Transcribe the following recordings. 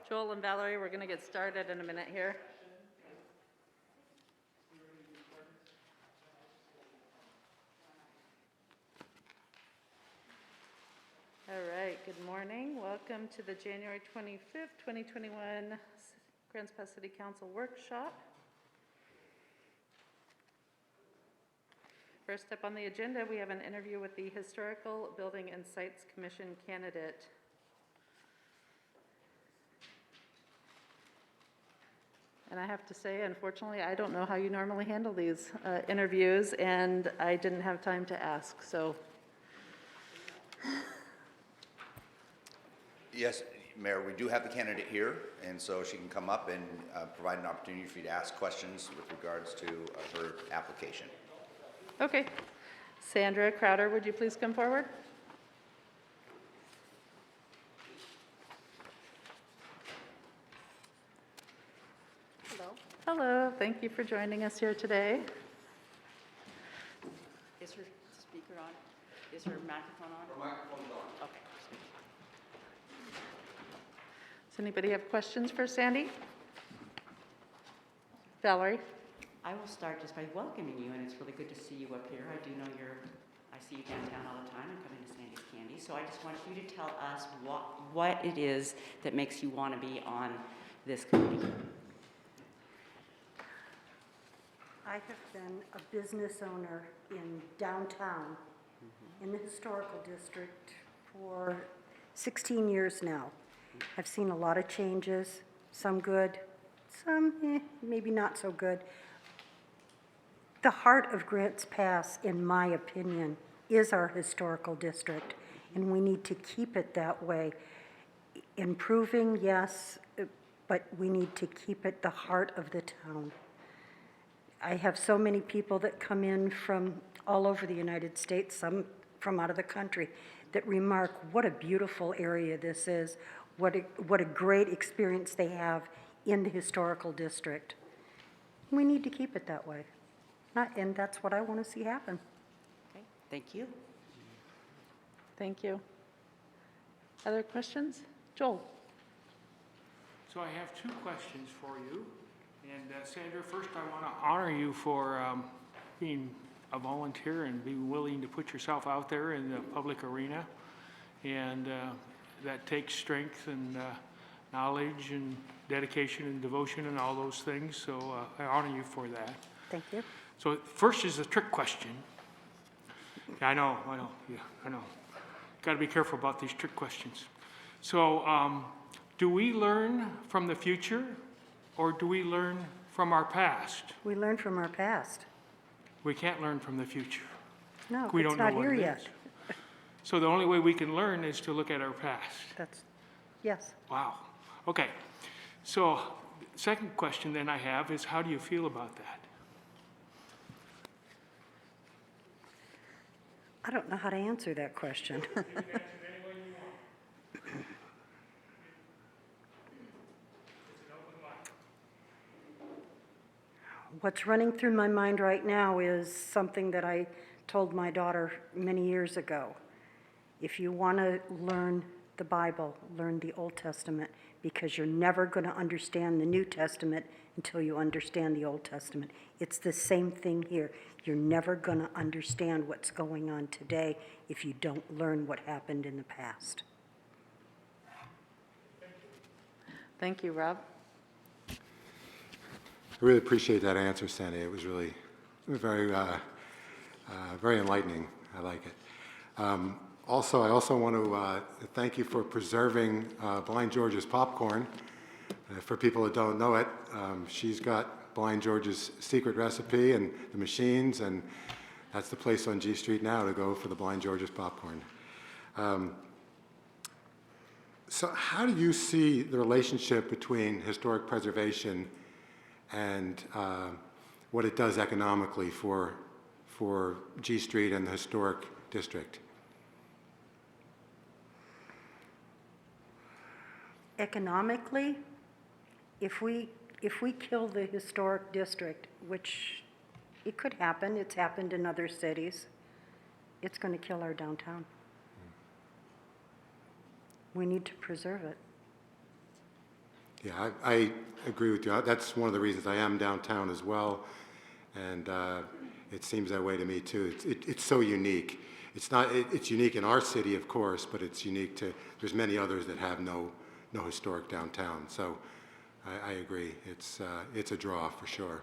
Joel and Valerie, we're going to get started in a minute here. All right, good morning. Welcome to the January 25th, 2021 Grants Pass City Council Workshop. First up on the agenda, we have an interview with the Historical Building and Sites Commission candidate. And I have to say, unfortunately, I don't know how you normally handle these interviews, and I didn't have time to ask, so. Yes, Mayor, we do have the candidate here, and so she can come up and provide an opportunity for you to ask questions with regards to her application. Okay. Sandra Crowder, would you please come forward? Hello. Hello, thank you for joining us here today. Is her speaker on? Is her microphone on? Her microphone's on. Okay. Does anybody have questions for Sandy? Valerie? I will start just by welcoming you, and it's really good to see you up here. I do know I see you downtown all the time. I'm coming to Sandy's Candy. So I just want you to tell us what it is that makes you want to be on this committee. I have been a business owner in downtown, in the historical district, for 16 years now. I've seen a lot of changes, some good, some maybe not so good. The heart of Grants Pass, in my opinion, is our historical district, and we need to keep it that way. Improving, yes, but we need to keep it the heart of the town. I have so many people that come in from all over the United States, some from out of the country, that remark what a beautiful area this is, what a great experience they have in the historical district. We need to keep it that way. And that's what I want to see happen. Okay, thank you. Thank you. Other questions? Joel? So I have two questions for you. And Sandra, first I want to honor you for being a volunteer and being willing to put yourself out there in the public arena. And that takes strength and knowledge and dedication and devotion and all those things. So I honor you for that. Thank you. So first is a trick question. Yeah, I know. Got to be careful about these trick questions. So do we learn from the future or do we learn from our past? We learn from our past. We can't learn from the future. No, We it's don't know not what here it yet. is. So the only way we can learn is to look at our past. Yes. Wow. Okay. So second question then I have is how do you feel about that? I don't know how to answer that question. What's running through my mind right now is something that I told my daughter many years ago. If you want to learn the Bible, learn the Old Testament, because you're never going to understand the New Testament until you understand the Old Testament. It's the same thing here. You're never going to understand what's going on today if you don't learn what happened in the past. Thank you, Rob. I really appreciate that answer, Sandy. It was really very, very enlightening. I like it. I also want to thank you for preserving Blind George's popcorn. For people that don't know it, she's got Blind George's secret recipe and the machines, and that's the place on G Street now to go for the Blind George's popcorn. So how do you see the relationship between historic preservation and what it does economically for G Street and the historic district? Economically, if we kill the historic district, which it could happen, it's happened in other cities, it's going to kill our downtown. We need to preserve it. Yeah, I agree with you. That's one of the reasons I am downtown as well, and it seems that way to me too. It's so unique. It's unique in our city, of course, but it's unique to, there's many others that have no historic downtown. So I agree. It's a draw for sure.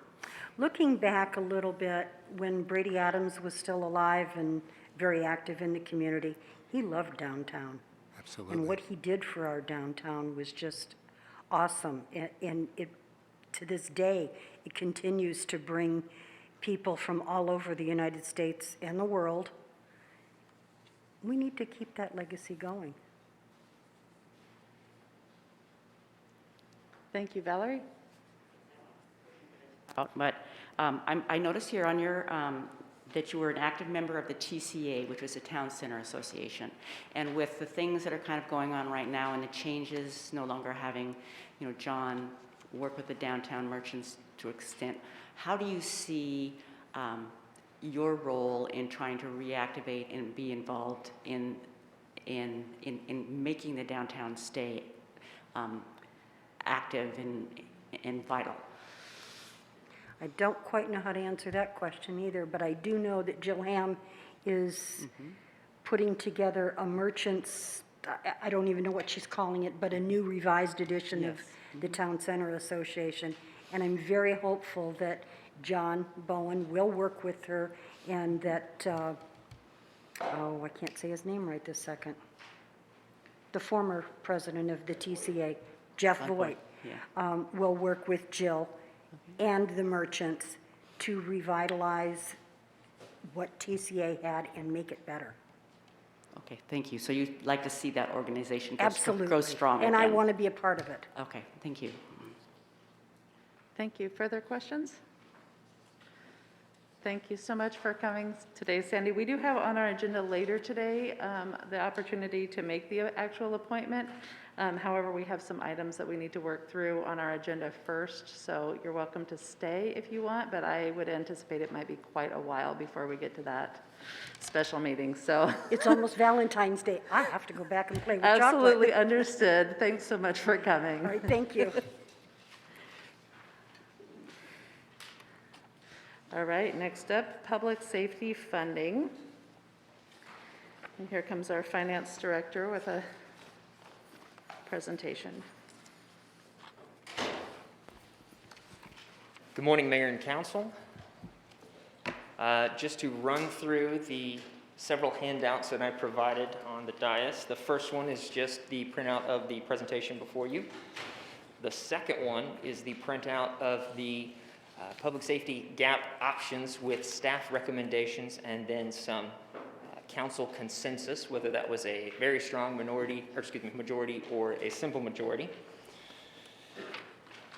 Looking back a little bit, when Brady Adams was still alive and very active in the community, he loved downtown. Absolutely. And what he did for our downtown was just awesome. And it, to this day, it continues to bring people from all over the United States and the world. We need to keep that legacy going. Thank you, Valerie. But I noticed here on your, that you were an active member of the TCA, which was the Town Center Association. And with the things that are kind of going on right now and the changes, no longer having, John work with the downtown merchants to extent, how do you see your role in trying to reactivate and be involved in making the downtown stay active and vital? I don't quite know how to answer that question either, but I do know that Jill Ham is putting together a merchants, I don't even know what she's calling it, but a new revised edition of the Town Center Association. And I'm very hopeful that John Bowen will work with her and that, I can't say his name right this second. The former president of the TCA, Jeff Voigt, will work with Jill and the merchants to revitalize what TCA had and make it better. Okay, thank you. So you'd like to see that organization Absolutely. grow stronger? And I again. want to be a part of it. Okay, thank you. Thank you. Further questions? Thank you so much for coming today, Sandy. We do have on our agenda later today the opportunity to make the actual appointment. However, we have some items that we need to work through on our agenda first, so you're welcome to stay if you want, but I would anticipate it might be quite a while before we get to that special meeting, so. It's almost Valentine's Day. I have to go back and play with chocolate. Absolutely understood. Thanks so much for coming. All right, thank you. All right, next up, public safety funding. And here comes our finance director with a presentation. Good morning, Mayor and Council. Just to run through the several handouts that I provided on the dais. The first one is just the printout of the presentation before you. The second one is the printout of the public safety gap options with staff recommendations and then some council consensus, whether that was a very strong majority or a simple majority.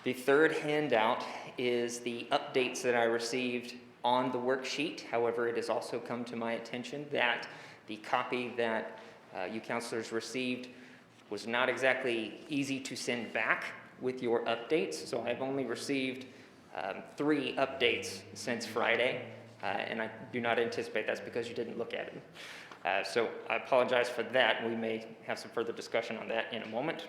The third handout is the updates that I received on the worksheet. However, it has also come to my attention that the copy that you councilors received was not exactly easy to send back with your updates. So I've only received 3 updates since Friday, and I do not anticipate that's because you didn't look at it. So I apologize for that. We may have some further discussion on that in a moment.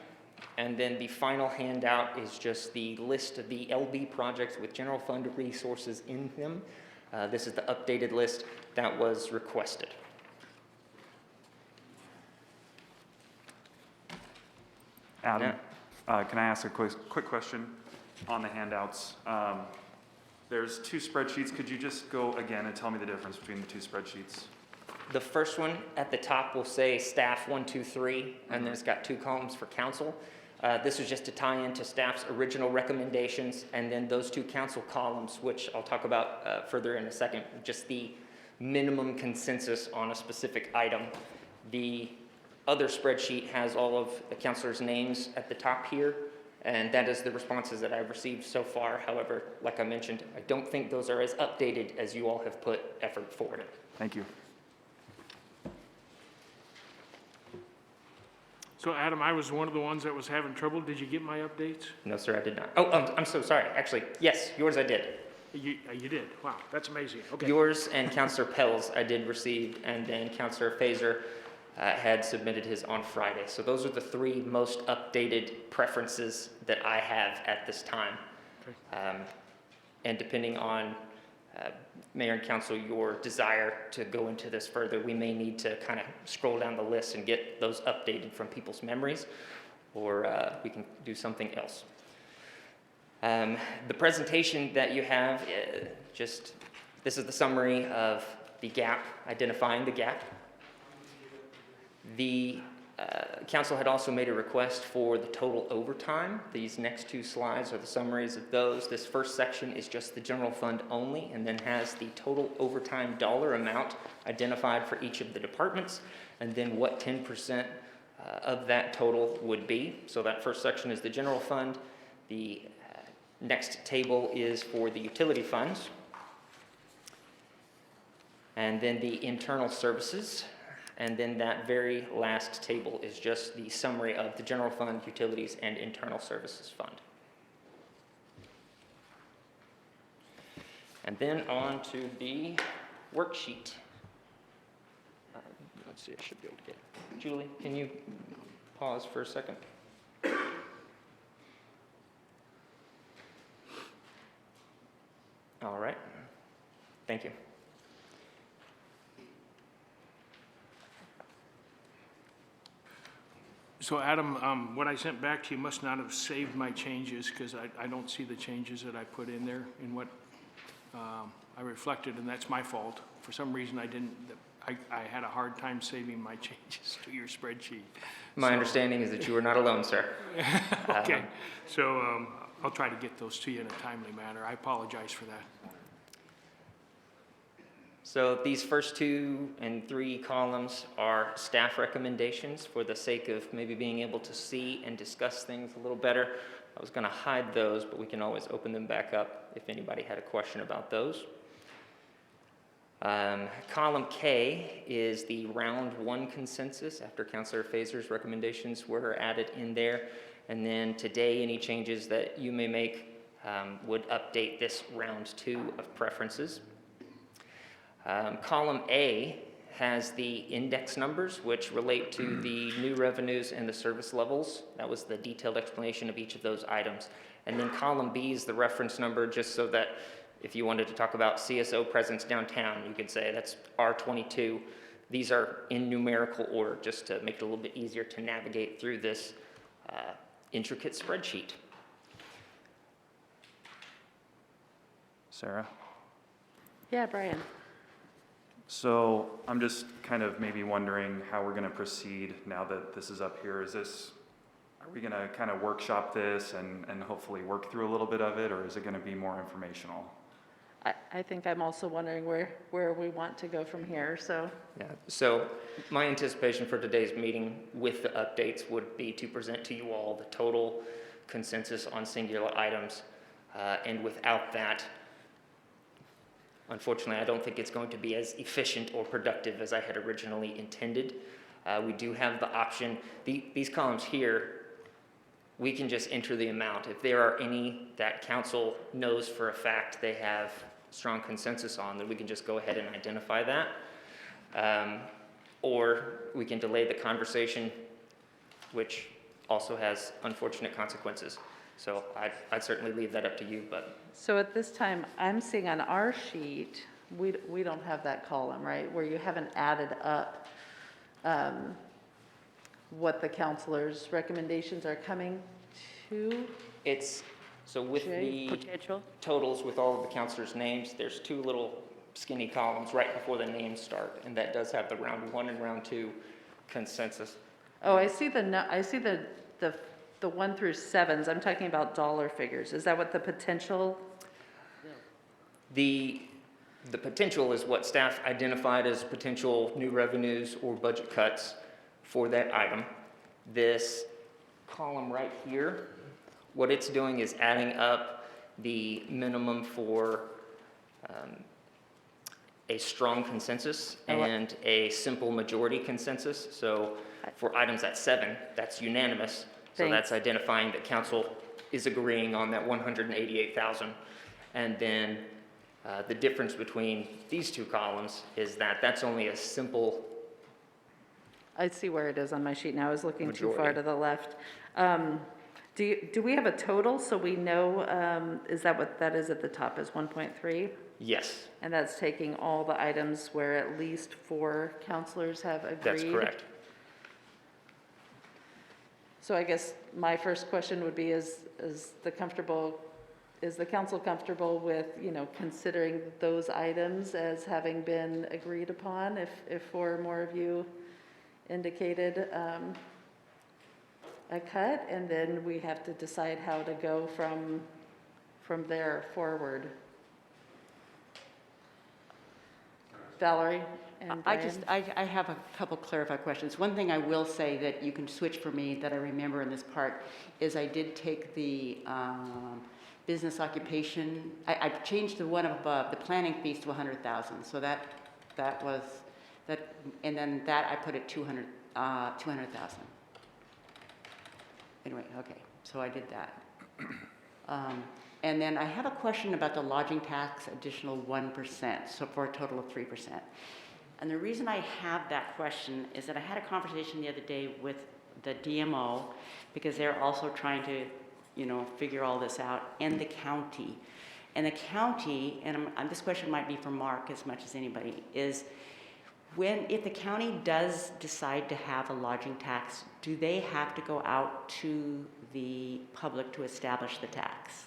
And then the final handout is just the list of the LB projects with general fund resources in them. This is the updated list that was requested. Adam, can I ask a quick question on the handouts? There's 2 spreadsheets. Could you just go again and tell me the difference between the 2 spreadsheets? The first one at the top will say staff 1, 2, 3, and then it's got 2 columns for council. This is just to tie into staff's original recommendations, and then those 2 council columns, which I'll talk about further in a second, just the minimum consensus on a specific item. The other spreadsheet has all of the councilors' names at the top here, and that is the responses that I've received so far. However, like I mentioned, I don't think those are as updated as you all have put effort forward. Thank you. So Adam, I was one of the ones that was having trouble. Did you get my updates? No, sir, I did not. Oh, I'm so sorry. Actually, yes, yours I did. You did? Wow, that's amazing. Okay. Yours and Councilor Pell's I did receive, and then Councilor Fazer had submitted his on Friday. So those are the three most updated preferences that I have at this time. And depending on Mayor and Council, your desire to go into this further, we may need to kind of scroll down the list and get those updated from people's memories, or we can do something else. The presentation that you have, this is the summary of the gap, identifying the gap. The council had also made a request for the total overtime. These next two slides are the summaries of those. This first section is just the general fund only, and then has the total overtime dollar amount identified for each of the departments, and then what 10% of that total would be. So that first section is the general fund. The next table is for the utility funds, and then the internal services. And then that very last table is just the summary of the general fund, utilities, and internal services fund. And then on to the worksheet. Let's see, I should be able to get it. Julie, can you pause for a second? All right, thank you. So Adam, what I sent back to you must not have saved my changes, because I don't see the changes that I put in there in what I reflected, and that's my fault. For some reason, I had a hard time saving my changes to your spreadsheet. My understanding is that you are not alone, sir. Okay, so I'll try to get those to you in a timely manner. I apologize for that. So these first 2 and 3 columns are staff recommendations for the sake of maybe being able to see and discuss things a little better. I was going to hide those, but we can always open them back up if anybody had a question about those. Column K is the round 1 consensus after Councilor Fazer's recommendations were added in there. And then today, any changes that you may make would update this round 2 of preferences. Column A has the index numbers, which relate to the new revenues and the service levels. That was the detailed explanation of each of those items. And then column B is the reference number, just so that if you wanted to talk about CSO presence downtown, you could say that's R22. These are in numerical order, just to make it a little bit easier to navigate through this intricate spreadsheet. Sarah? Yeah, Brian. So I'm just kind of maybe wondering how we're going to proceed now that this is up here. Are we going to kind of workshop this and hopefully work through a little bit of it, or is it going to be more informational? I think I'm also wondering where we want to go from here, so. Yeah, so my anticipation for today's meeting with the updates would be to present to you all the total consensus on singular items. And without that, unfortunately, I don't think it's going to be as efficient or productive as I had originally intended. We do have the option, these columns here, we can just enter the amount. If there are any that council knows for a fact they have strong consensus on, then we can just go ahead and identify that. Or we can delay the conversation, which also has unfortunate consequences. So I'd certainly leave that up to you, but. So at this time, I'm seeing on our sheet, we don't have that column, right? Where you haven't added up what the counselor's recommendations are coming to. So with the totals with all of the counselors' names, there's 2 little skinny columns right before the names start, and that does have the round 1 and round 2 consensus. Oh, I see the 1 through 7s. I'm talking about dollar figures. Is that what the potential? The potential is what staff identified as potential new revenues or budget cuts for that item. This column right here, what it's doing is adding up the minimum for a strong consensus and a simple majority consensus. So for items at 7, that's unanimous. So that's identifying that council is agreeing on that 188,000. And then the difference between these 2 columns is that that's only a simple I see where it is on my sheet now. I was looking too far Majority. to the left. Do we have a total so we know, is that what that is at the top, is 1.3? Yes, And that's taking all the items where at least 4 counselors have agreed? that's correct. So I guess my first question would be, is the council comfortable with, considering those items as having been agreed upon if 4 or more of you indicated a cut, and then we have to decide how to go from there forward? Valerie and Brian? I have a couple clarified questions. One thing I will say that you can switch for me that I remember in this part is I did take the business occupation, I changed the one above, the planning fees to 100,000. So that was, and then that I put at 200,000. Anyway, okay, so I did that. And then I have a question about the lodging tax additional 1%, so for a total of 3%. And the reason I have that question is that I had a conversation the other day with the DMO, because they're also trying to, figure all this out, and the county. And the county, and this question might be for Mark as much as anybody, is if the county does decide to have a lodging tax, do they have to go out to the public to establish the tax?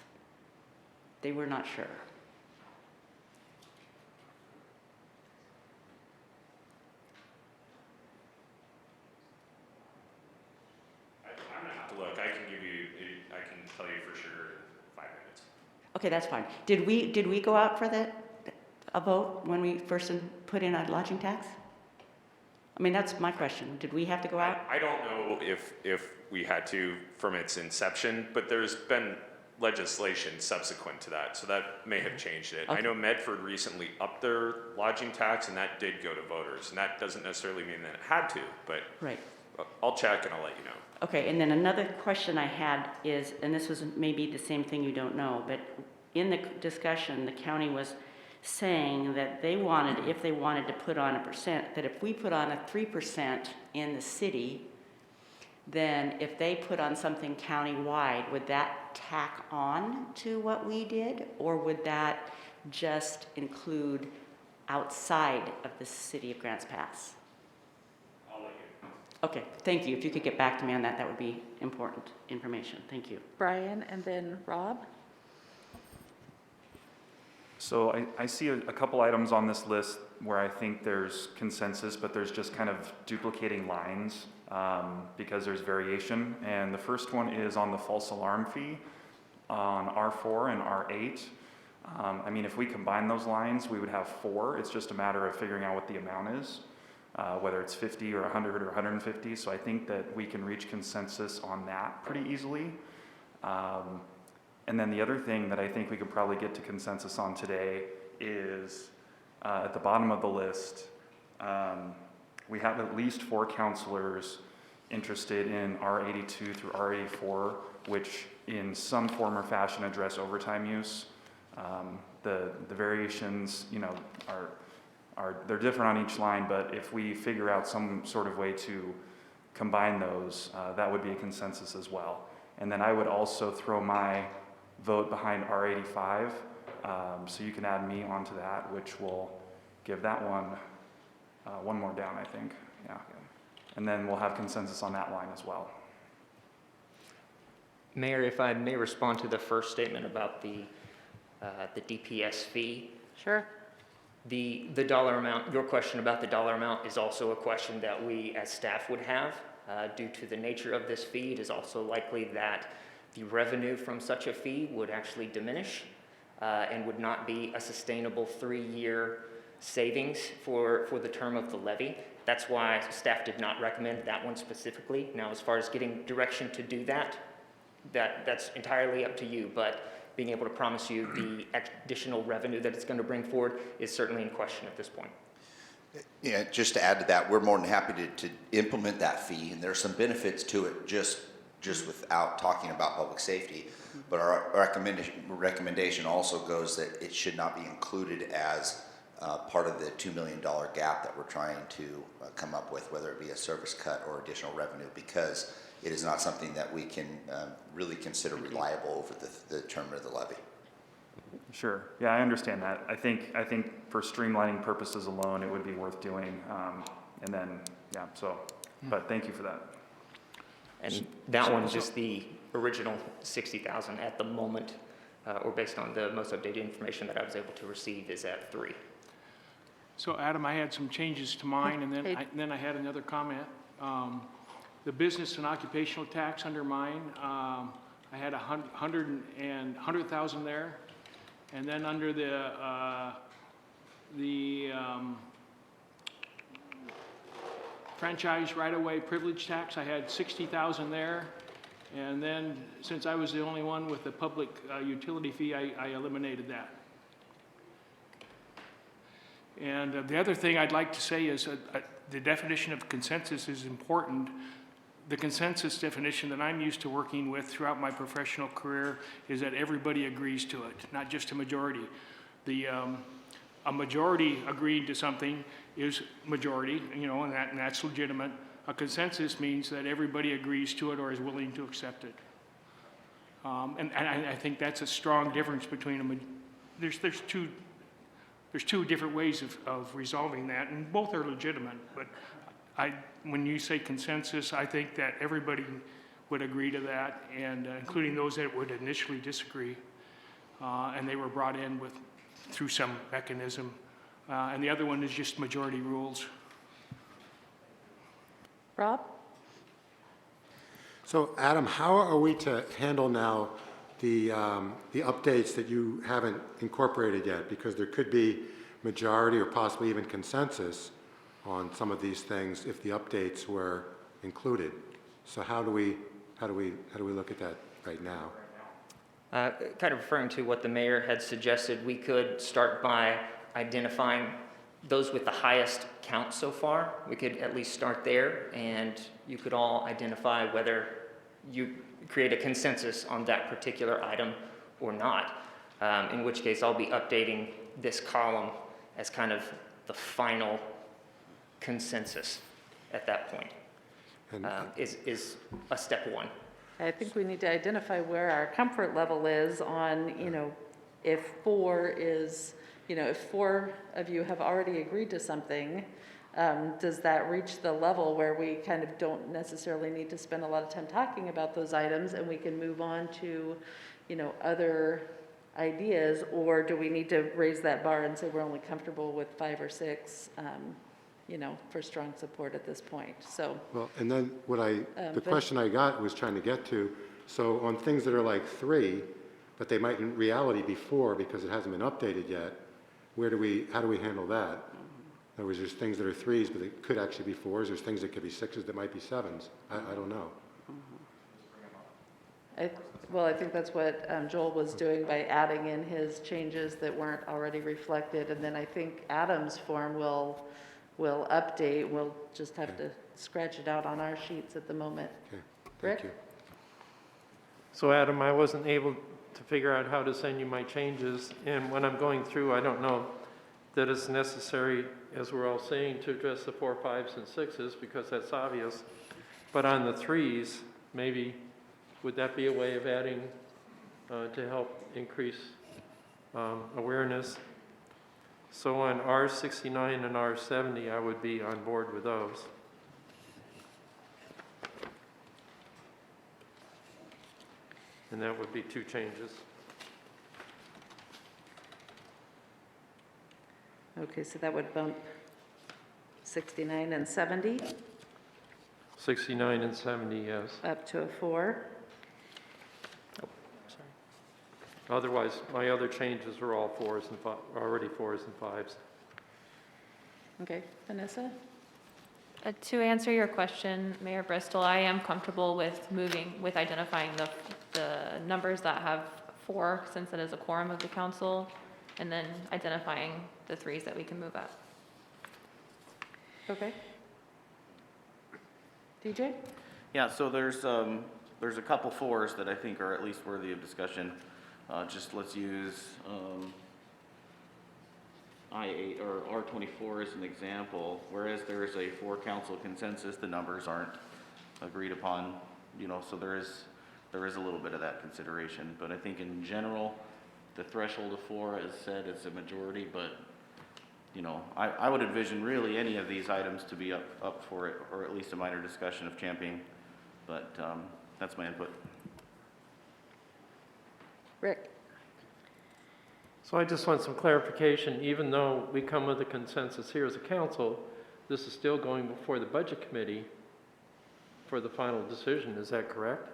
They were not sure. I'm gonna have to look. I can tell you for sure in 5 minutes. Okay, that's fine. Did we go out for a vote when we first put in a lodging tax? I mean, that's my question. Did we have to go out? I don't know if we had to from its inception, but there's been legislation subsequent to that, so that may have changed it. I Okay. know Medford recently upped their lodging tax, and that did go to voters, and that doesn't necessarily mean that it had to, but Right. I'll check and I'll let you know. Okay, and then another question I had is, and this was maybe the same thing you don't know, but in the discussion, the county was saying that if they wanted to put on a percent, that if we put on a 3% in the city, then if they put on something countywide, would that tack on to what we did? Or would that just include outside of the city of Grants Pass? I'll let you know. Okay, thank you. If you could get back to me on that, that would be important information. Thank you. Brian and then Rob? So I see a couple items on this list where I think there's consensus, but there's just kind of duplicating lines because there's variation. And the first one is on the false alarm fee on R4 and R8. I mean, if we combine those lines, we would have 4. It's just a matter of figuring out what the amount is, whether it's 50 or 100 or 150. So I think that we can reach consensus on that pretty easily. And then the other thing that I think we could probably get to consensus on today is at the bottom of the list, we have at least 4 counselors interested in R82 through R84, which in some form or fashion address overtime use. The variations, they're different on each line, but if we figure out some sort of way to combine those, that would be a consensus as well. And then I would also throw my vote behind R85, so you can add me onto that, which will give that one more down, I think. Yeah. And then we'll have consensus on that line as well. Mayor, if I may respond to the first statement about the DPS fee. Sure. The dollar amount, your question about the dollar amount is also a question that we as staff would have. Due to the nature of this fee, it is also likely that the revenue from such a fee would actually diminish and would not be a sustainable 3-year savings for the term of the levy. That's why staff did not recommend that one specifically. Now, as far as getting direction to do that's entirely up to you, but being able to promise you the additional revenue that it's going to bring forward is certainly in question at this point. Yeah, just to add to that, we're more than happy to implement that fee, and there are some benefits to it just without talking about public safety. But our recommendation also goes that it should not be included as part of the $2 million gap that we're trying to come up with, whether it be a service cut or additional revenue, because it is not something that we can really consider reliable over the term of the levy. Sure, yeah, I understand that. I think for streamlining purposes alone, it would be worth doing, and then, yeah, so, but thank you for that. And that one, just the original 60,000 at the moment, or based on the most updated information that I was able to receive, is at 3. So Adam, I had some changes to mine, and Hey. then I had another comment. The business and occupational tax under mine, I had 100,000 there. And then under the franchise right-of-way privilege tax, I had 60,000 there. And then, since I was the only one with the public utility fee, I eliminated that. And the other thing I'd like to say is the definition of consensus is important. The consensus definition that I'm used to working with throughout my professional career is that everybody agrees to it, not just a majority. A majority agreeing to something is majority, and that's legitimate. A consensus means that everybody agrees to it or is willing to accept it. And I think that's a strong difference between there's two different ways of resolving that, and both are legitimate. But when you say consensus, I think that everybody would agree to that, and including those that would initially disagree, and they were brought in through some mechanism. And the other one is just majority rules. Rob? So Adam, how are we to handle now the updates that you haven't incorporated yet? Because there could be majority or possibly even consensus on some of these things if the updates were included. So how do we look at that right now? Kind of referring to what the mayor had suggested, we could start by identifying those with the highest count so far. We could at least start there, and you could all identify whether you create a consensus on that particular item or not, in which case I'll be updating this column as kind of the final consensus at that point, And is a step one. I think we need to identify where our comfort level is on, if 4 is, if 4 of you have already agreed to something, does that reach the level where we kind of don't necessarily need to spend a lot of time talking about those items and we can move on to, other ideas? Or do we need to raise that bar and say we're only comfortable with 5 or 6, for strong support at this point? So, well, and then the but- question I got was trying to get to, so on things that are like 3, but they might in reality be 4 because it hasn't been updated yet, how do we handle that? In other words, there's things that are 3s, but they could actually be 4s. There's things that could be 6s that might be 7s. I don't know. I think that's what Joel was doing by adding in his changes that weren't already reflected. And then I think Adam's form will update. We'll just have to scratch it out on our sheets at the moment. Okay, Rick? thank you. So Adam, I wasn't able to figure out how to send you my changes, and when I'm going through, I don't know that it's necessary, as we're all saying, to address the 4, 5s, and 6s, because that's obvious. But on the 3s, maybe, would that be a way of adding to help increase awareness? So on R69 and R70, I would be on board with those. And that would be 2 changes. Okay, so that would bump 69 and 70 69 and 70, yes. up to a 4. Otherwise, my other changes are all 4s and already 4s and 5s. Okay, Vanessa? To answer your question, Mayor Bristol, I am comfortable with identifying the numbers that have 4, since it is a quorum of the council, and then identifying the 3s that we can move up. Okay. DJ? Yeah, so there's a couple 4s that I think are at least worthy of discussion. Just let's use I-8 or R24 as an example, whereas there is a 4-council consensus, the numbers aren't agreed upon, you know, so there is a little bit of that consideration. But I think in general, the threshold of 4, as said, is a majority, but, you know, I would envision really any of these items to be up for it, or at least a minor discussion of championing, but that's my input. Rick? So I just want some clarification. Even though we come with a consensus here as a council, this is still going before the budget committee for the final decision. Is that correct?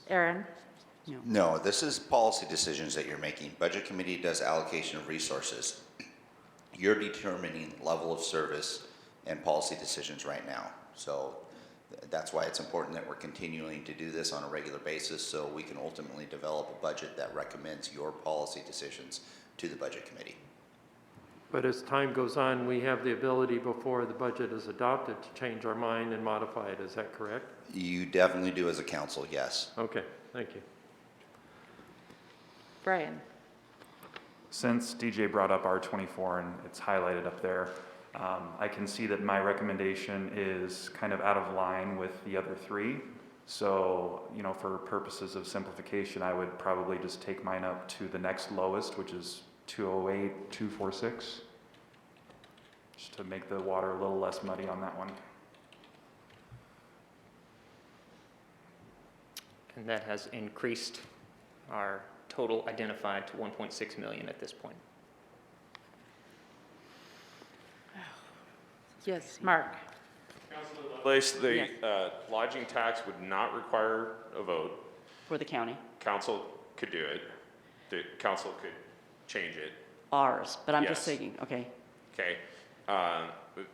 Aaron? No, this is policy decisions that you're making. Budget committee does allocation of resources. You're determining level of service and policy decisions right now. So that's why it's important that we're continuing to do this on a regular basis, so we can ultimately develop a budget that recommends your policy decisions to the budget committee. But as time goes on, we have the ability before the budget is adopted to change our mind and modify it. Is that correct? You definitely do as a council, yes. Okay, thank you. Brian? Since DJ brought up R24 and it's highlighted up there, I can see that my recommendation is kind of out of line with the other 3. So, you know, for purposes of simplification, I would probably just take mine up to the next lowest, which is 208, 246, just to make the water a little less muddy on that one. And that has increased our total identified to 1.6 million at this point. Yes, Mark? Place, the lodging tax would not require a vote. For the county, Council could do it. The council could change it. ours, but I'm just Yes. thinking, okay, Okay,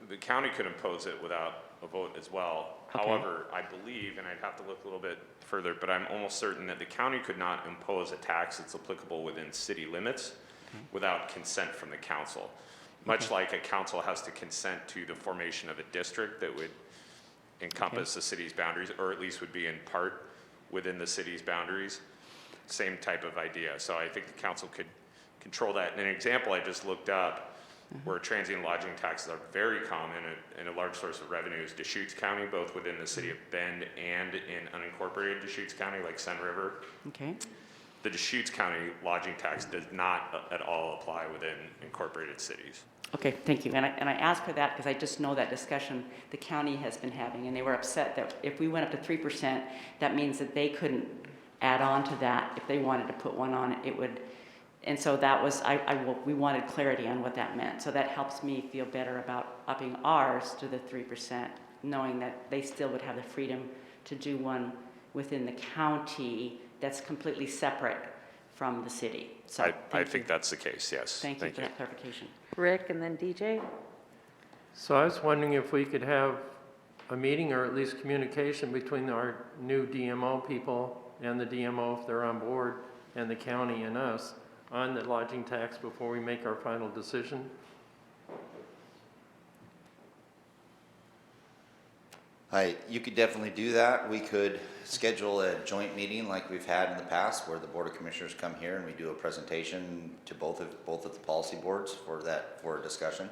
the county could impose it without a vote as well. Okay. However, I believe, and I'd have to look a little bit further, but I'm almost certain that the county could not impose a tax that's applicable within city limits without consent from the council. Much like a council has to consent to the formation of a district that would encompass the city's boundaries, or at least would be in part within the city's boundaries. Same type of idea. So I think the council could control that. And an example I just looked up, where transient lodging taxes are very common and a large source of revenue is Deschutes County, both within the city of Bend and in unincorporated Deschutes County, like Sun River. okay. The Deschutes County lodging tax does not at all apply within incorporated cities. Okay, thank you. And I asked for that because I just know that discussion the county has been having, and they were upset that if we went up to 3%, that means that they couldn't add on to that. If they wanted to put one on it, it would, and so that was, we wanted clarity on what that meant. So that helps me feel better about upping ours to the 3%, knowing that they still would have the freedom to do one within the county that's completely separate from the city. So I thank think you. that's the case, yes. Thank you for that clarification. Rick and then DJ? So I was wondering if we could have a meeting or at least communication between our new DMO people and the DMO, if they're on board, and the county and us on the lodging tax before we make our final decision. You could definitely do that. We could schedule a joint meeting like we've had in the past where the Board of Commissioners come here and we do a presentation to both of the policy boards for a discussion.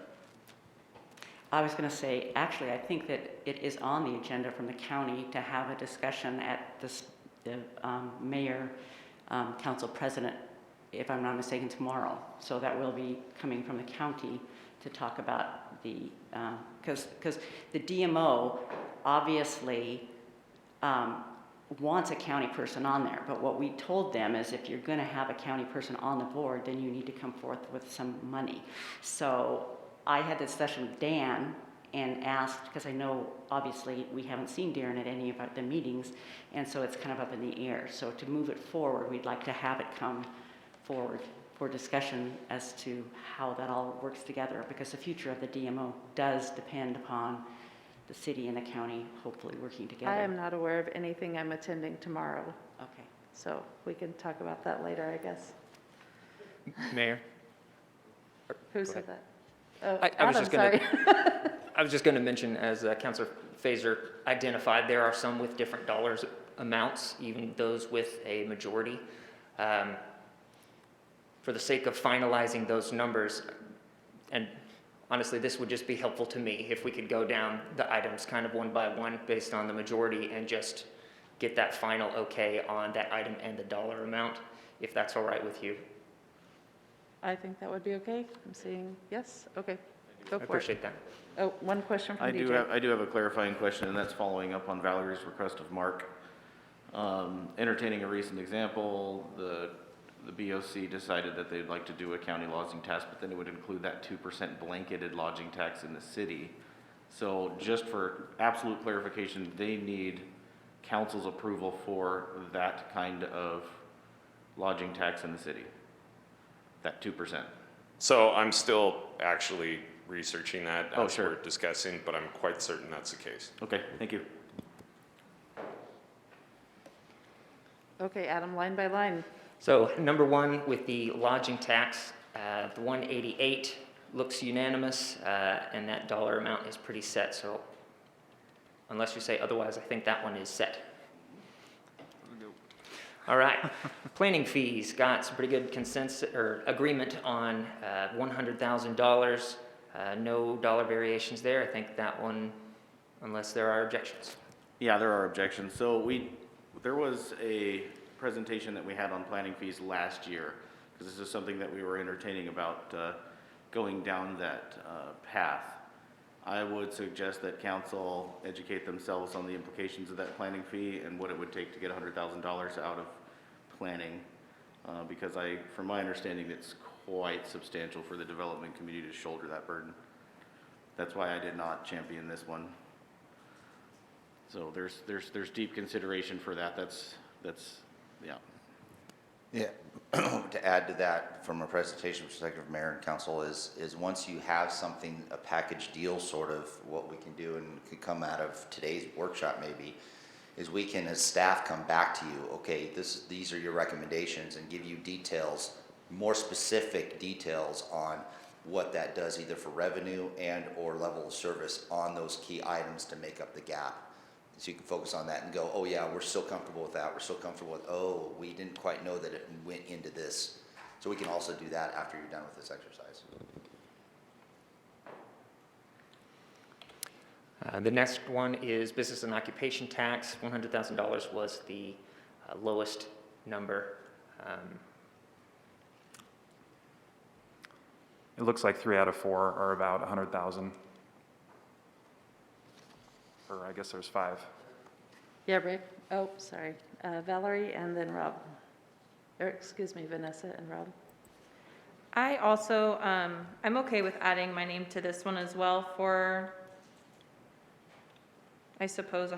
I was going to say, actually, I think that it is on the agenda from the county to have a discussion at the mayor, council president, if I'm not mistaken, tomorrow. So that will be coming from the county to talk about the, because the DMO obviously wants a county person on there. But what we told them is if you're going to have a county person on the board, then you need to come forth with some money. So I had this discussion with Dan and asked, because I know obviously we haven't seen Darren at any of the meetings, and so it's kind of up in the air. So to move it forward, we'd like to have it come forward for discussion as to how that all works together, because the future of the DMO does depend upon the city and the county hopefully working together. I am not aware of anything I'm attending tomorrow, Okay. so we can talk about that later, I guess. Mayor? Who Go said ahead. that? Oh, I was Adam, just gonna- sorry. I was just going to mention, as Councilor Fazer identified, there are some with different dollars amounts, even those with a majority. For the sake of finalizing those numbers, And honestly, this would just be helpful to me if we could go down the items kind of one by one based on the majority and just get that final okay on that item and the dollar amount, if that's all right with you. I think that would be okay. I'm seeing yes. Okay, go I for it. appreciate that. Oh, one question from I DJ. do have a clarifying question, and that's following up on Valerie's request of Mark. Entertaining a recent example, the BOC decided that they'd like to do a county lodging tax, but then it would include that 2% blanketed lodging tax in the city. So just for absolute clarification, they need council's approval for that kind of lodging tax in the city, that 2%. So I'm still actually researching that Oh, as sure. we're discussing, but I'm quite certain that's the case. Okay, thank you. Okay, Adam, line by line. So number one, with the lodging tax, the 188 looks unanimous, and that dollar amount is pretty set. So unless you say otherwise, I think that one is set. All right, planning fees, got some pretty good consensus or agreement on $100,000. No dollar variations there. I think that one, unless there are objections. Yeah, there are objections. So there was a presentation that we had on planning fees last year, because this is something that we were entertaining about going down that path. I would suggest that council educate themselves on the implications of that planning fee and what it would take to get $100,000 out of planning, because from my understanding, it's quite substantial for the development community to shoulder that burden. That's why I did not champion this one. So there's deep consideration for that. That's yeah. Yeah, to add to that, from a presentation perspective, Mayor and Council, is once you have something, a package deal sort of, what we can do and could come out of today's workshop maybe, is we can as staff come back to you, okay, these are your recommendations, and give you details, more specific details on what that does either for revenue and or level of service on those key items to make up the gap. So you can focus on that and go, oh yeah, we're still comfortable with that. We're still comfortable with, oh, we didn't quite know that it went into this. So we can also do that after you're done with this exercise. The next one is business and occupation tax. $100,000 was the lowest number. It looks like 3 out of 4 are about 100,000. Or I guess there's 5. Yeah, Rick. Oh, sorry. Valerie and then Rob. Or excuse me, Vanessa and Rob. I also, I'm okay with adding my name to this one as well for, I suppose,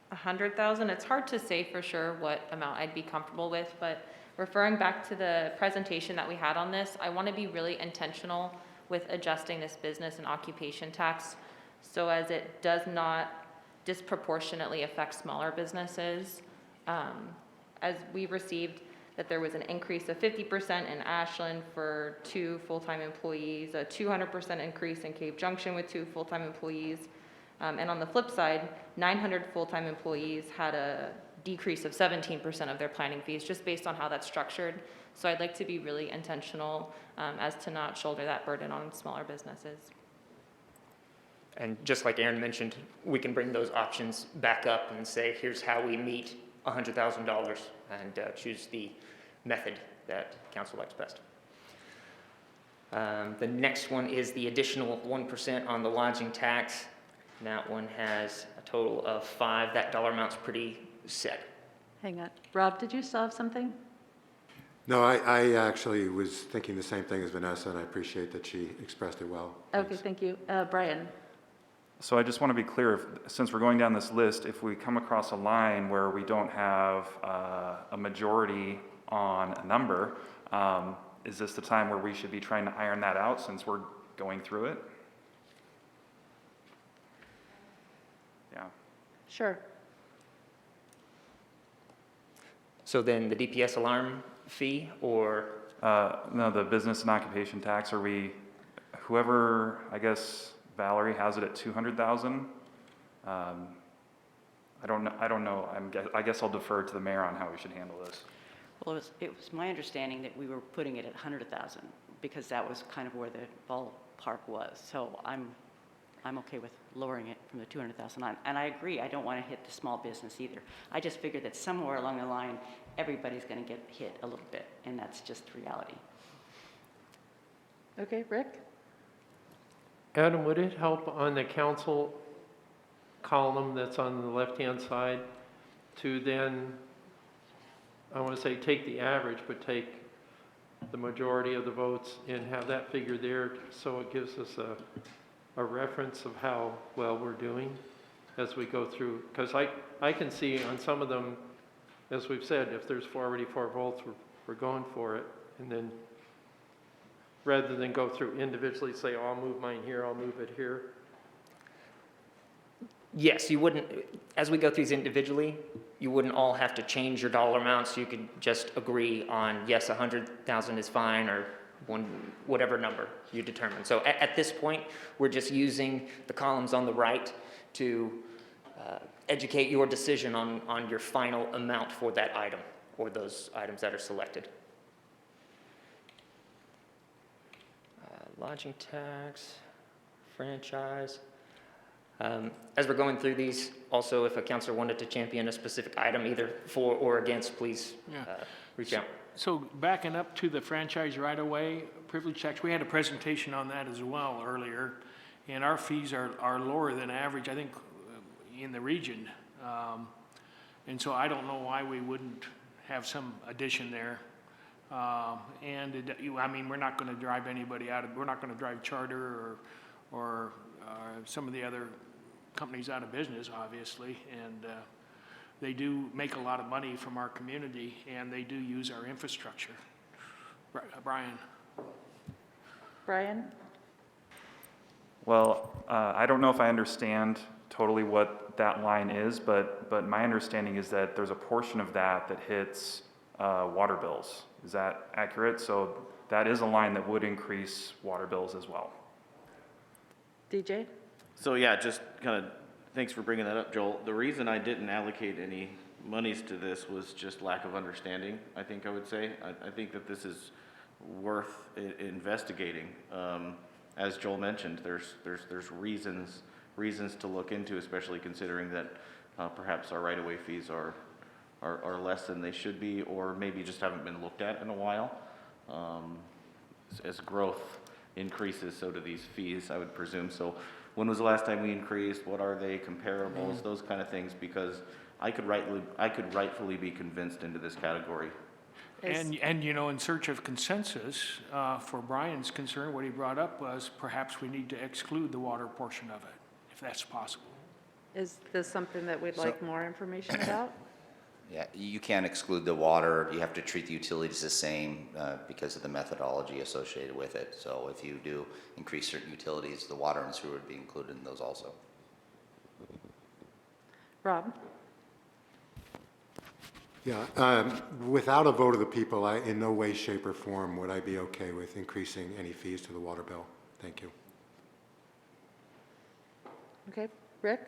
100,000. It's hard to say for sure what amount I'd be comfortable with, but referring back to the presentation that we had on this, I want to be really intentional with adjusting this business and occupation tax so as it does not disproportionately affect smaller businesses. As we received that there was an increase of 50% in Ashland for 2 full-time employees, a 200% increase in Cave Junction with 2 full-time employees. And on the flip side, 900 full-time employees had a decrease of 17% of their planning fees, just based on how that's structured. So I'd like to be really intentional as to not shoulder that burden on smaller businesses. And just like Aaron mentioned, we can bring those options back up and say, here's how we meet $100,000 and choose the method that council likes best. The next one is the additional 1% on the lodging tax. And that one has a total of 5. That dollar amount's pretty set. Hang on. Rob, did you still have something? No, I actually was thinking the same thing as Vanessa, and I appreciate that she expressed it well. Okay, Thanks. thank you. Brian? So I just want to be clear, since we're going down this list, if we come across a line where we don't have a majority on a number, is this the time where we should be trying to iron that out since we're going through it? Yeah. Sure. So then the DPS alarm fee, or No, the business and occupation tax, are we, whoever, I guess Valerie has it at 200,000. I don't know, I guess I'll defer to the mayor on how we should handle this. Well, it was my understanding that we were putting it at 100,000, because that was kind of where the ballpark was. So I'm okay with lowering it from the 200,000 on. And I agree, I don't want to hit the small business either. I just figured that somewhere along the line, everybody's going to get hit a little bit, and that's just reality. Okay, Rick? Adam, would it help on the council column that's on the left-hand side to then, I want to say, take the average, but take the majority of the votes and have that figure there so it gives us a reference of how well we're doing as we go through? Because I can see on some of them, as we've said, if there's already 4 votes, we're going for it. And then rather than go through individually, say, oh, I'll move mine here, I'll move it here. Yes, you wouldn't, as we go through these individually, you wouldn't all have to change your dollar amounts. You could just agree on, yes, 100,000 is fine, or whatever number you determine. So at this point, we're just using the columns on the right to educate your decision on your final amount for that item, or those items that are selected. Lodging tax, franchise. As we're going through these, also, if a counselor wanted to champion a specific item, either for or against, please reach out. So backing up to the franchise right-of-way privilege tax, we had a presentation on that as well earlier, and our fees are lower than average, I think, in the region. And so I don't know why we wouldn't have some addition there. I mean, we're not going to drive anybody out of, we're not going to drive Charter or some of the other companies out of business, obviously, and they do make a lot of money from our community, and they do use our infrastructure. Brian? Brian? Well, I don't know if I understand totally what that line is, but my understanding is that there's a portion of that hits water bills. Is that accurate? So that is a line that would increase water bills as well. DJ? So yeah, just kind of, thanks for bringing that up, Joel. The reason I didn't allocate any monies to this was just lack of understanding, I think I would say. I think that this is worth investigating. As Joel mentioned, there's reasons to look into, especially considering that perhaps our right-of-way fees are less than they should be, or maybe just haven't been looked at in a while. As growth increases, so do these fees, I would presume. So when was the last time we increased? What are they? Comparables, those kind of things, because I could rightfully be convinced into this category. And you know, in search of consensus, for Brian's concern, what he brought up was perhaps we need to exclude the water portion of it, if that's possible. Is this something that we'd like more information about? Yeah, you can't exclude the water. You have to treat the utilities the same because of the methodology associated with it. So if you do increase certain utilities, the water and sewer would be included in those also. Rob? Yeah, without a vote of the people, in no way, shape, or form would I be okay with increasing any fees to the water bill. Thank you. Okay, Rick?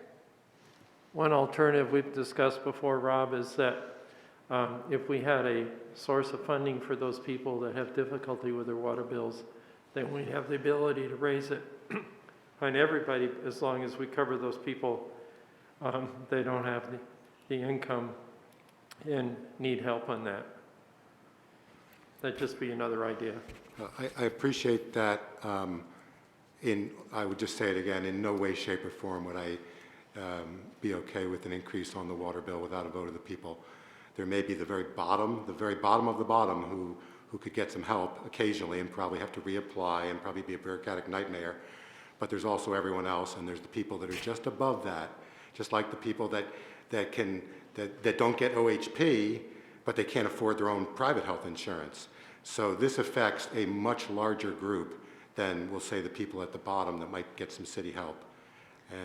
One alternative we've discussed before, Rob, is that if we had a source of funding for those people that have difficulty with their water bills, then we have the ability to raise it on everybody as long as we cover those people. They don't have the income and need help on that. That'd just be another idea. I appreciate that. I would just say it again, in no way, shape, or form would I be okay with an increase on the water bill without a vote of the people. There may be the very bottom of the bottom who could get some help occasionally and probably have to reapply and probably be a bureaucratic nightmare. But there's also everyone else, and there's the people that are just above that, just like the people that don't get OHP, but they can't afford their own private health insurance. So this affects a much larger group than, we'll say, the people at the bottom that might get some city help.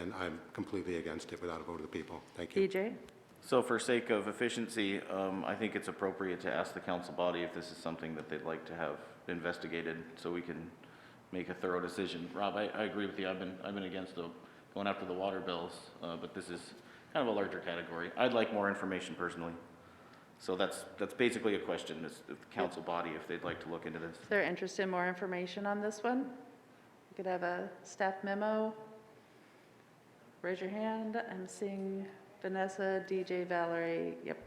And I'm completely against it without a vote of the people. Thank you. DJ? So for sake of efficiency, I think it's appropriate to ask the council body if this is something that they'd like to have investigated so we can make a thorough decision. Rob, I agree with you. I've been against going after the water bills, but this is kind of a larger category. I'd like more information personally. So that's basically a question, is the council body, if they'd like to look into this. If they're interested in more information on this one, you could have a staff memo. Raise your hand. I'm seeing Vanessa, DJ, Valerie, yep,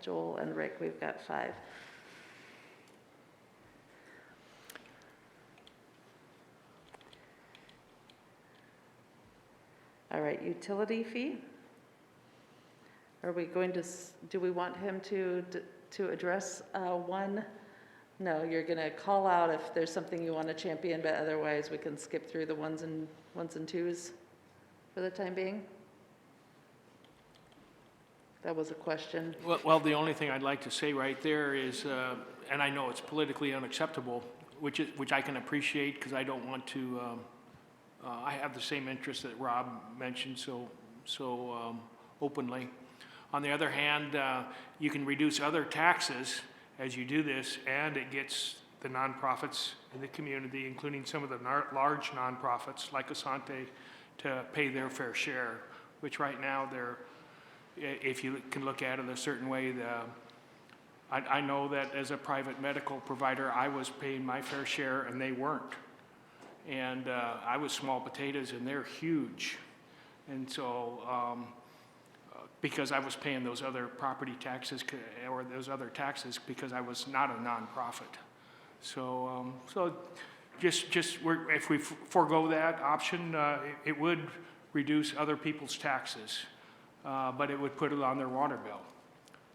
Joel and Rick. We've got 5. All right, utility fee. Are we going to, do we want him to address one? No, you're going to call out if there's something you want to champion, but otherwise we can skip through the ones and twos for the time being? That was a question. Well, the only thing I'd like to say right there is, and I know it's politically unacceptable, which I can appreciate because I don't want to, I have the same interest that Rob mentioned so openly. On the other hand, you can reduce other taxes as you do this, and it gets the nonprofits in the community, including some of the large nonprofits like Asante, to pay their fair share, which right now they're, if you can look at it a certain way, I know that as a private medical provider, I was paying my fair share and they weren't. And I was small potatoes and they're huge. And so, because I was paying those other property taxes or those other taxes because I was not a nonprofit. So, if we forego that option, it would reduce other people's taxes, but it would put it on their water bill.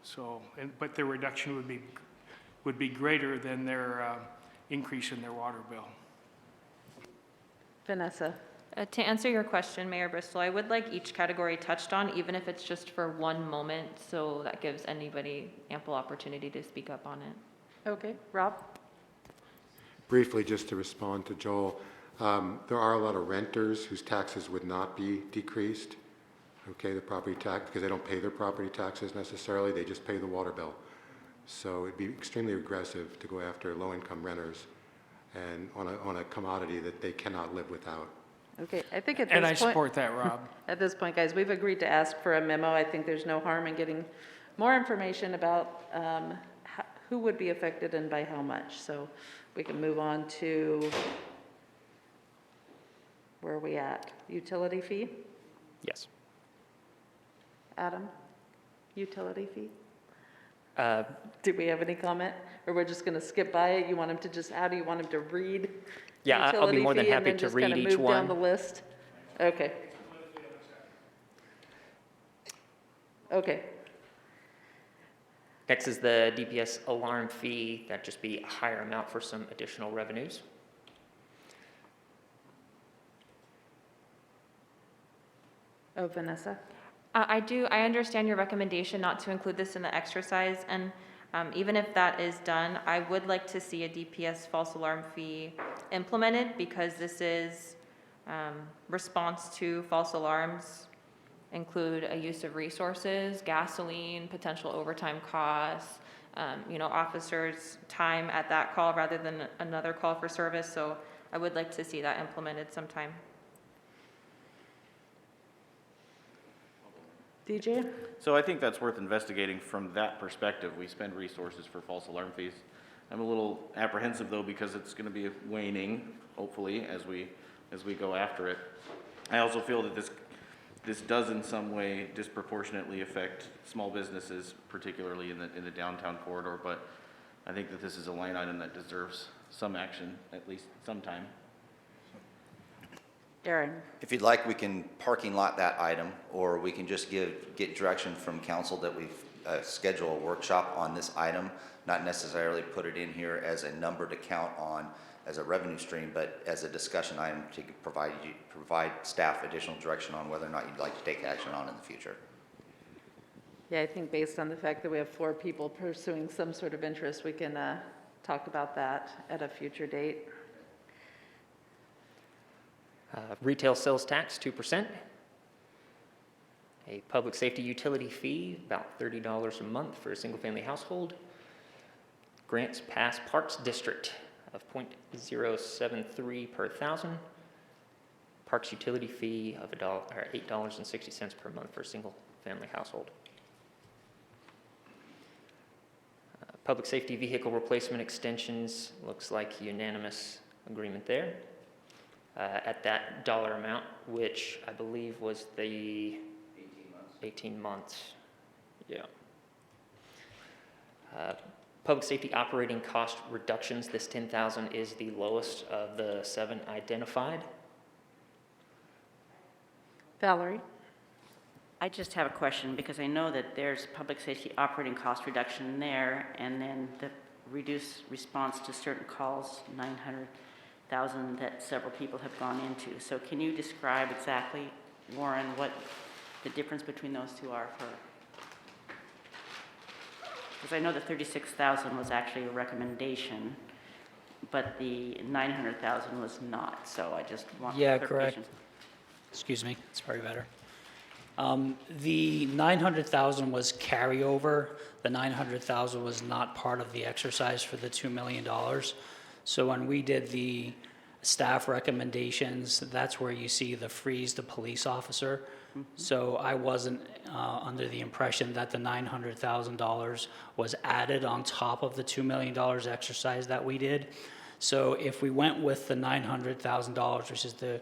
So, but the reduction would be greater than their increase in their water bill. Vanessa. To answer your question, Mayor Bristol, I would like each category touched on, even if it's just for one moment, so that gives anybody ample opportunity to speak up on it. Okay, Rob? Briefly, just to respond to Joel, there are a lot of renters whose taxes would not be decreased, okay, the property tax, because they don't pay their property taxes necessarily, they just pay the water bill. So it'd be extremely aggressive to go after low-income renters and on a commodity that they cannot live without. Okay, I think at this And point. I support that, Rob. At this point, guys, we've agreed to ask for a memo. I think there's no harm in getting more information about who would be affected and by how much. So we can move on to, where are we at? Utility fee? Yes. Adam? Utility fee? Do we have any comment? Or we're just going to skip by it? You want him to just, how do you want him to read? Yeah, I'll be more than happy to read each Move down one. the list? Okay. Okay. Next is the DPS alarm fee. That'd just be a higher amount for some additional revenues. Oh, Vanessa? I understand your recommendation not to include this in the exercise, and even if that is done, I would like to see a DPS false alarm fee implemented, because this is response to false alarms include a use of resources, gasoline, potential overtime costs, officers' time at that call rather than another call for service. So I would like to see that implemented sometime. DJ? So I think that's worth investigating from that perspective. We spend resources for false alarm fees. I'm a little apprehensive though, because it's gonna be waning, hopefully, as we go after it. I also feel that this does in some way disproportionately affect small businesses, particularly in the downtown corridor, but I think that this is a line item that deserves some action, at least sometime. Aaron? If you'd like, we can parking lot that item, or we can just get direction from council that we've schedule a workshop on this item, not necessarily put it in here as a number to count on as a revenue stream, but as a discussion item to provide staff additional direction on whether or not you'd like to take action on in the future. Yeah, I think based on the fact that we have 4 people pursuing some sort of interest, we can talk about that at a future date. Retail sales tax, 2%. A public safety utility fee, about $30 a month for a single-family household. Grants Pass Parks District of .073 per thousand. Parks utility fee of $8.60 per month for a single-family household. Public safety vehicle replacement extensions, looks like unanimous agreement there. At that dollar amount, which I believe was the 18 months. Yeah. Public safety operating cost reductions, this 10,000 is the lowest of the 7 identified. Valerie? I just have a question, because I know that there's public safety operating cost reduction there, and then the reduced response to certain calls, 900,000, that several people have gone into. So can you describe exactly, Warren, what the difference between those two are for? Because I know the 36,000 was actually a recommendation, but the 900,000 was not, so I just want Yeah, clarification. correct. Excuse me, it's probably better. The 900,000 was carryover. The 900,000 was not part of the exercise for the $2 million. So when we did the staff recommendations, that's where you see the freeze the police officer. So I wasn't under the impression that the $900,000 was added on top of the $2 million exercise that we did. So if we went with the $900,000, which is the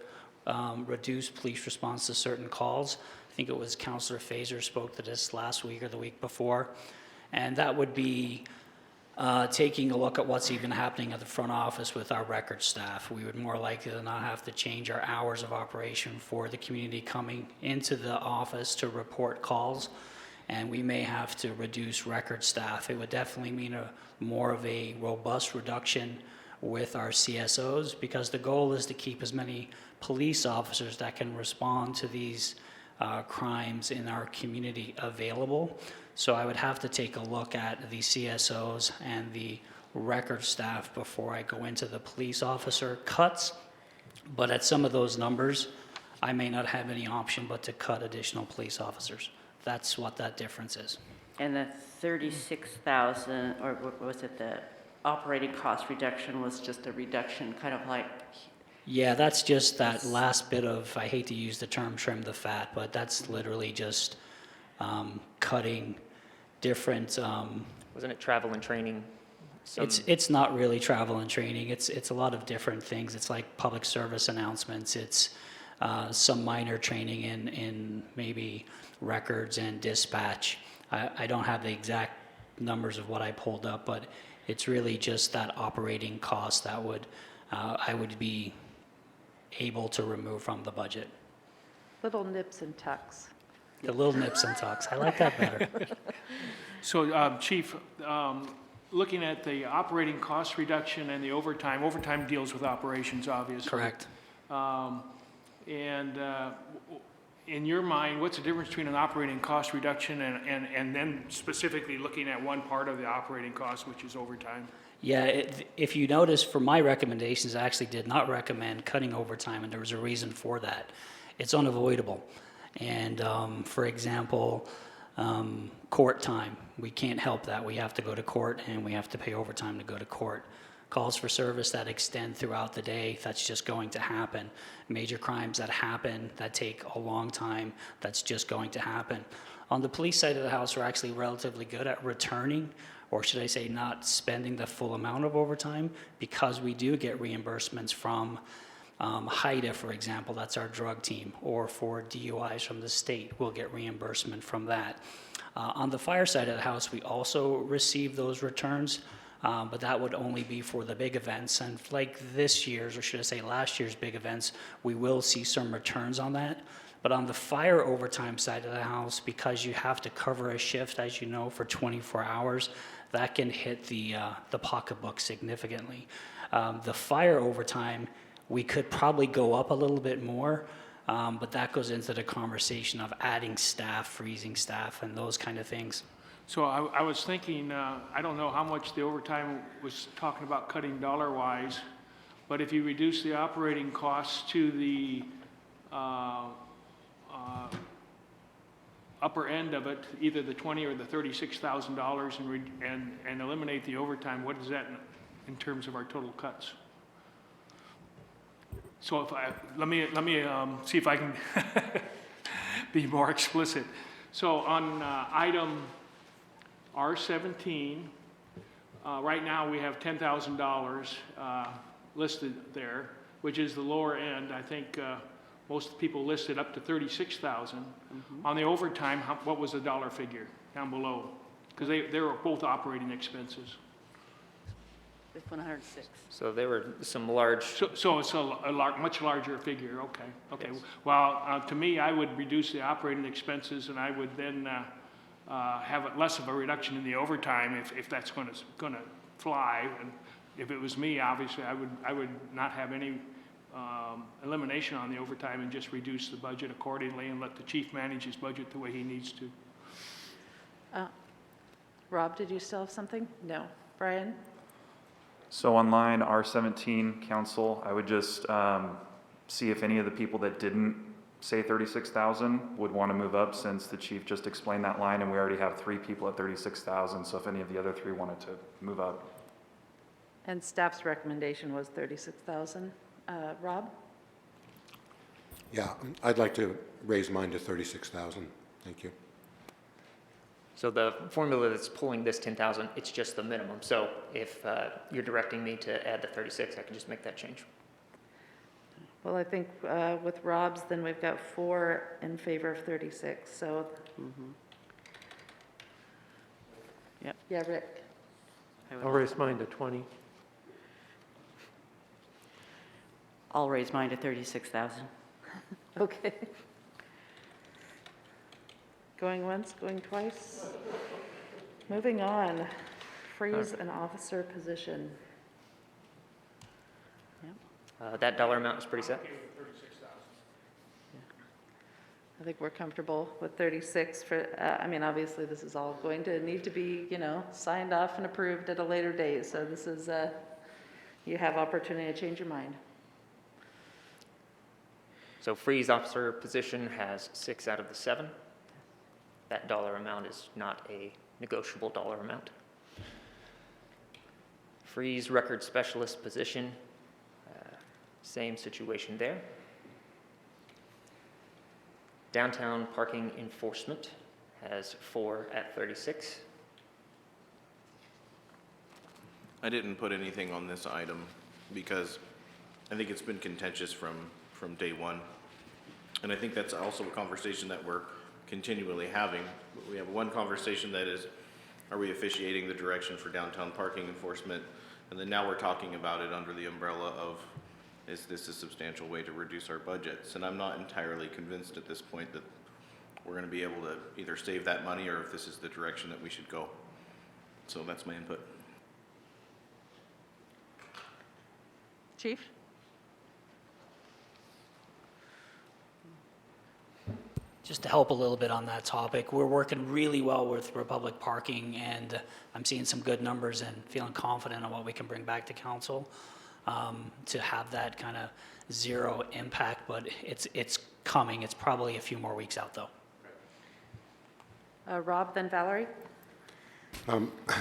reduced police response to certain calls, I think it was Councillor Fazer spoke to this last week or the week before, and that would be taking a look at what's even happening at the front office with our record staff. We would more likely than not have to change our hours of operation for the community coming into the office to report calls, and we may have to reduce record staff. It would definitely mean more of a robust reduction with our CSOs, because the goal is to keep as many police officers that can respond to these crimes in our community available. So I would have to take a look at the CSOs and the record staff before I go into the police officer cuts. But at some of those numbers, I may not have any option but to cut additional police officers. That's what that difference is. And the 36,000, or what was it, the operating cost reduction was just a reduction, kind of like, Yeah, that's just that last bit of, I hate to use the term trim the fat, but that's literally just cutting different, Wasn't it travel and training? it's not really travel and training. It's a lot of different things. It's like public service announcements. It's some minor training in maybe records and dispatch. I don't have the exact numbers of what I pulled up, but it's really just that operating cost that would I would be able to remove from the budget. Little nips and tucks. The little nips and tucks. I like that better. So, Chief, looking at the operating cost reduction and the overtime deals with operations, obviously. Correct. And in your mind, what's the difference between an operating cost reduction and then specifically looking at one part of the operating cost, which is overtime? Yeah, if you notice, for my recommendations, I actually did not recommend cutting overtime, and there was a reason for that. It's unavoidable. And for example, court time, we can't help that. We have to go to court, and we have to pay overtime to go to court. Calls for service that extend throughout the day, that's just going to happen. Major crimes that happen, that take a long time, that's just going to happen. On the police side of the house, we're actually relatively good at returning, or should I say not spending the full amount of overtime, because we do get reimbursements from HIDA, for example, that's our drug team, or for DUIs from the state, we'll get reimbursement from that. On the fire side of the house, we also receive those returns, but that would only be for the big events. And like this year's, or should I say last year's big events, we will see some returns on that. But on the fire overtime side of the house, because you have to cover a shift, as you know, for 24 hours, that can hit the pocketbook significantly. The fire overtime, we could probably go up a little bit more, but that goes into the conversation of adding staff, freezing staff, and those kind of things. So I was thinking, I don't know how much the overtime was talking about cutting dollar-wise, but if you reduce the operating costs to the upper end of it, either the $20,000 or the $36,000, and eliminate the overtime, what is that in terms of our total cuts? So let me see if I can be more explicit. So on item R17, Right now, we have $10,000 listed there, which is the lower end. I think most people listed up to $36,000. On the overtime, what was the dollar figure down below? Because they were both operating expenses. With 106. So there were some large, So it's a much larger figure, okay, okay. Well, to me, I would reduce the operating expenses, and I would then have less of a reduction in the overtime if that's gonna fly. And if it was me, obviously, I would not have any elimination on the overtime and just reduce the budget accordingly and let the chief manage his budget the way he needs to. Rob, did you still have something? No. Brian? So on line R17, council, I would just see if any of the people that didn't say 36,000 would want to move up, since the chief just explained that line, and we already have 3 people at 36,000, so if any of the other 3 wanted to move up. And staff's recommendation was 36,000. Rob? Yeah, I'd like to raise mine to 36,000. Thank you. so the formula that's pulling this 10,000, it's just the minimum. So if you're directing me to add the 36, I can just make that change. Well, I think with Rob's, then we've got 4 in favor of 36, so. Yep. Yeah, Rick? I'll raise mine to 20. I'll raise mine to 36,000. Okay. Going once, going twice? Moving on, freeze an officer position. That dollar amount is pretty set. I think we're comfortable with 36 for, I mean, obviously, this is all going to need to be, signed off and approved at a later date. So this is, you have opportunity to change your mind. So freeze officer position has 6 out of the 7. That dollar amount is not a negotiable dollar amount. Freeze record specialist position, same situation there. Downtown parking enforcement has 4 at 36. I didn't put anything on this item because I think it's been contentious from day one. And I think that's also a conversation that we're continually having. We have one conversation that is, are we officiating the direction for downtown parking enforcement? And then now we're talking about it under the umbrella of, is this a substantial way to reduce our budgets? And I'm not entirely convinced at this point that we're going to be able to either save that money or if this is the direction that we should go. So that's my input. Chief? Just to help a little bit on that topic, we're working really well with Republic Parking, and I'm seeing some good numbers and feeling confident on what we can bring back to council to have that kind of zero impact, but it's coming. It's probably a few more weeks out, though. Rob, then Valerie?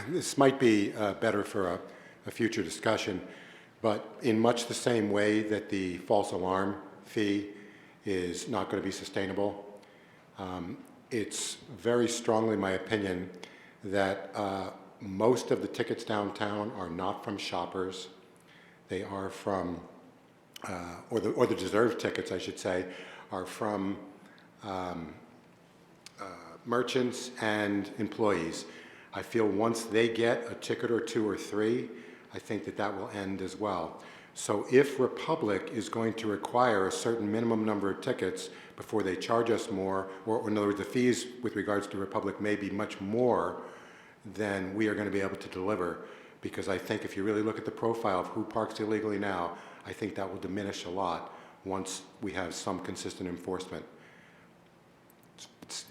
This might be better for a future discussion, but in much the same way that the false alarm fee is not going to be sustainable, it's very strongly my opinion that most of the tickets downtown are not from shoppers. They are from, or the deserved tickets, I should say, are from merchants and employees. I feel once they get a ticket or 2 or 3, I think that will end as well. So if Republic is going to require a certain minimum number of tickets before they charge us more, or in other words, the fees with regards to Republic may be much more than we are going to be able to deliver. Because I think if you really look at the profile of who parks illegally now, I think that will diminish a lot once we have some consistent enforcement.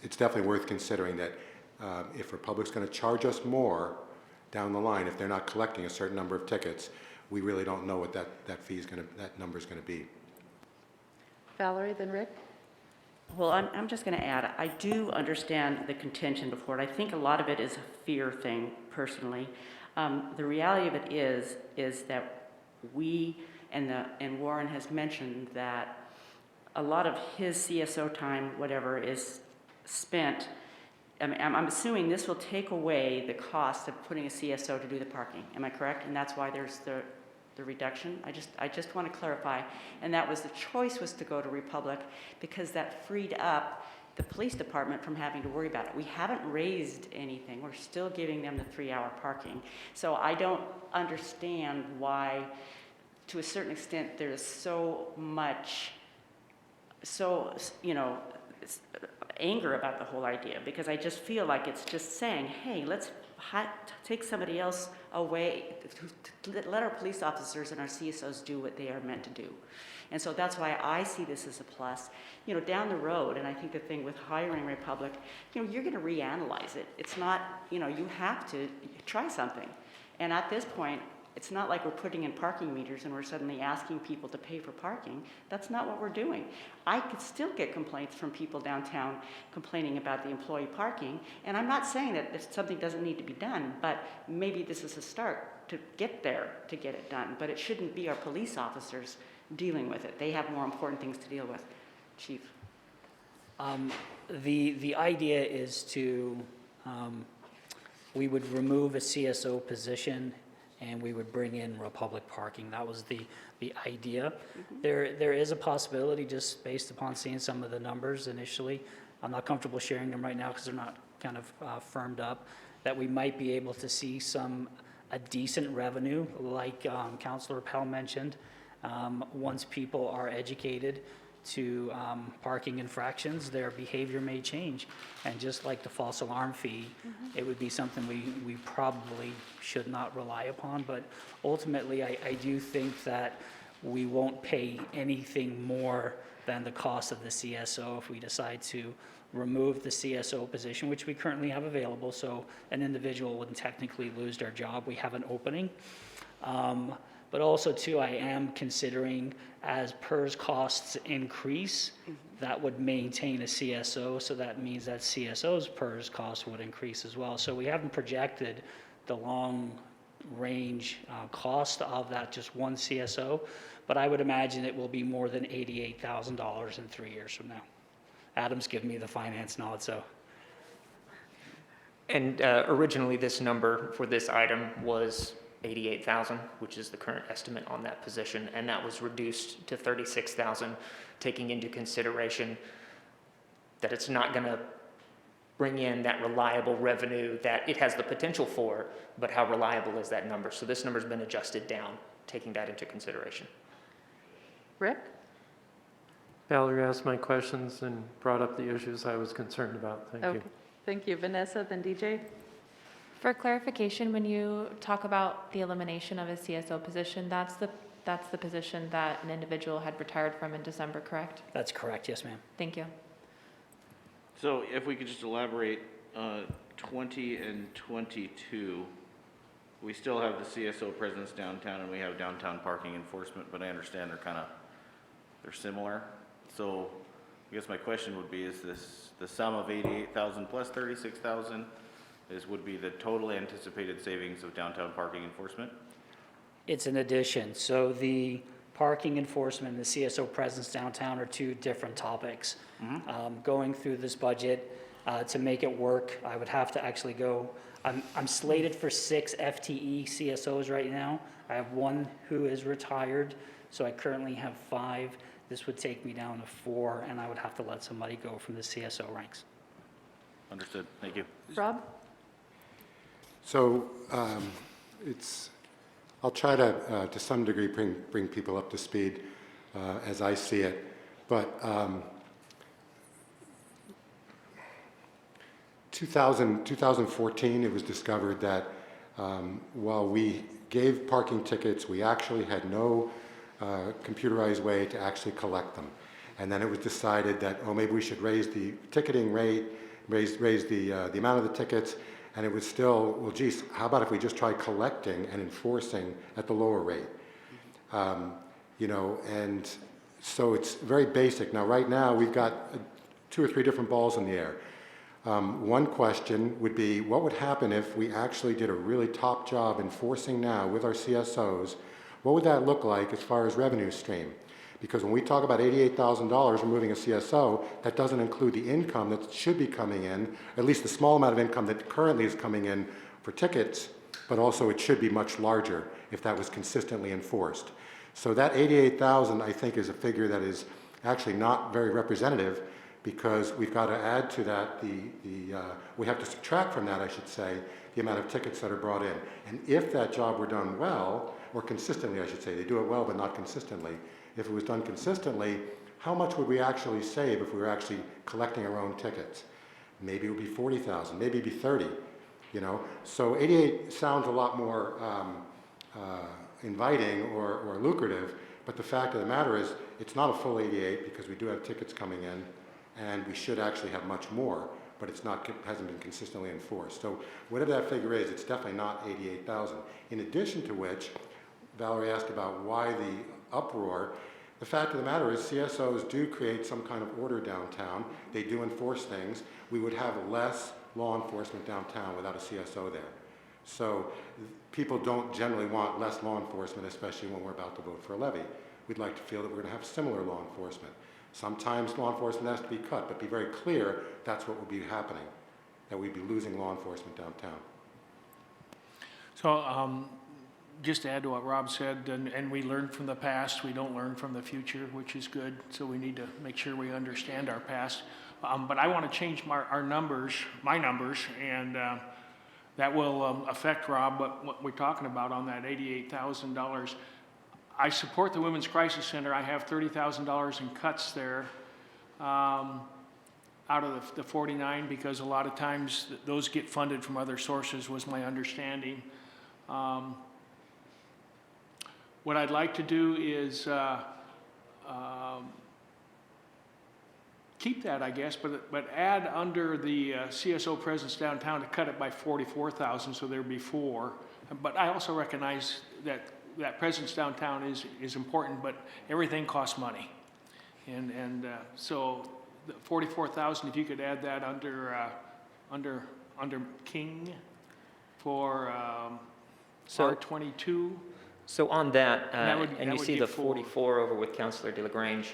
It's definitely worth considering that if Republic's going to charge us more down the line, if they're not collecting a certain number of tickets, we really don't know what that number is going to be. Valerie, then Rick? Well, I'm just going to add, I do understand the contention before it. I think a lot of it is a fear thing, personally. The reality of it is that we, and Warren has mentioned that a lot of his CSO time, whatever, is spent I'm assuming this will take away the cost of putting a CSO to do the parking. Am I correct? And that's why there's the reduction? I just want to clarify. And that was the choice was to go to Republic because that freed up the police department from having to worry about it. We haven't raised anything. We're still giving them the 3-hour parking. So I don't understand why, to a certain extent, there's so much, anger about the whole idea, because I just feel like it's just saying, hey, let's take somebody else away, let our police officers and our CSOs do what they are meant to do. And so that's why I see this as a plus. Down the road, and I think the thing with hiring Republic, you're going to reanalyze it. It's not, you have to try something. And at this point, it's not like we're putting in parking meters and we're suddenly asking people to pay for parking. That's not what we're doing. I could still get complaints from people downtown complaining about the employee parking. And I'm not saying that if something doesn't need to be done, but maybe this is a start to get there to get it done. But it shouldn't be our police officers dealing with it. They have more important things to deal with. Chief. The idea is to, we would remove a CSO position and we would bring in Republic Parking. That was the idea. There is a possibility, just based upon seeing some of the numbers initially, I'm not comfortable sharing them right now because they're not kind of firmed up, that we might be able to see a decent revenue, like Councilor Pell mentioned, once people are educated to parking infractions, their behavior may change. And just like the false alarm fee, it would be something we probably should not rely upon. But ultimately, I do think that we won't pay anything more than the cost of the CSO if we decide to remove the CSO position, which we currently have available. So an individual wouldn't technically lose their job. We have an opening. But also, too, I am considering as PERS costs increase, that would maintain a CSO. So that means that CSO's PERS costs would increase as well. So we haven't projected the long range cost of that just one CSO, but I would imagine it will be more than $88,000 in 3 years from now. Adam's given me the finance nod, so. And originally, this number for this item was 88,000, which is the current estimate on that position, and that was reduced to 36,000, taking into consideration that it's not going to bring in that reliable revenue that it has the potential for, but how reliable is that number? So this number's been adjusted down, taking that into consideration. Rick? Valerie asked my questions and brought up the issues I was concerned about. Thank you. Thank you. Vanessa, then DJ? For clarification, when you talk about the elimination of a CSO position, that's the position that an individual had retired from in December, correct? That's correct, yes, ma'am. Thank you. So if we could just elaborate, 20 and 22, we still have the CSO presence downtown and we have downtown parking enforcement, but I understand they're similar. So I guess my question would be, is this the sum of 88,000 plus 36,000 would be the total anticipated savings of downtown parking enforcement? It's an addition. So the parking enforcement and the CSO presence downtown are two different topics. Going through this budget to make it work, I would have to actually go, I'm slated for 6 FTE CSOs right now. I have 1 who is retired, so I currently have 5. This would take me down to 4, and I would have to let somebody go from the CSO ranks. Understood. Thank you. Rob? So I'll try to some degree, bring people up to speed as I see it. But 2014, it was discovered that while we gave parking tickets, we actually had no computerized way to actually collect them. And then it was decided that, oh, maybe we should raise the ticketing rate, raise the amount of the tickets. And it was still, well, geez, how about if we just try collecting and enforcing at the lower rate? And so it's very basic. Now, right now, we've got 2 or 3 different balls in the air. One question would be, what would happen if we actually did a really top job enforcing now with our CSOs? What would that look like as far as revenue stream? Because when we talk about $88,000 removing a CSO, that doesn't include the income that should be coming in, at least the small amount of income that currently is coming in for tickets, but also it should be much larger if that was consistently enforced. So that 88,000, I think, is a figure that is actually not very representative, because we've got to add to that we have to subtract from that, I should say, the amount of tickets that are brought in. And if that job were done well, or consistently, I should say, they do it well but not consistently. If it was done consistently, how much would we actually save if we were actually collecting our own tickets? Maybe it would be 40,000, maybe it'd be 30, you know? So 88 sounds a lot more inviting or lucrative, but the fact of the matter is it's not a full 88 because we do have tickets coming in, and we should actually have much more, but it's not, hasn't been consistently enforced. So whatever that figure is, it's definitely not 88,000. In addition to which, Valerie asked about why the uproar. The fact of the matter is CSOs do create some kind of order downtown. They do enforce things. We would have less law enforcement downtown without a CSO there. So people don't generally want less law enforcement, especially when we're about to vote for a levy. We'd like to feel that we're going to have similar law enforcement. Sometimes law enforcement has to be cut, but be very clear that's what would be happening, that we'd be losing law enforcement downtown. So just to add to what Rob said, and we learn from the past, we don't learn from the future, which is good, so we need to make sure we understand our past. But I want to change my numbers, and that will affect, Rob, what we're talking about on that $88,000. I support the Women's Crisis Center. I have $30,000 in cuts there out of the 49, because a lot of times those get funded from other sources, was my understanding. What I'd like to do is keep that, I guess, but add under the CSO presence downtown to cut it by 44,000, so there'd be 4. But I also recognize that presence downtown is important, but everything costs money. And so the 44,000, if you could add that under King for R22. So on that, That and you would see be the 4. 44 over with Councillor DeLagrange,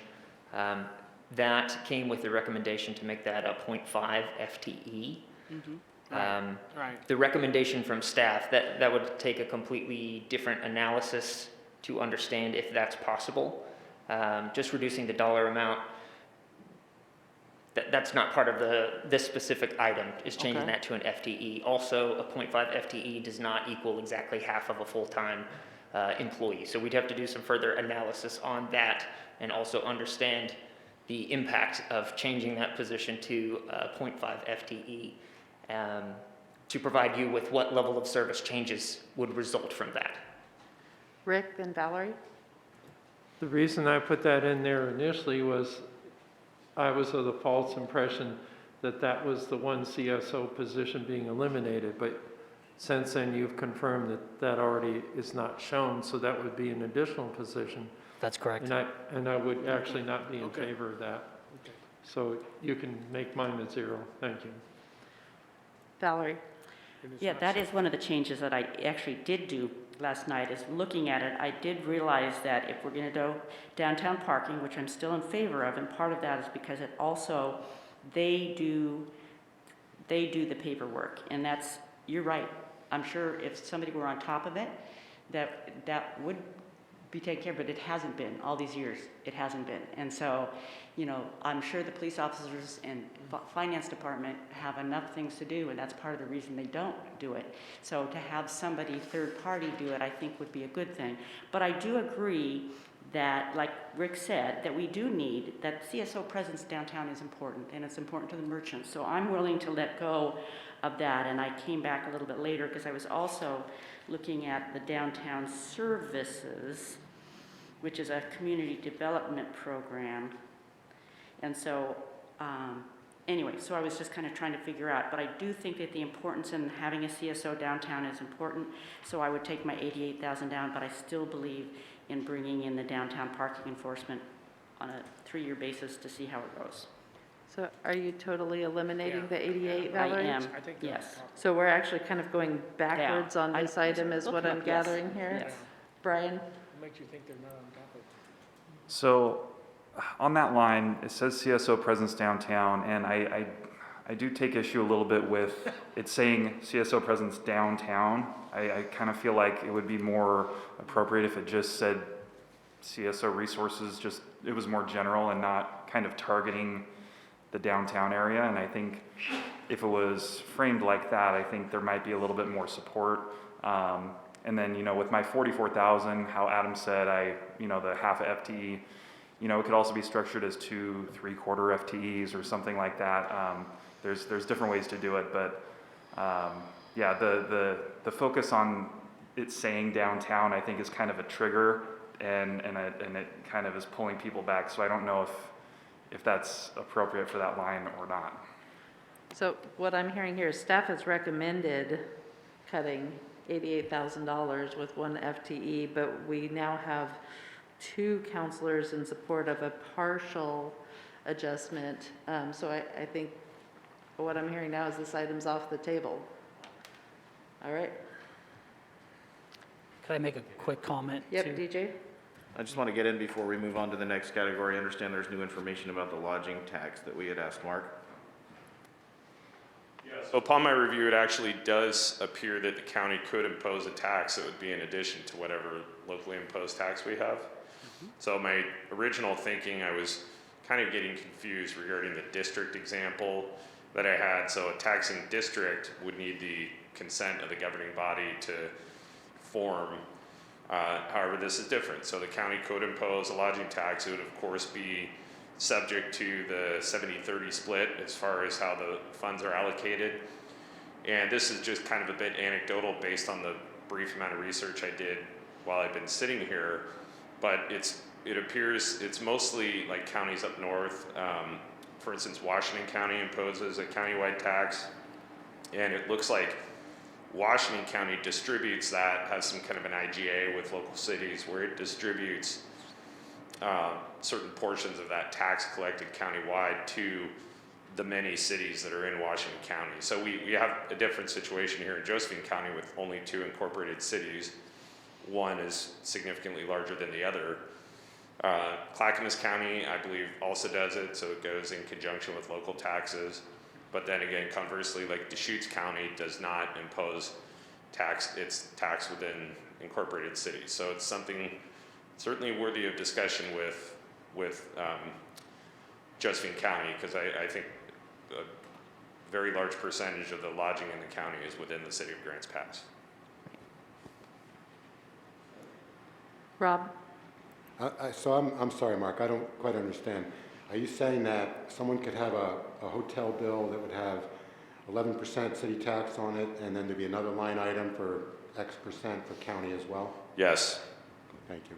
that came with the recommendation to make that a 0.5 FTE. Right. The recommendation from staff, that would take a completely different analysis to understand if that's possible. Just reducing the dollar amount, that's not part of this specific item, is changing Okay. that to an FTE. Also, a 0.5 FTE does not equal exactly half of a full-time employee. So we'd have to do some further analysis on that and also understand the impact of changing that position to 0.5 FTE to provide you with what level of service changes would result from that. Rick, then Valerie? The reason I put that in there initially was I was of the false impression that that was the one CSO position being eliminated, but since then you've confirmed that that already is not shown, so that would be an additional position. That's correct. And I would actually not be in favor of that. So you can make mine a 0. Thank you. Valerie? Yeah, that is one of the changes that I actually did do last night, is looking at it, I did realize that if we're going to do downtown parking, which I'm still in favor of, and part of that is because it also, they do the paperwork, and that's, you're right. I'm sure if somebody were on top of it, that would be taken care of, but it hasn't been. All these years, it hasn't been. And so, you know, I'm sure the police officers and finance department have enough things to do, and that's part of the reason they don't do it. So to have somebody third party do it, I think would be a good thing. But I do agree that, like Rick said, that we do need, that CSO presence downtown is important, and it's important to the merchants. So I'm willing to let go of that, and I came back a little bit later because I was also looking at the downtown services, which is a community development program. And so, anyway, so I was just kind of trying to figure out, but I do think that the importance in having a CSO downtown is important, so I would take my 88,000 down, but I still believe in bringing in the downtown parking enforcement on a 3-year basis to see how it goes. So are you totally eliminating the 88, Valerie? I am, I think yes. So we're actually kind of going backwards on this item is what I'm Yes. gathering here? Yes. Brian? What makes you think they're not on top of it? So on that line, it says CSO presence downtown, and I do take issue a little bit with it saying CSO presence downtown. I kind of feel like it would be more appropriate if it just said CSO resources, just, it was more general and not kind of targeting the downtown area. And I think if it was framed like that, I think there might be a little bit more support. And then, with my 44,000, how Adam said, the half a FTE, it could also be structured as 2 3/4 FTEs or something like that. There's different ways to do it, but yeah, the focus on it saying downtown, I think, is kind of a trigger, and it kind of is pulling people back. So I don't know if that's appropriate for that line or not. So what I'm hearing here is staff has recommended cutting $88,000 with 1 FTE, but we now have 2 counselors in support of a partial adjustment. So I think what I'm hearing now is this item's off the table. All right. Could I make a quick comment? Yep, too? DJ? I just want to get in before we move on to the next category. I understand there's new information about the lodging tax that we had asked Mark. So upon my review, it actually does appear that the county could impose a tax that would be in addition to whatever locally imposed tax we have. So my original thinking, I was kind of getting confused regarding the district example that I had. So a taxing district would need the consent of the governing body to form. However, this is different. So the county could impose a lodging tax. It would, of course, be subject to the 70-30 split as far as how the funds are allocated. And this is just kind of a bit anecdotal based on the brief amount of research I did while I've been sitting here. But it appears it's mostly like counties up north. For instance, Washington County imposes a countywide tax, and it looks like Washington County distributes that, has some kind of an IGA with local cities where it distributes certain portions of that tax collected countywide to the many cities that are in Washington County. So we have a different situation here in Josephine County with only 2 incorporated cities. One is significantly larger than the other. Clackamas County, I believe, also does it, so it goes in conjunction with local taxes. But then again, conversely, like Deschutes County does not impose its tax within incorporated cities. So it's something certainly worthy of discussion with Josephine County, because I think a very large percentage of the lodging in the county is within the city of Grants Pass. Rob? So I'm sorry, Mark, I don't quite understand. Are you saying that someone could have a hotel bill that would have 11% city tax on it, and then there'd be another line item for X% for county as well? Yes. Thank you.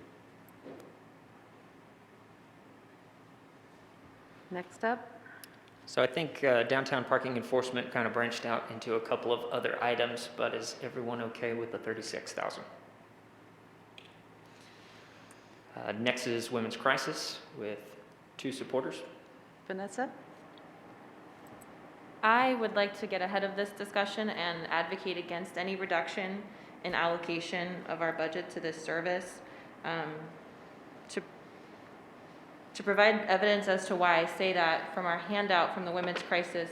Next up? So I think downtown parking enforcement kind of branched out into a couple of other items, but is everyone okay with the 36,000? Next is women's crisis with 2 supporters. Vanessa? I would like to get ahead of this discussion and advocate against any reduction in allocation of our budget to this service. To provide evidence as to why I say that, from our handout from the Women's Crisis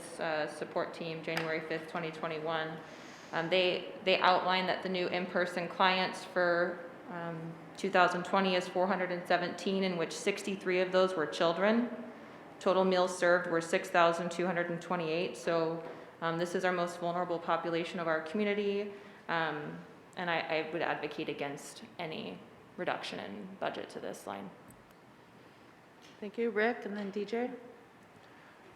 Support Team, January 5th, 2021, they outline that the new in-person clients for 2020 is 417, in which 63 of those were children. Total meals served were 6,228. So this is our most vulnerable population of our community, and I would advocate against any reduction in budget to this line. Thank you. Rick, and then DJ?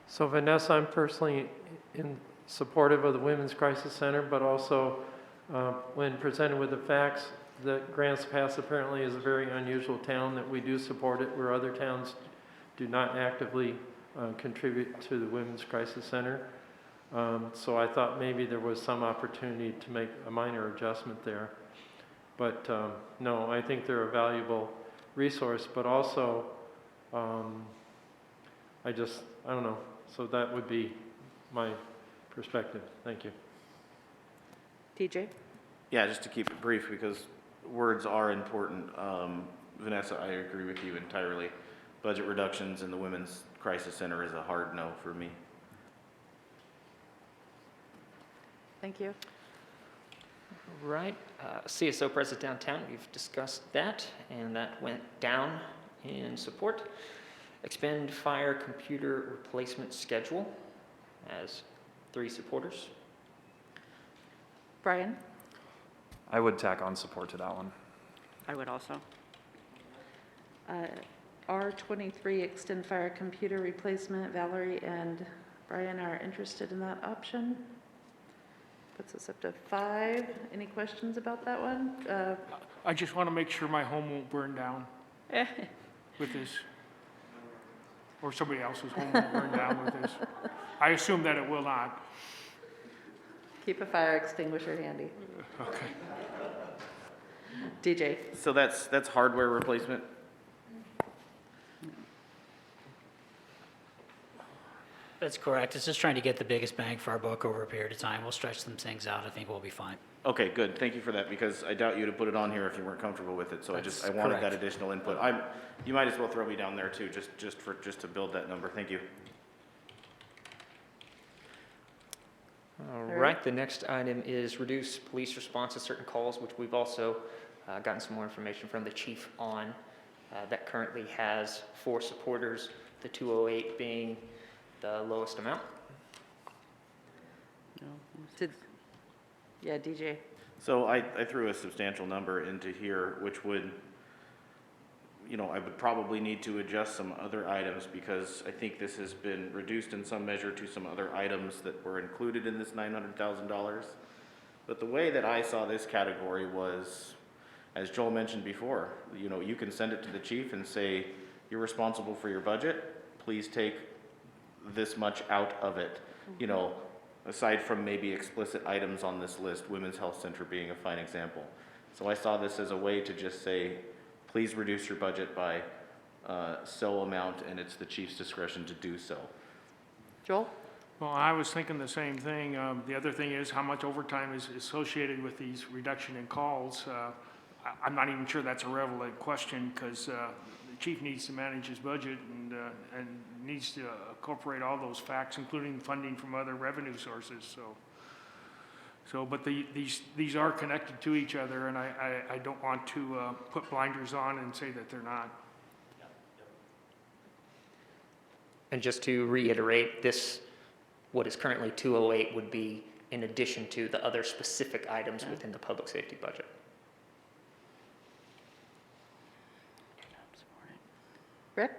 So Vanessa, I'm personally supportive of the Women's Crisis Center, but also when presented with the facts that Grants Pass apparently is a very unusual town, that we do support it where other towns do not actively contribute to the Women's Crisis Center. So I thought maybe there was some opportunity to make a minor adjustment there. But no, I think they're a valuable resource, but also I don't know. So that would be my perspective. Thank you. DJ? Yeah, just to keep it brief, because words are important. Vanessa, I agree with you entirely. Budget reductions in the Women's Crisis Center is a hard no for me. Thank you. Right, CSO Presence Downtown, we've discussed that, and that went down in support. Expend fire computer replacement schedule as 3 supporters. Brian? I would tack on support to that one. I would also. R23, extend fire computer replacement. Valerie and Brian are interested in that option. Puts us up to 5. Any questions about that one? I just want to make sure my home won't burn down with this. Or somebody else's home won't burn down with this. I assume that it will not. Keep a fire extinguisher handy. Okay. DJ? So that's hardware replacement? That's correct. It's just trying to get the biggest bang for our buck over a period of time. We'll stretch some things out. I think we'll be fine. Okay, good. Thank you for that, because I doubt you to put it on here if you weren't comfortable with it. So That's I wanted that correct. additional input. You might as well throw me down there too, just to build that number. Thank you. All right, the next item is reduce police response to certain calls, which we've also gotten some more information from the chief on. That currently has 4 supporters, the 208 being the lowest amount. Yeah, DJ. So I threw a substantial number into here, which would, I would probably need to adjust some other items, because I think this has been reduced in some measure to some other items that were included in this $900,000. But the way that I saw this category was, as Joel mentioned before, you can send it to the chief and say, you're responsible for your budget, please take this much out of it. Aside from maybe explicit items on this list, Women's Health Center being a fine example. So I saw this as a way to just say, please reduce your budget by so amount, and it's the chief's discretion to do so. Joel? Well, I was thinking the same thing. The other thing is how much overtime is associated with these reduction in calls. I'm not even sure that's a relevant question, because the chief needs to manage his budget and needs to incorporate all those facts, including funding from other revenue sources. But these are connected to each other, and I don't want to put blinders on and say that they're not. And just to reiterate, this, what is currently 208 would be in addition to the other specific items within the public safety budget. Rick?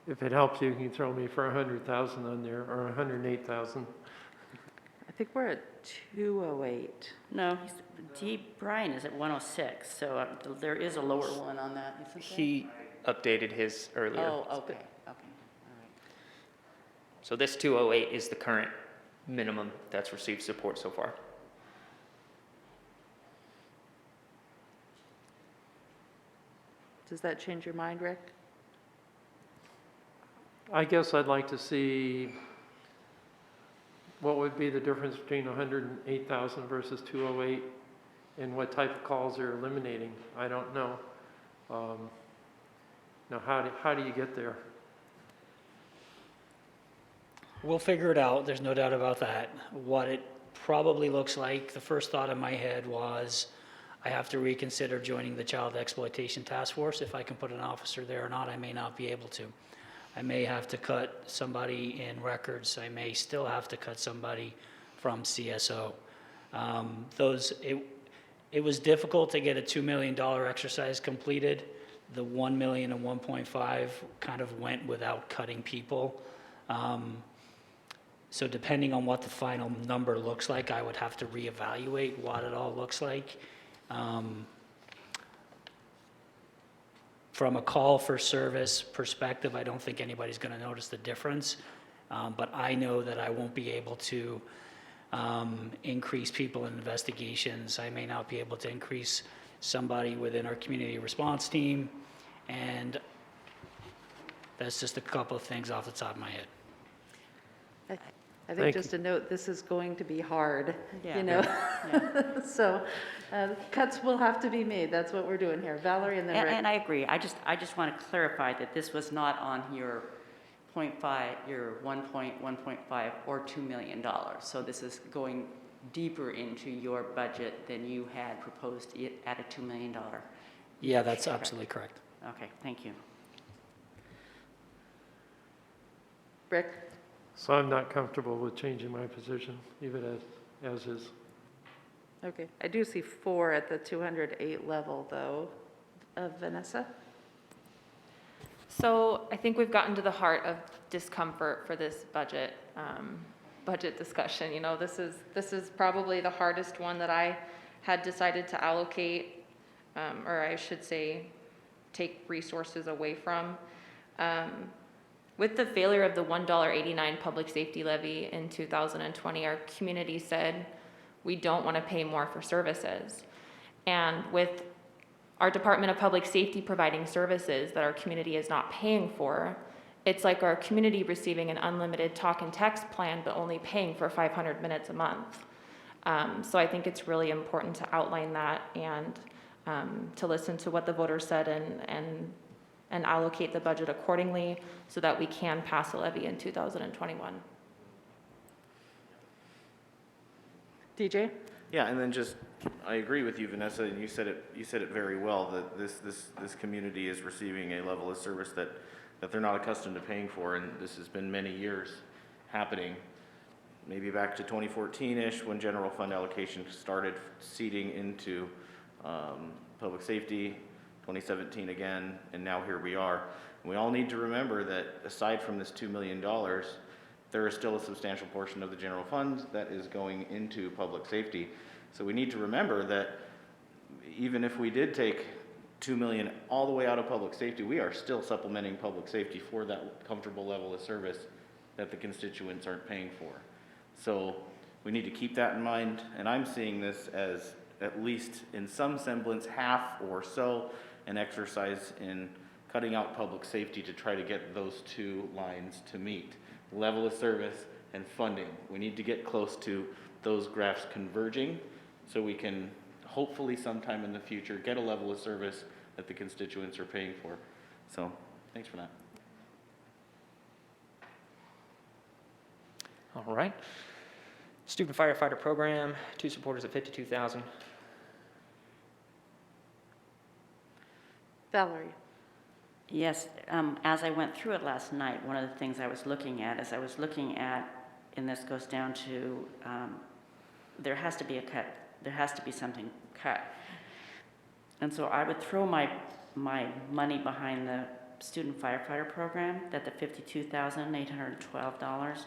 If it helps you, can throw me for 100,000 on there, or 108,000. I think we're at 208. No, Brian is at 106, so there is a lower one on that, isn't there? He updated his earlier. Oh, okay, all right. So this 208 is the current minimum that's received support so far. Does that change your mind, Rick? I guess I'd like to see what would be the difference between 108,000 versus 208, and what type of calls they're eliminating. I don't know. Now, how do you get there? We'll figure it out. There's no doubt about that. What it probably looks like, the first thought in my head was, I have to reconsider joining the Child Exploitation Task Force. If I can put an officer there or not, I may not be able to. I may have to cut somebody in records. I may still have to cut somebody from CSO. It was difficult to get a $2 million exercise completed. The 1 million and 1.5 kind of went without cutting people. So depending on what the final number looks like, I would have to reevaluate what it all looks like. From a call for service perspective, I don't think anybody's going to notice the difference. But I know that I won't be able to increase people in investigations. I may not be able to increase somebody within our community response team. And that's just a couple of things off the top of my head. I think Thank just a note, this is going to be hard, Yeah. you know? So cuts will have to be made. That's what we're doing here. Valerie and then Rick. And I agree. I just want to clarify that this was not on your 0.5, your 1.5, or $2 million. So this is going deeper into your budget than you had proposed it at a $2 million. Yeah, that's absolutely correct. Okay, thank you. Rick? So I'm not comfortable with changing my position, leave it as is. Okay, I do see 4 at the 208 level, though. Vanessa? So I think we've gotten to the heart of discomfort for this budget, budget discussion. You know, this is probably the hardest one that I had decided to allocate, or I should say, take resources away from. With the failure of the $1.89 public safety levy in 2020, our community said, we don't want to pay more for services. And with our Department of Public Safety providing services that our community is not paying for, it's like our community receiving an unlimited talk and text plan, but only paying for 500 minutes a month. So I think it's really important to outline that and to listen to what the voters said and allocate the budget accordingly so that we can pass a levy in 2021. DJ? Yeah, and then just, I agree with you, Vanessa, and you said it very well, that this community is receiving a level of service that they're not accustomed to paying for, and this has been many years happening. Maybe back to 2014-ish, when general fund allocation started seeding into public safety, 2017 again, and now here we are. And we all need to remember that aside from this $2 million, there is still a substantial portion of the general fund that is going into public safety. So we need to remember that even if we did take $2 million all the way out of public safety, we are still supplementing public safety for that comfortable level of service that the constituents aren't paying for. So we need to keep that in mind, and I'm seeing this as, at least in some semblance, half or so an exercise in cutting out public safety to try to get those two lines to meet. Level of service and funding. We need to get close to those graphs converging so we can hopefully sometime in the future get a level of service that the constituents are paying for. So thanks for that. All right. Student firefighter program, 2 supporters at 52,000. Valerie? Yes, as I went through it last night, one of the things I was looking at is and this goes down to, there has to be a cut. There has to be something cut. And so I would throw my money behind the student firefighter program, that the $52,812.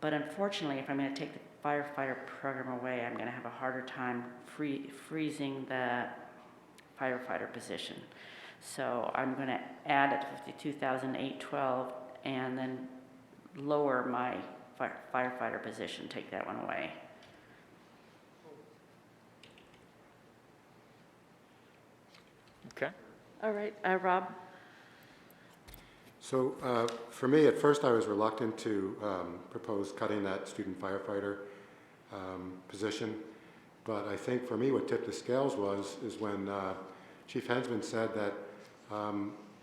But unfortunately, if I'm going to take the firefighter program away, I'm going to have a harder time freezing the firefighter position. So I'm going to add it to $52,812 and then lower my firefighter position, take that one away. Okay. All right, Rob? So for me, at first I was reluctant to propose cutting that student firefighter position, but I think for me what tipped the scales is when Chief Hensman said that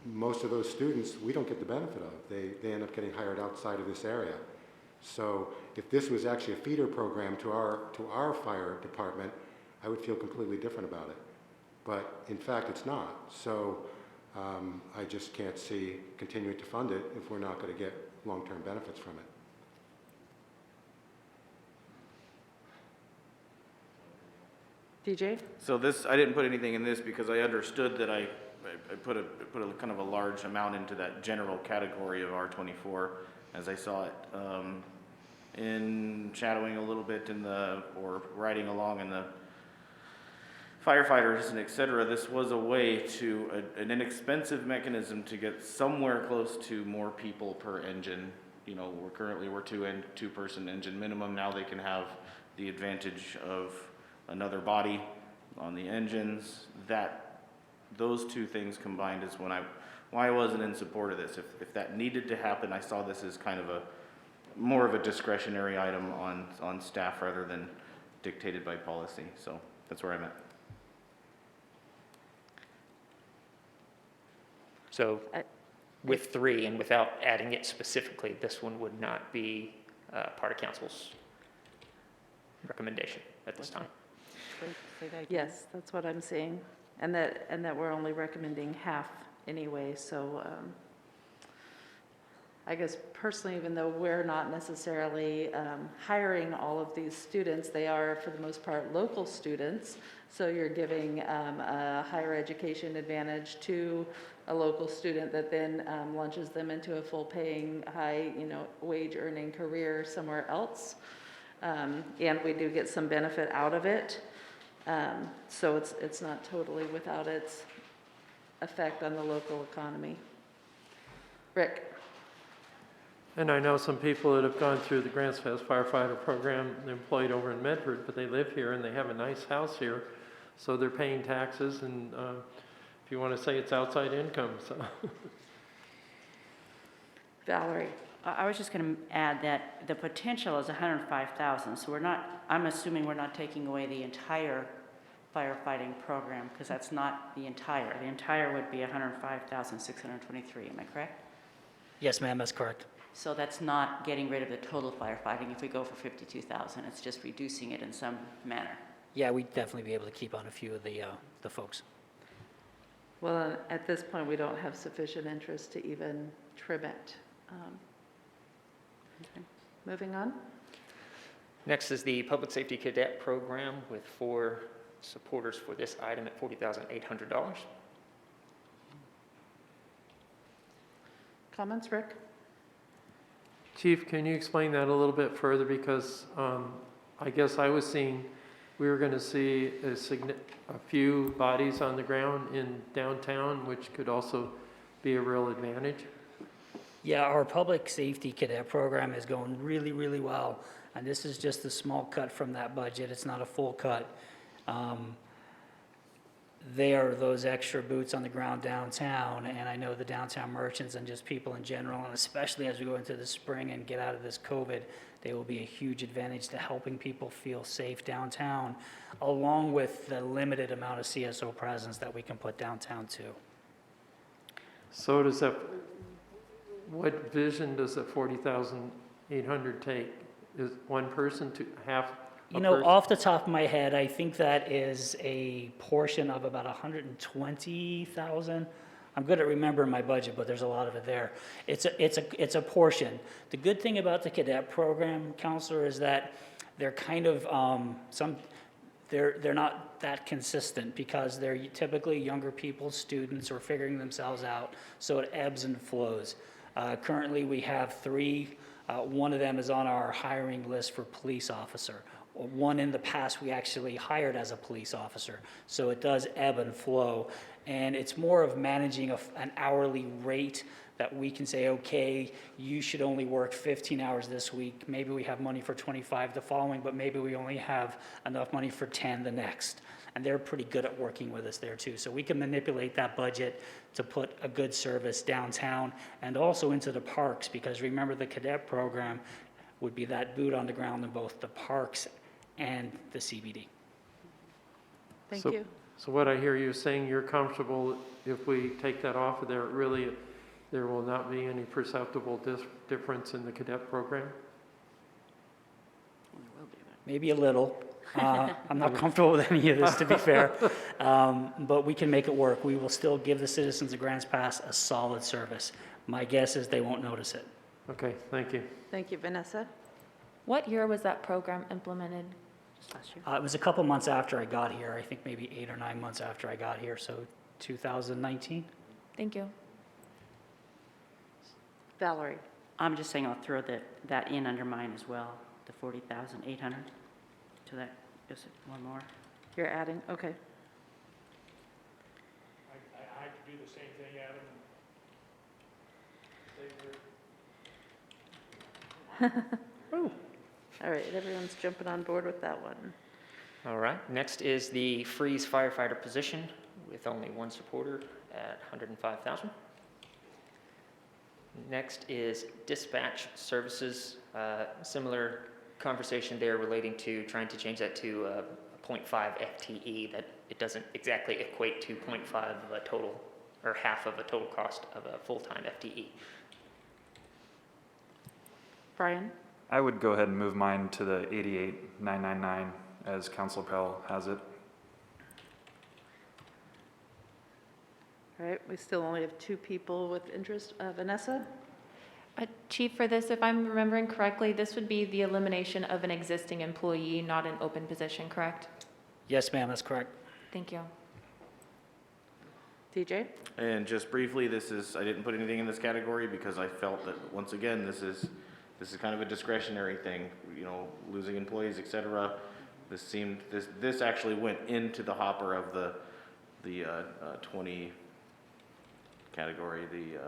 most of those students we don't get the benefit of. They end up getting hired outside of this area. So if this was actually a feeder program to our fire department, I would feel completely different about it. But in fact, it's not. So I just can't see continuing to fund it if we're not going to get long-term benefits from it. DJ? So this, I didn't put anything in this because I understood that I put a kind of a large amount into that general category of R24 as I saw it. In shadowing a little bit or riding along in the firefighters and et cetera, this was a way to, an inexpensive mechanism to get somewhere close to more people per engine. You know, we're two-person engine minimum. Now they can have the advantage of another body on the engines. Those two things combined is why I wasn't in support of this. If that needed to happen, I saw this as kind of more of a discretionary item on staff rather than dictated by policy. So that's where I'm at. So with 3 and without adding it specifically, this one would not be part of council's recommendation at this time. Say that again. Yes, that's what I'm seeing. And that we're only recommending half anyway, so I guess personally, even though we're not necessarily hiring all of these students, they are for the most part local students. So you're giving a higher education advantage to a local student that then launches them into a full paying, high, wage earning career somewhere else. And we do get some benefit out of it. So it's not totally without its effect on the local economy. Rick? And I know some people that have gone through the Grants Fest firefighter program, they're employed over in Medford, but they live here and they have a nice house here. So they're paying taxes and if you want to say it's outside income, so. Valerie? I was just going to add that the potential is 105,000, so I'm assuming we're not taking away the entire firefighting program, because that's not the entire. The entire would be 105,623, am I correct? Yes, ma'am, that's correct. So that's not getting rid of the total firefighting if we go for 52,000, it's just reducing it in some manner. Yeah, we'd definitely be able to keep on a few of the folks. Well, at this point, we don't have sufficient interest to even trim it. Moving on. Next is the Public Safety Cadet Program with 4 supporters for this item at $40,800. Comments, Rick? Chief, can you explain that a little bit further? Because I guess I was seeing, we were going to see a few bodies on the ground in downtown, which could also be a real advantage. Yeah, our public safety cadet program is going really, really well. And this is just a small cut from that budget. It's not a full cut. They are those extra boots on the ground downtown. And I know the downtown merchants and just people in general, and especially as we go into the spring and get out of this COVID, they will be a huge advantage to helping people feel safe downtown, along with the limited amount of CSO presence that we can put downtown too. So does that, what vision does the 40,800 take? Is one person to half a You know, person? off the top of my head, I think that is a portion of about 120,000. I'm good at remembering my budget, but there's a lot of it there. It's a portion. The good thing about the cadet program, Counselor, is that they're kind of they're not that consistent because they're typically younger people, students, or figuring themselves out. So it ebbs and flows. Currently, we have 3. One of them is on our hiring list for police officer. One in the past we actually hired as a police officer. So it does ebb and flow. And it's more of managing an hourly rate that we can say, okay, you should only work 15 hours this week. Maybe we have money for 25 the following, but maybe we only have enough money for 10 the next. And they're pretty good at working with us there too. So we can manipulate that budget to put a good service downtown and also into the parks, because remember the cadet program would be that boot on the ground in both the parks and the CBD. Thank you. So what I hear you saying, you're comfortable if we take that off of there, really, there will not be any perceptible difference in the cadet program? Maybe a little. I'm not comfortable with any of this, to be fair, but we can make it work. We will still give the citizens of Grants Pass a solid service. My guess is they won't notice it. Okay, thank you. Thank you, Vanessa. What year was that program implemented? Just last year. It was a couple months after I got here. I think maybe 8 or 9 months after I got here, so 2019. Thank you. Valerie? I'm just saying I'll throw that in under mine as well, the 40,800. To that, just one more. You're adding, okay. I have to do the same thing, Adam. All right, everyone's jumping on board with that one. All right, next is the freeze firefighter position with only 1 supporter at $105,000. Next is dispatch services. Similar conversation there relating to trying to change that to 0.5 FTE, that it doesn't exactly equate to 0.5 of a total, or half of a total cost of a full-time FTE. Brian? I would go ahead and move mine to the 88,999 as Council Pell has it. All right, we still only have 2 people with interest. Vanessa? Chief, for this, if I'm remembering correctly, this would be the elimination of an existing employee, not an open position, correct? Yes, ma'am, that's correct. Thank you. TJ? And just briefly, this is, I didn't put anything in this category because I felt that, once again, this is kind of a discretionary thing, you know, losing employees, et cetera. This actually went into the hopper of the 20 category, the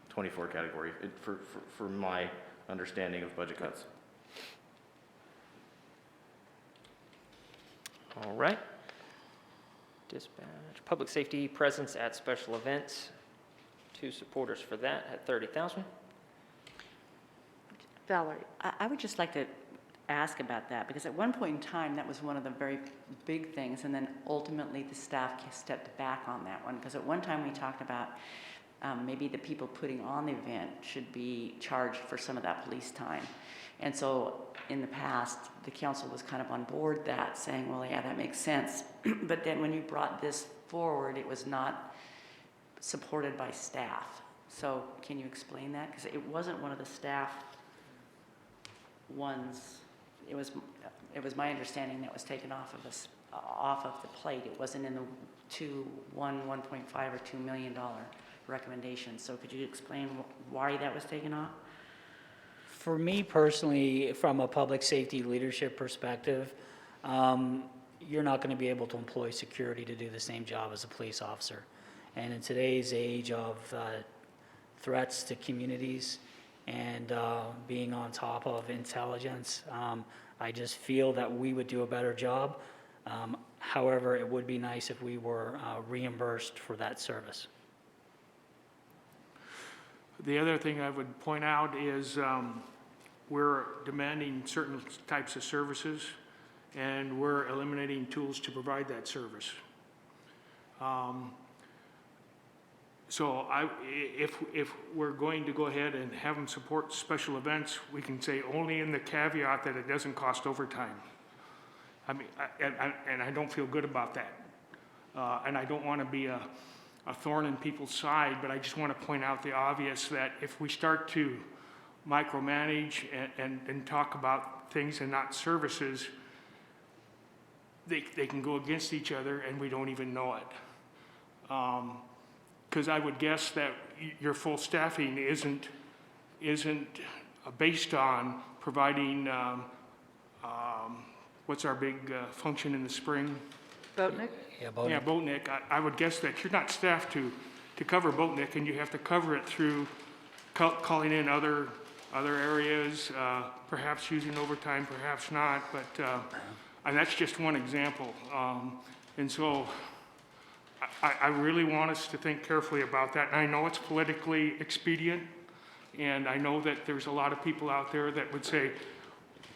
24 category, for my understanding of budget cuts. All right. Dispatch, public safety presence at special events. 2 supporters for that at 30,000. Valerie? I would just like to ask about that, because at one point in time, that was one of the very big things, and then ultimately the staff stepped back on that one, because at one time we talked about maybe the people putting on the event should be charged for some of that police time. And so in the past, the council was kind of on board that, saying, well, yeah, that makes sense. But then when you brought this forward, it was not supported by staff. So can you explain that? Because it wasn't one of the staff ones. It was my understanding that was taken off of us, off of the plate. It wasn't in the $1.5 or $2 million recommendation. So could you explain why that was taken off? For me personally, from a public safety leadership perspective, you're not going to be able to employ security to do the same job as a police officer. And in today's age of threats to communities and being on top of intelligence, I just feel that we would do a better job. However, it would be nice if we were reimbursed for that service. The other thing I would point out is we're demanding certain types of services, and we're eliminating tools to provide that service. So if we're going to go ahead and have them support special events, we can say only in the caveat that it doesn't cost overtime. I mean, and I don't feel good about that. And I don't want to be a thorn in people's side, but I just want to point out the obvious, that if we start to micromanage and talk about things and not services, they can go against each other and we don't even know it. Because I would guess that your full staffing isn't based on providing, what's our big function in the spring? Boatnik? Yeah, Bo. Yeah, Boatnik. I would guess that you're not staffed to cover Boatnik, and you have to cover it through calling in other areas, perhaps using overtime, perhaps not, but, and that's just one example. And so I really want us to think carefully about that. And I know it's politically expedient, and I know that there's a lot of people out there that would say,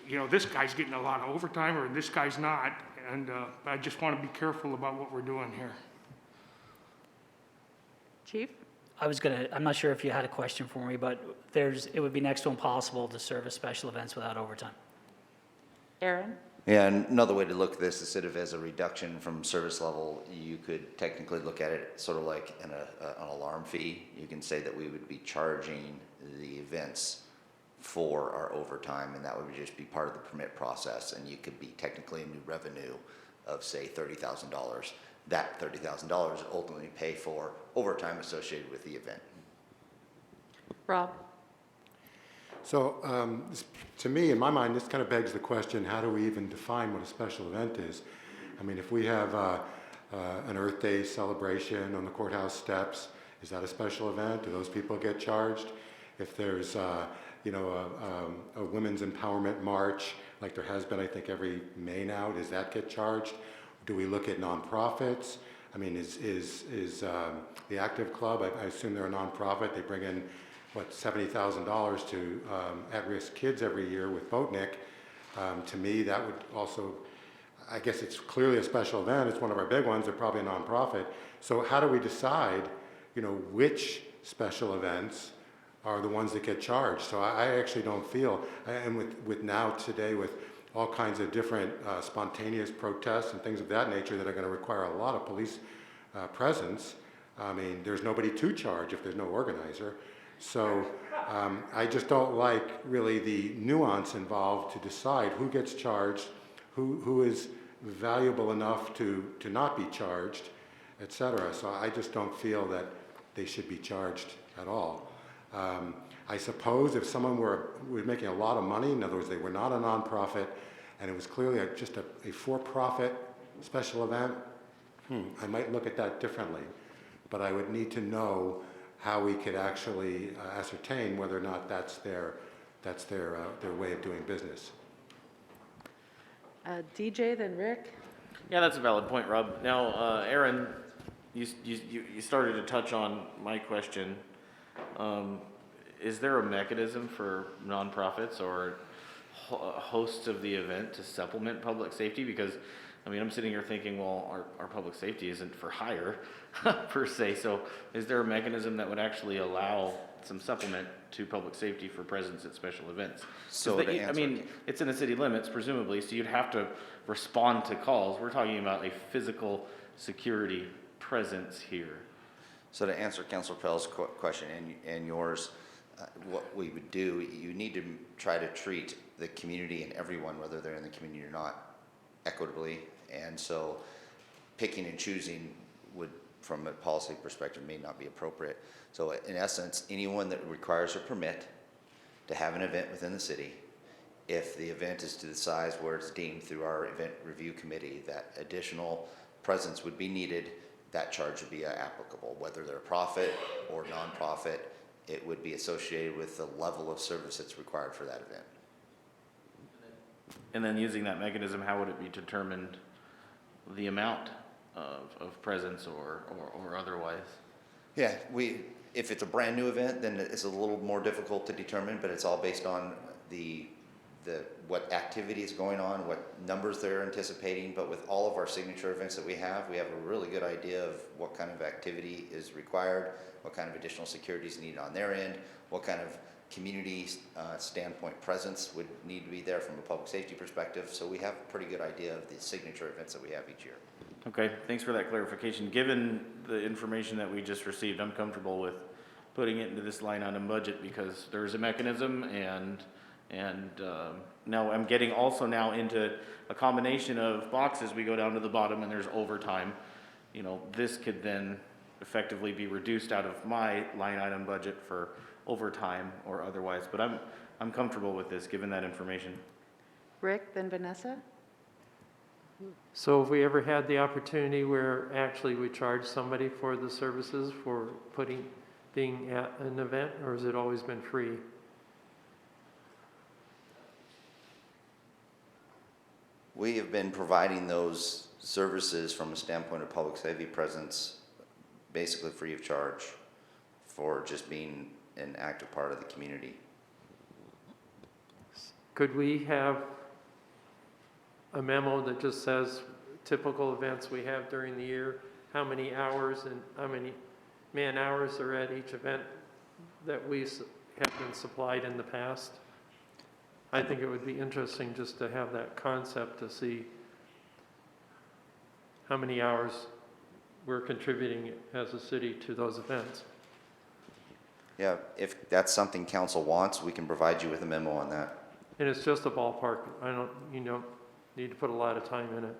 you know, this guy's getting a lot of overtime, or this guy's not. And I just want to be careful about what we're doing here. Chief? I'm not sure if you had a question for me, but it would be next to impossible to service special events without overtime. Aaron? Yeah, and another way to look at this, instead of as a reduction from service level, you could technically look at it sort of like an alarm fee. You can say that we would be charging the events for our overtime, and that would just be part of the permit process, and you could be technically a new revenue of, say, $30,000. That $30,000 would ultimately pay for overtime associated with the event. Rob? So to me, in my mind, this kind of begs the question, how do we even define what a special event is? I mean, if we have an Earth Day celebration on the courthouse steps, is that a special event? Do those people get charged? If there's a women's empowerment march, like there has been, I think, every May now, does that get charged? Do we look at nonprofits? I mean, is the Active Club, I assume they're a nonprofit, they bring in $70,000 to at-risk kids every year with Boatnik, to me, that would also, I guess it's clearly a special event. It's one of our big ones. They're probably a nonprofit. So how do we decide, which special events are the ones that get charged? So I actually don't feel, and with now today with all kinds of different spontaneous protests and things of that nature that are going to require a lot of police presence, I mean, there's nobody to charge if there's no organizer. So I just don't like really the nuance involved to decide who gets charged, who is valuable enough to not be charged, et cetera. So I just don't feel that they should be charged at all. I suppose if someone were making a lot of money, in other words, they were not a nonprofit, and it was clearly just a for-profit special event, I might look at that differently. But I would need to know how we could actually ascertain whether or not that's their way of doing business. DJ, then Rick? Yeah, that's a valid point, Rob. Now, Aaron, you started to touch on my question. Is there a mechanism for nonprofits or hosts of the event to supplement public safety? Because, I mean, I'm sitting here thinking, well, our public safety isn't for hire per se. So is there a mechanism that would actually allow some supplement to public safety for presence at special events? So I mean, it's in the city limits presumably, so you'd have to respond to calls. We're talking about a physical security presence here. So to answer Councilor Pell's question and yours, what we would do, you need to try to treat the community and everyone, whether they're in the community or not, equitably. And so picking and choosing would, from a policy perspective, may not be appropriate. So in essence, anyone that requires a permit to have an event within the city, if the event is to the size where it's deemed through our event review committee that additional presence would be needed, that charge would be applicable. Whether they're a profit or nonprofit, it would be associated with the level of service that's required for that event. And then using that mechanism, how would it be determined the amount of presence or otherwise? Yeah, if it's a brand new event, then it's a little more difficult to determine, but it's all based on what activity is going on, what numbers they're anticipating. But with all of our signature events that we have a really good idea of what kind of activity is required, what kind of additional security is needed on their end, what kind of community standpoint presence would need to be there from a public safety perspective. So we have a pretty good idea of the signature events that we have each year. Okay, thanks for that clarification. Given the information that we just received, I'm comfortable with putting it into this line item budget because there's a mechanism and now I'm getting also now into a combination of boxes. We go down to the bottom and there's overtime. This could then effectively be reduced out of my line item budget for overtime or otherwise, but I'm comfortable with this given that information. Rick, then Vanessa? So if we ever had the opportunity where actually we charge somebody for the services for being at an event, or has it always been free? We have been providing those services from a standpoint of public safety presence basically free of charge for just being an active part of the community. Could we have a memo that just says typical events we have during the year, how many hours and how many man hours are at each event that we have been supplied in the past? I think it would be interesting just to have that concept to see how many hours we're contributing as a city to those events. Yeah, if that's something council wants, we can provide you with a memo on that. And it's just a ballpark. You don't need to put a lot of time in it.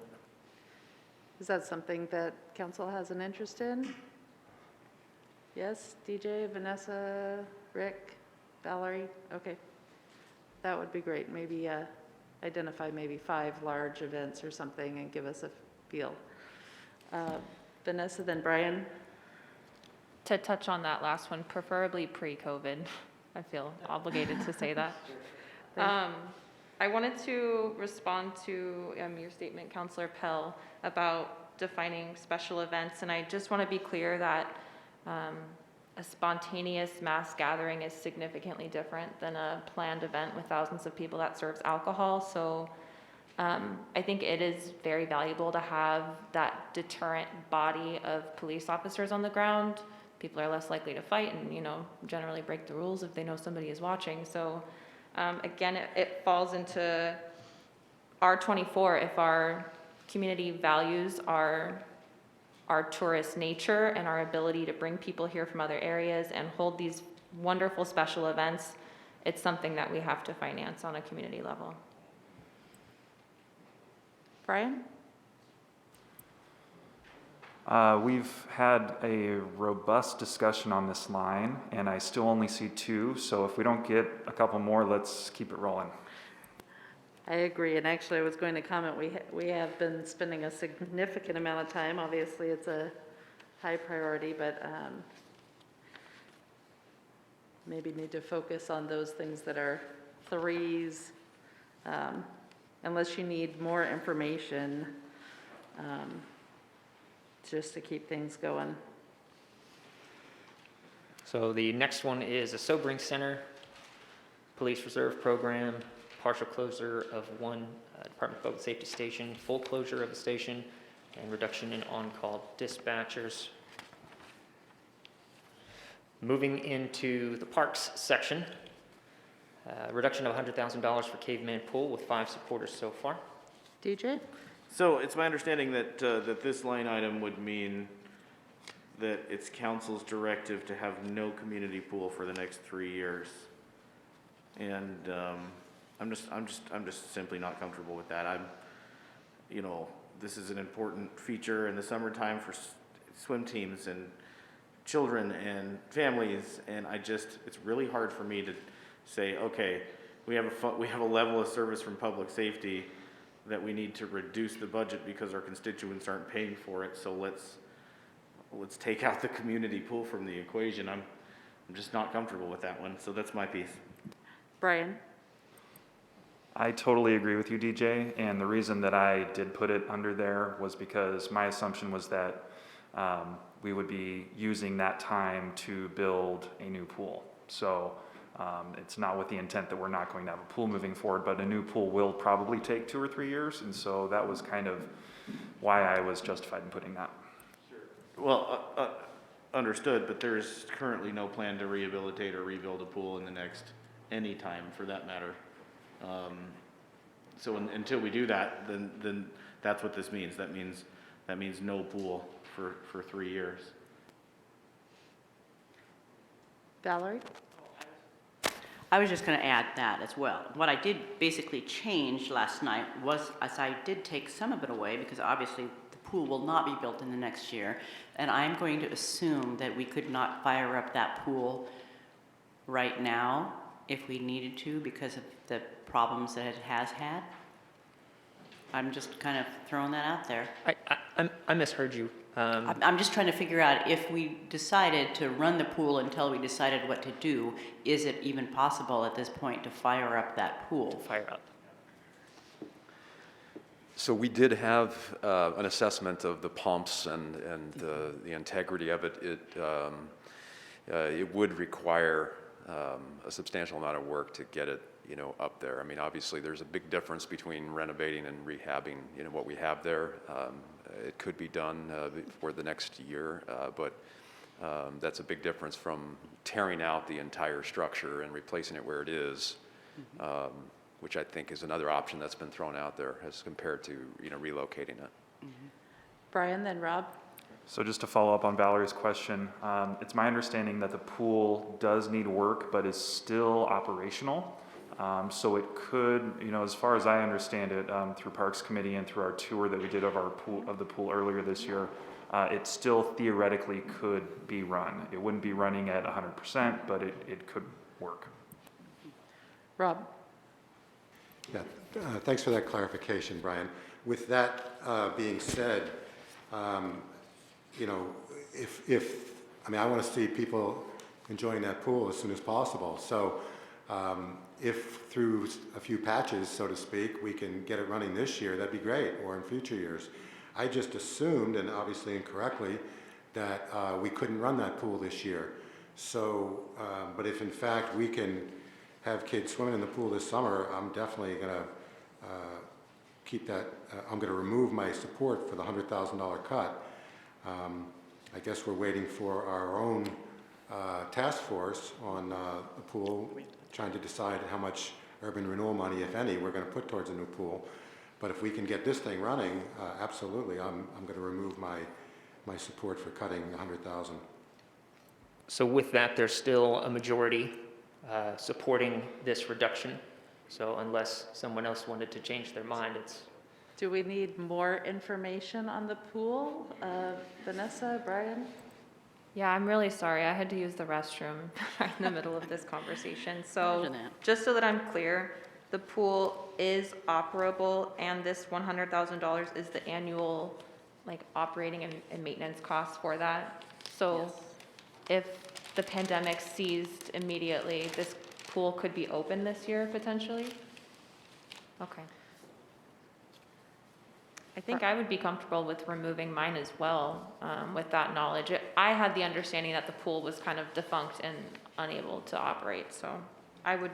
Is that something that council has an interest in? Yes, DJ, Vanessa, Rick, Valerie? Okay. That would be great. Maybe identify maybe 5 large events or something and give us a feel. Vanessa, then Brian? To touch on that last one, preferably pre-COVID. I feel obligated to say that. I wanted to respond to your statement, Councillor Pell, about defining special events, and I just want to be clear that a spontaneous mass gathering is significantly different than a planned event with thousands of people that serves alcohol. So I think it is very valuable to have that deterrent body of police officers on the ground. People are less likely to fight and, generally break the rules if they know somebody is watching. So again, it falls into R24 if our community values our tourist nature and our ability to bring people here from other areas and hold these wonderful special events. It's something that we have to finance on a community level. Brian? We've had a robust discussion on this line, and I still only see 2, so if we don't get a couple more, let's keep it rolling. I agree, and actually I was going to comment, we have been spending a significant amount of time, obviously it's a high priority, but maybe need to focus on those things that are 3s, unless you need more information, just to keep things going. So the next one is a sobering center, police reserve program, partial closure of one Department of Public Safety station, full closure of a station, and reduction in on-call dispatchers. Moving into the parks section, reduction of $100,000 for Caveman Pool with 5 supporters so far. DJ? So it's my understanding that, that this line item would mean that it's council's directive to have no community pool for the next 3 years. And, I'm just simply not comfortable with that. This is an important feature in the summertime for swim teams and children and families, and it's really hard for me to say, okay, we have a level of service from public safety that we need to reduce the budget because our constituents aren't paying for it, so let's take out the community pool from the equation. I'm just not comfortable with that one, so that's my piece. Brian? I totally agree with you, DJ, and the reason that I did put it under there was because my assumption was that we would be using that time to build a new pool. So it's not with the intent that we're not going to have a pool moving forward, but a new pool will probably take 2 or 3 years, and so that was kind of why I was justified in putting that. Well, understood, but there's currently no plan to rehabilitate or rebuild a pool in the next any time for that matter. So until we do that, then that's what this means. That means no pool for 3 years. Valerie? I was just going to add that as well. What I did basically change last night was, as I did take some of it away, because obviously the pool will not be built in the next year, and I'm going to assume that we could not fire up that pool right now if we needed to because of the problems that it has had. I'm just kind of throwing that out there. I misheard you. I'm just trying to figure out if we decided to run the pool until we decided what to do, is it even possible at this point to fire up that pool? Fire up. So we did have an assessment of the pumps and the integrity of it. It would require a substantial amount of work to get it, up there. I mean, obviously, there's a big difference between renovating and rehabbing, what we have there. It could be done for the next year, but that's a big difference from tearing out the entire structure and replacing it where it is, which I think is another option that's been thrown out there as compared to, relocating it. Brian, then Rob? So just to follow up on Valerie's question, it's my understanding that the pool does need work, but is still operational. So it could, as far as I understand it, through Parks Committee and through our tour that we did of the pool earlier this year, it still theoretically could be run. It wouldn't be running at 100%, but it could work. Rob? Yeah, thanks for that clarification, Brian. With that being said, I want to see people enjoying that pool as soon as possible. So if through a few patches, so to speak, we can get it running this year, that'd be great, or in future years. I just assumed, and obviously incorrectly, that we couldn't run that pool this year. So, but if in fact we can have kids swimming in the pool this summer, I'm definitely going to keep that, I'm going to remove my support for the $100,000 cut. I guess we're waiting for our own task force on the pool, trying to decide how much urban renewal money, if any, we're going to put towards a new pool. But if we can get this thing running, absolutely, I'm going to remove my support for cutting the 100,000. So with that, there's still a majority supporting this reduction. So unless someone else wanted to change their mind, it's, Do we need more information on the pool? Vanessa, Brian? Yeah, I'm really sorry. I had to use the restroom right in the middle of this conversation. So just so that I'm clear, the pool is operable and this $100,000 is the annual like operating and maintenance costs for that. So if the pandemic ceased immediately, this pool could be open this year potentially? Okay. I think I would be comfortable with removing mine as well, with that knowledge. I had the understanding that the pool was kind of defunct and unable to operate, so I would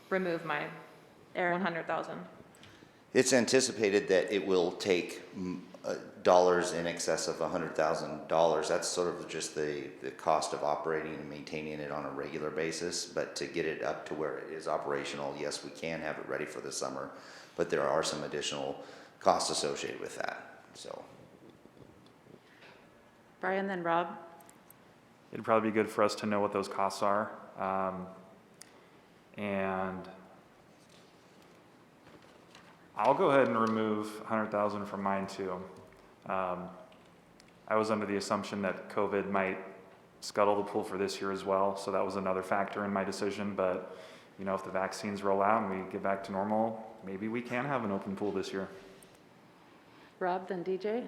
remove my 100,000. It's anticipated that it will take dollars in excess of $100,000. That's sort of just the cost of operating and maintaining it on a regular basis. But to get it up to where it is operational, yes, we can have it ready for the summer, but there are some additional costs associated with that. So, Brian, then Rob? It'd probably be good for us to know what those costs are. And I'll go ahead and remove 100,000 from mine too. I was under the assumption that COVID might scuttle the pool for this year as well, so that was another factor in my decision. But you know, if the vaccines roll out and we get back to normal, maybe we can have an open pool this year. Rob, then DJ?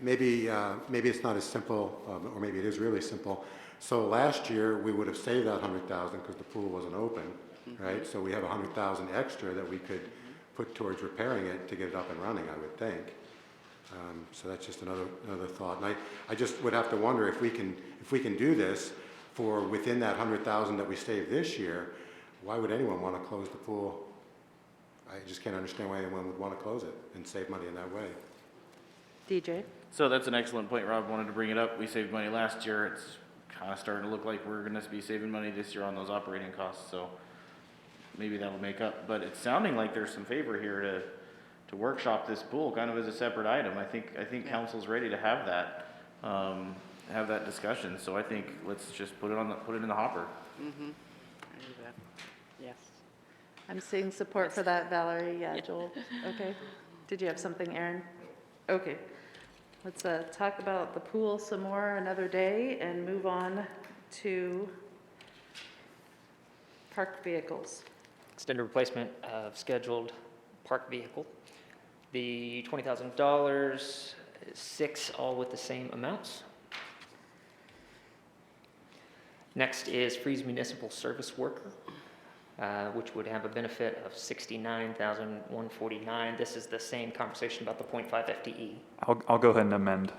Maybe it's not as simple, or maybe it is really simple. So last year we would have saved that 100,000 because the pool wasn't open, right? So we have 100,000 extra that we could put towards repairing it to get it up and running, I would think. So that's just another thought. And I just would have to wonder if we can do this for within that 100,000 that we saved this year. Why would anyone want to close the pool? I just can't understand why anyone would want to close it and save money in that way. DJ? So that's an excellent point. Rob wanted to bring it up. We saved money last year. It's kind of starting to look like we're going to be saving money this year on those operating costs. So maybe that'll make up. But it's sounding like there's some favor here to workshop this pool kind of as a separate item. I think council's ready to have that discussion. So I think let's just put it in the hopper. Mm-hmm. I do that. Yes. I'm seeing support for that, Valerie. Yeah, Joel. Okay. Did you have something, Aaron? Okay. Let's talk about the pool some more another day and move on to parked vehicles. extended replacement of scheduled parked vehicle. The $20,000, 6 all with the same amounts. Next is Freeze Municipal Service Worker, which would have a benefit of $69,149. This is the same conversation about the 0.5 FTE. I'll go ahead and amend.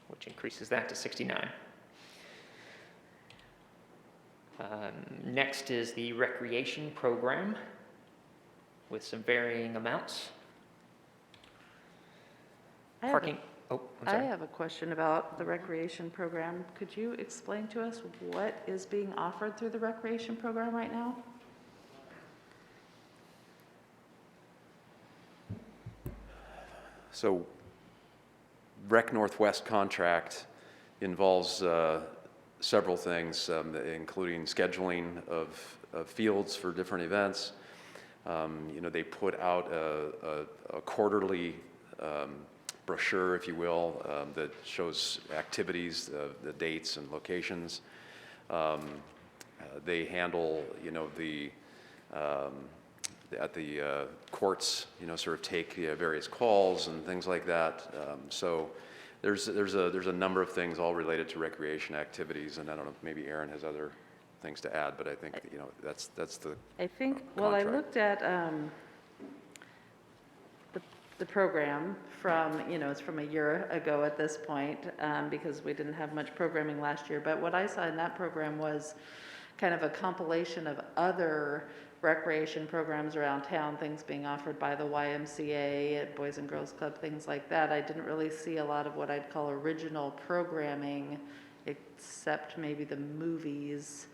Which increases that to 69. Next is the recreation program with some varying amounts. Parking. Oh, I'm I sorry. have a question about the recreation program. Could you explain to us what is being offered through the recreation program right now? So Rec Northwest contract involves several things, including scheduling of fields for different events. You know, they put out a quarterly brochure, if you will, that shows activities, the dates and locations. They handle, you know, at the courts, you know, sort of take various calls and things like that. So there's a number of things all related to recreation activities, and I don't know, maybe Aaron has other things to add, but I think, you know, that's the I think, well, I contract. looked at the program from, it's from a year ago at this point, because we didn't have much programming last year. But what I saw in that program was kind of a compilation of other recreation programs around town, things being offered by the YMCA, Boys and Girls Club, things like that. I didn't really see a lot of what I'd call original programming, except maybe the movies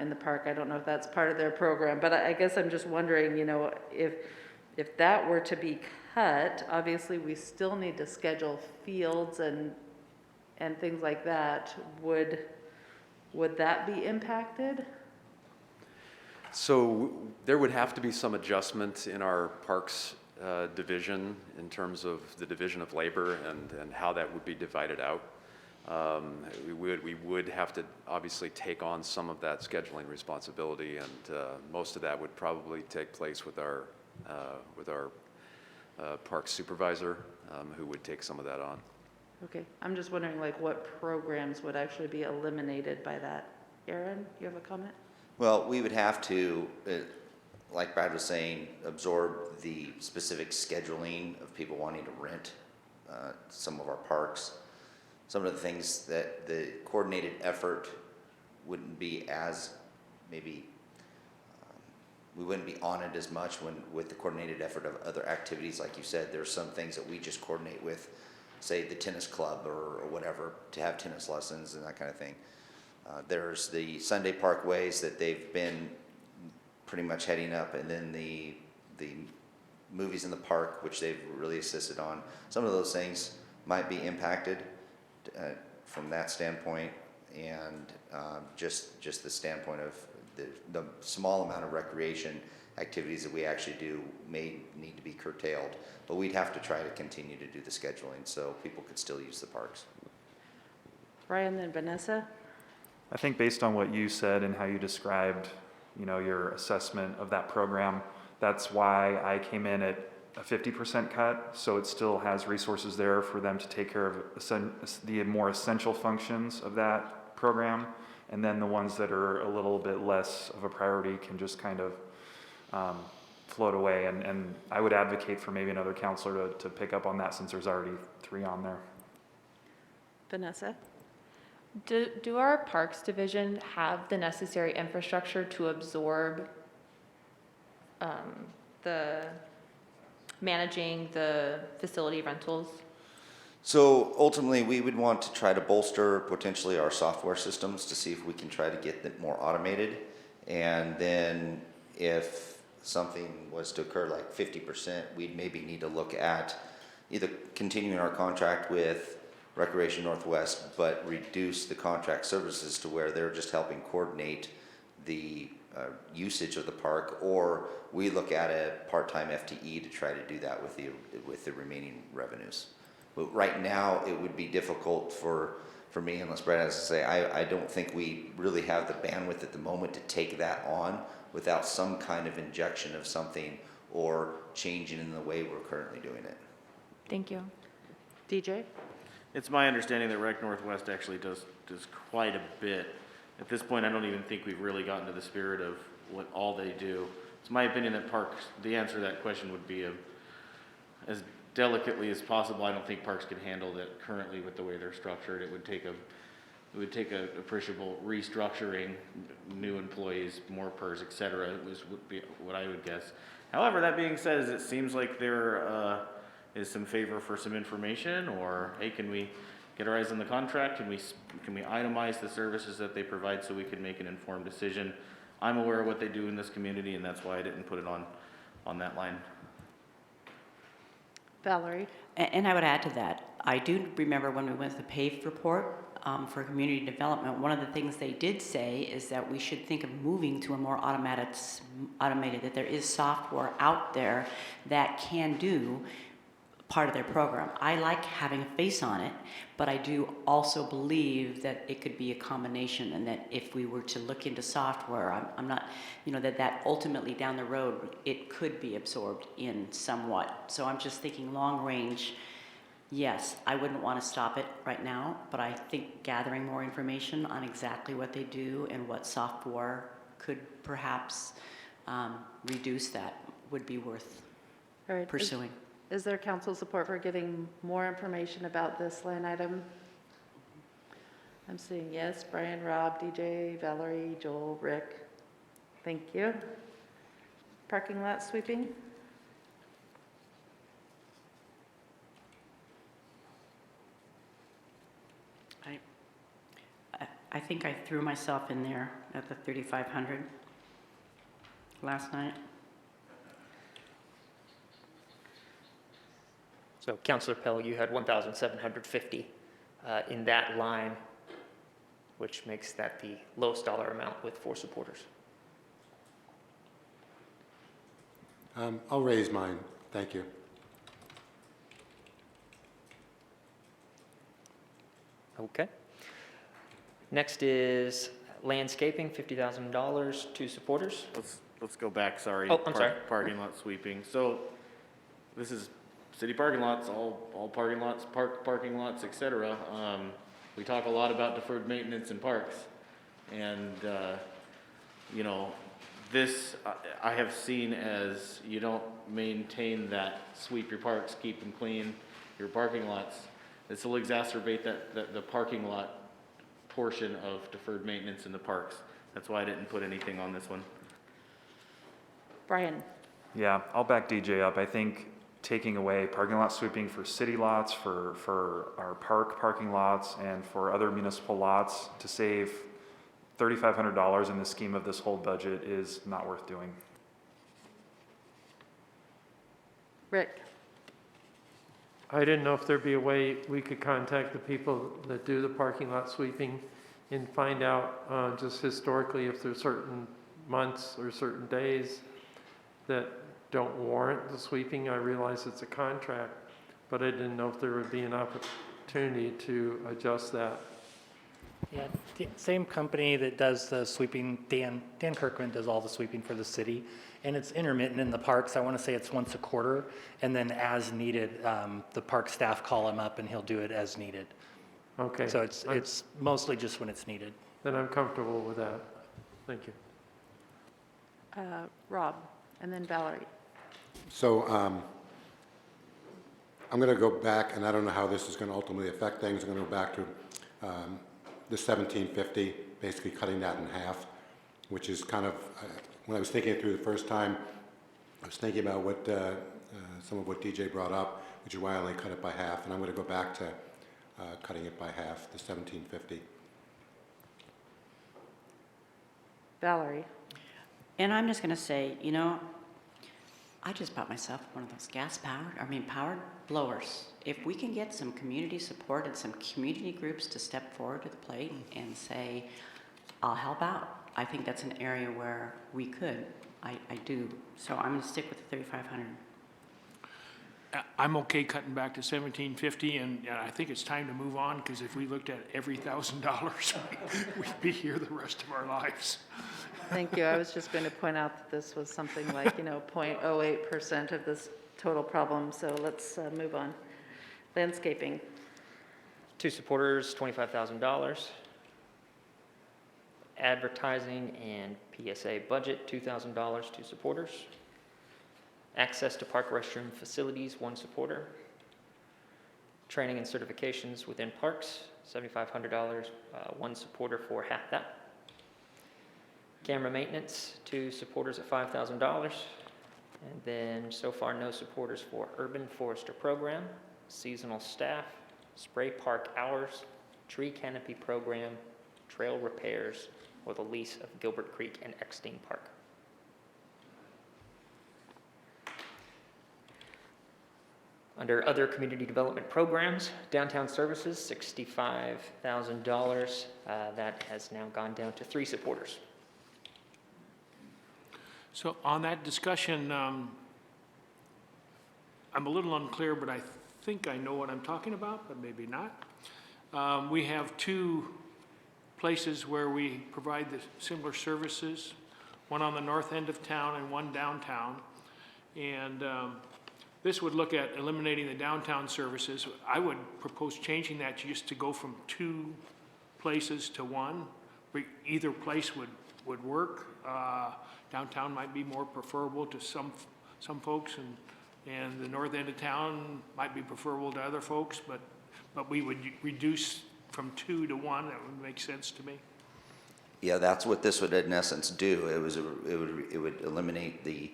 in the park. I don't know if that's part of their program, but I guess I'm just wondering, if that were to be cut, obviously we still need to schedule fields and things like that. Would that be impacted? So there would have to be some adjustment in our parks division in terms of the division of labor and how that would be divided out. We would have to obviously take on some of that scheduling responsibility, and most of that would probably take place with our park supervisor, who would take some of that on. Okay, I'm just wondering like what programs would actually be eliminated by that. Aaron, you have a comment? Well, we would have to, like Brad was saying, absorb the specific scheduling of people wanting to rent some of our parks. Some of the things that the coordinated effort wouldn't be as, maybe, we wouldn't be on it as much with the coordinated effort of other activities. Like you said, there's some things that we just coordinate with, say, the tennis club or whatever, to have tennis lessons and that kind of thing. There's the Sunday parkways that they've been pretty much heading up, and then the movies in the park, which they've really assisted on. Some of those things might be impacted from that standpoint, and just the standpoint of the small amount of recreation activities that we actually do may need to be curtailed. But we'd have to try to continue to do the scheduling so people could still use the parks. Brian, then Vanessa? I think based on what you said and how you described, your assessment of that program, that's why I came in at a 50% cut, so it still has resources there for them to take care of the more essential functions of that program, and then the ones that are a little bit less of a priority can just kind of float away, and I would advocate for maybe another counselor to pick up on that, since there's already 3 on there. Vanessa? Do our Parks Division have the necessary infrastructure to absorb managing the facility rentals? So ultimately, we would want to try to bolster potentially our software systems to see if we can try to get them more automated. And then if something was to occur like 50%, we'd maybe need to look at either continuing our contract with Recreation Northwest, but reduce the contract services to where they're just helping coordinate the usage of the park, or we look at a part-time FTE to try to do that with the remaining revenues. But right now, it would be difficult for me, unless Brad has to say, I don't think we really have the bandwidth at the moment to take that on without some kind of injection of something or changing in the way we're currently doing it. Thank you. DJ? It's my understanding that Rec Northwest actually does quite a bit. At this point, I don't even think we've really gotten to the spirit of what all they do. It's my opinion that parks, the answer to that question would be as delicately as possible. I don't think parks could handle that currently with the way they're structured. It would take a appreciable restructuring, new employees, more PERS, et cetera, would be what I would guess. However, that being said, it seems like there is some favor for some information, or hey, can we get our eyes on the contract? Can we itemize the services that they provide so we can make an informed decision? I'm aware of what they do in this community, and that's why I didn't put it on that line. Valerie? And I would add to that, I do remember when we went to the PAVE report for community development, one of the things they did say is that we should think of moving to a more automated, that there is software out there that can do part of their program. I like having a face on it, but I do also believe that it could be a combination, and that if we were to look into software, I'm not, that ultimately down the road, it could be absorbed in somewhat. So I'm just thinking long range. Yes, I wouldn't want to stop it right now, but I think gathering more information on exactly what they do and what software could perhaps reduce that would be worth All right. pursuing. Is there council support for giving more information about this line item? I'm seeing yes. Brian, Rob, DJ, Valerie, Joel, Rick. Thank you. Parking lot sweeping? I think I threw myself in there at the 3,500 last night. So Councilor Pell, you had 1,750 in that line, which makes that the lowest dollar amount with 4 supporters. I'll raise mine. Thank you. Okay. Next is landscaping, $50,000, 2 supporters. Let's go back, sorry. Oh, I'm sorry. Parking lot sweeping. So this is city parking lots, all parking lots, parking lots, et cetera. We talk a lot about deferred maintenance in parks. And, you know, this I have seen as you don't maintain that, sweep your parks, keep them clean, your parking lots. This will exacerbate the parking lot portion of deferred maintenance in the parks. That's why I didn't put anything on this one. Brian? Yeah, I'll back DJ up. I think taking away parking lot sweeping for city lots, for our park parking lots, and for other municipal lots to save $3,500 in the scheme of this whole budget is not worth doing. Rick? I didn't know if there'd be a way we could contact the people that do the parking lot sweeping and find out just historically if there's certain months or certain days that don't warrant the sweeping. I realize it's a contract, but I didn't know if there would be an opportunity to adjust that. Yeah, the same company that does the sweeping, Dan Kirkman does all the sweeping for the city, and it's intermittent in the parks. I want to say it's once a quarter, and then as needed, the park staff call him up and he'll do it as needed. Okay. So it's mostly just when it's needed. Then I'm comfortable with that. Thank you. Rob, and then Valerie. So I'm going to go back, and I don't know how this is going to ultimately affect things. I'm going to go back to the 1750, basically cutting that in half, which is kind of, when I was thinking it through the first time, I was thinking about what some of what DJ brought up, which is why I only cut it by half, and I'm going to go back to cutting it by half, the 1750. Valerie? And I'm just gonna say, you know, I just bought myself one of those powered blowers. If we can get some community support and some community groups to step forward to the plate and say, I'll help out, I think that's an area where we could. I do. So I'm gonna stick with the 3,500. I'm okay cutting back to 1750, and I think it's time to move on, because if we looked at every $1,000, we'd be here the rest of our lives. Thank you. I was just going to point out that this was something like, 0.08% of this total problem, so let's move on. Landscaping. 2 supporters, $25,000. Advertising and PSA budget, $2,000, 2 supporters. Access to park restroom facilities, 1 supporter. Training and certifications within parks, $7,500, 1 supporter for half that. Camera maintenance, 2 supporters at $5,000. And then so far, no supporters for urban forester program, seasonal staff, spray park hours, tree canopy program, trail repairs, or the lease of Gilbert Creek and Eckstein Park. Under other community development programs, downtown services, $65,000. That has now gone down to 3 supporters. So on that discussion, I'm a little unclear, but I think I know what I'm talking about, but maybe not. We have 2 places where we provide the similar services, one on the north end of town and one downtown. And this would look at eliminating the downtown services. I would propose changing that just to go from 2 places to 1. Either place would work. Downtown might be more preferable to some folks, and and the north end of town might be preferable to other folks, but we would reduce from 2 to 1, that would make sense to me. Yeah, that's what this would in essence do. It would eliminate the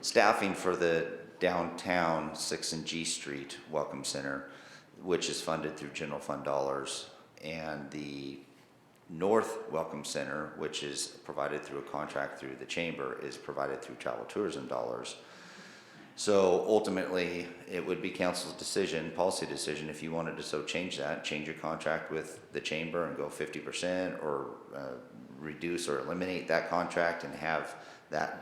staffing for the downtown 6 and G Street Welcome Center, which is funded through general fund dollars, and the North Welcome Center, which is provided through a contract through the chamber, is provided through travel tourism dollars. So ultimately, it would be council's decision, policy decision, if you wanted to so change that, change your contract with the chamber and go 50%, or reduce or eliminate that contract and have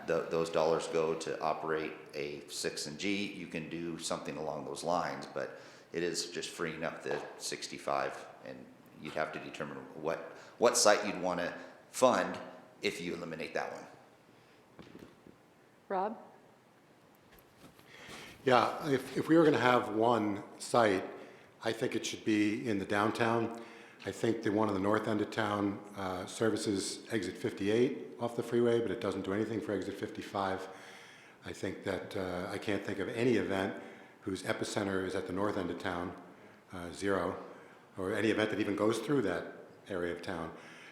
those dollars go to operate a 6 and G. You can do something along those lines, but it is just freeing up the 65, and you'd have to determine what site you'd want to fund if you eliminate that one. Rob? Yeah, if we were going to have one site, I think it should be in the downtown. I think the one on the north end of town services exit 58 off the freeway, but it doesn't do anything for exit 55. I think that I can't think of any event whose epicenter is at the north end of town, 0, or any event that even goes through that area of town.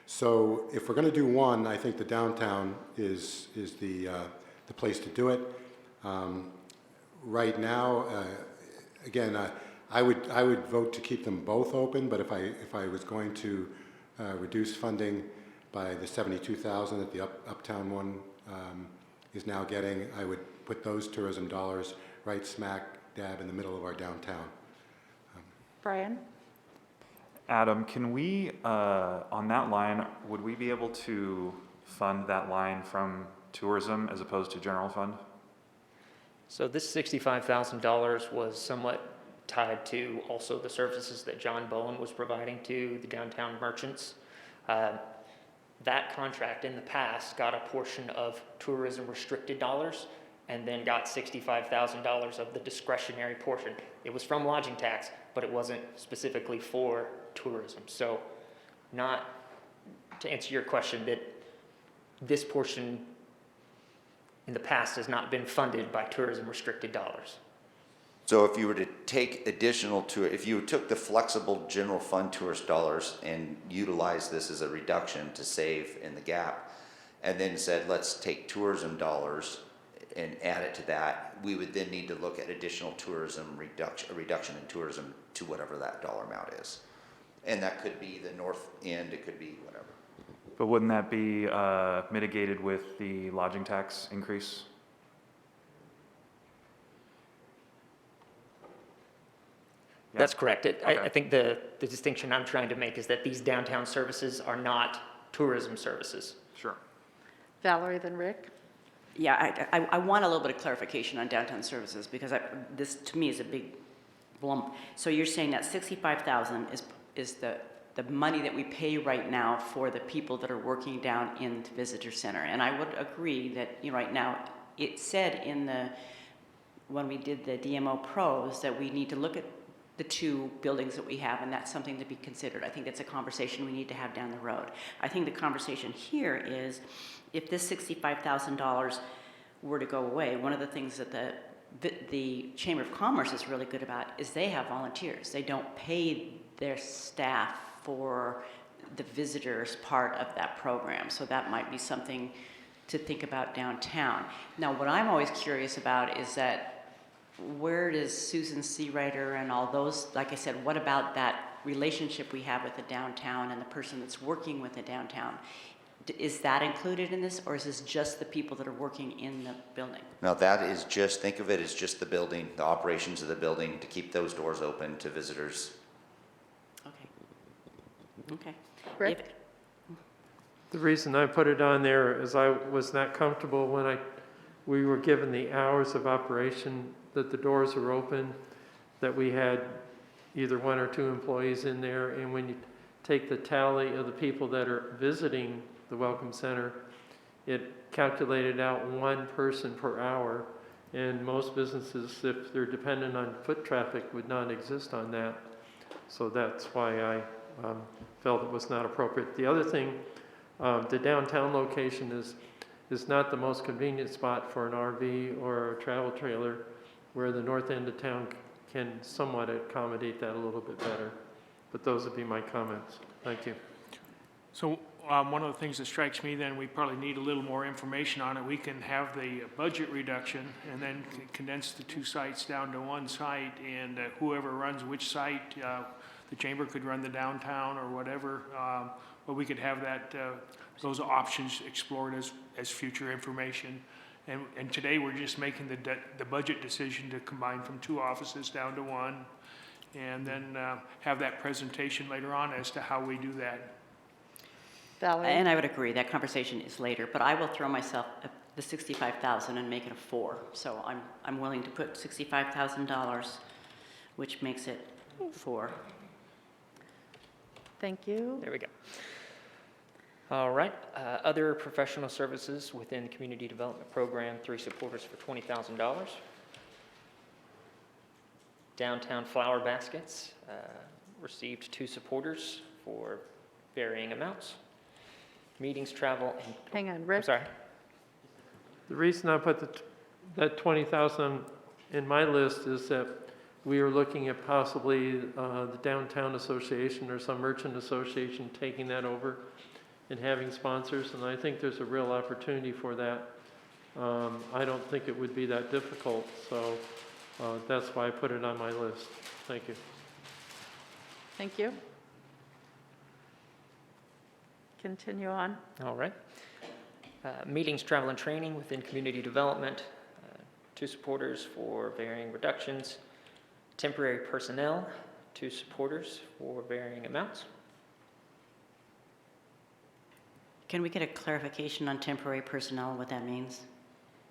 So if we're going to do one, I think the downtown is the place to do it. Right now, again, I would vote to keep them both open, but if I was going to reduce funding by the $72,000 that the uptown one is now getting, I would put those tourism dollars right smack dab in the middle of our downtown. Brian? Adam, can we, on that line, would we be able to fund that line from tourism as opposed to general fund? So this $65,000 was somewhat tied to also the services that John Bowen was providing to the downtown merchants. That contract in the past got a portion of tourism restricted dollars and then got $65,000 of the discretionary portion. It was from lodging tax, but it wasn't specifically for tourism. So not to answer your question, that this portion in the past has not been funded by tourism restricted dollars. So if you were to take if you took the flexible general fund tourist dollars and utilize this as a reduction to save in the gap, and then said, let's take tourism dollars and add it to that, we would then need to look at additional tourism reduction in tourism to whatever that dollar amount is. And that could be the north end, it could be whatever. But wouldn't that be mitigated with the lodging tax increase? Yeah. That's correct. Okay. I think the distinction I'm trying to make is that these downtown services are not tourism services. Sure. Valerie, then Rick? Yeah, I want a little bit of clarification on downtown services, because this, to me, is a big lump. So you're saying that 65,000 is the money that we pay right now for the people that are working down in the visitor center. And I would agree that right now, it said when we did the DMO pros that we need to look at the 2 buildings that we have, and that's something to be considered. I think that's a conversation we need to have down the road. I think the conversation here is, if this $65,000 were to go away, one of the things that the Chamber of Commerce is really good about is they have volunteers. They don't pay their staff for the visitors part of that program. So that might be something to think about downtown. Now, what I'm always curious about is that where does Susan Seawriter and all those, like I said, what about that relationship we have with the downtown and the person that's working with the downtown? Is that included in this, or is this just the people that are working in the building? Now that is just, think of it as just the building, the operations of the building to keep those doors open to visitors. Okay. Rick? The reason I put it on there is I was not comfortable when we were given the hours of operation, that the doors were open, that we had either 1 or 2 employees in there, and when you take the tally of the people that are visiting the Welcome Center, it calculated out 1 person per hour, and most businesses, if they're dependent on foot traffic, would not exist on that. So that's why I felt it was not appropriate. The other thing, the downtown location is not the most convenient spot for an RV or a travel trailer. where the north end of town can somewhat accommodate that a little bit better. But those would be my comments. Thank you. So one of the things that strikes me, then, we probably need a little more information on it. We can have the budget reduction and then condense the two sites down to one site, and whoever runs which site, the chamber could run the downtown or whatever, but we could have that, those options explored as future information. And today, we're just making the budget decision to combine from 2 offices down to 1, and then have that presentation later on as to how we do that. Valerie? And I would agree, that conversation is later, but I will throw myself at the 65,000 and make it a 4. So I'm willing to put $65,000, which makes it 4. Thank you. There we go. All right, other professional services within Community Development Program, 3 supporters for $20,000. Downtown Flower Baskets received 2 supporters for varying amounts. Meetings, travel, and... Hang on, Rick? I'm sorry. The reason I put that 20,000 in my list is that we are looking at possibly the Downtown Association or some merchant association taking that over and having sponsors, and I think there's a real opportunity for that. I don't think it would be that difficult, so that's why I put it on my list. Thank you. Thank you. Continue on. All right. Meetings, travel, and training within community development, 2 supporters for varying reductions. Temporary personnel, 2 supporters for varying amounts. Can we get a clarification on temporary personnel, what that means?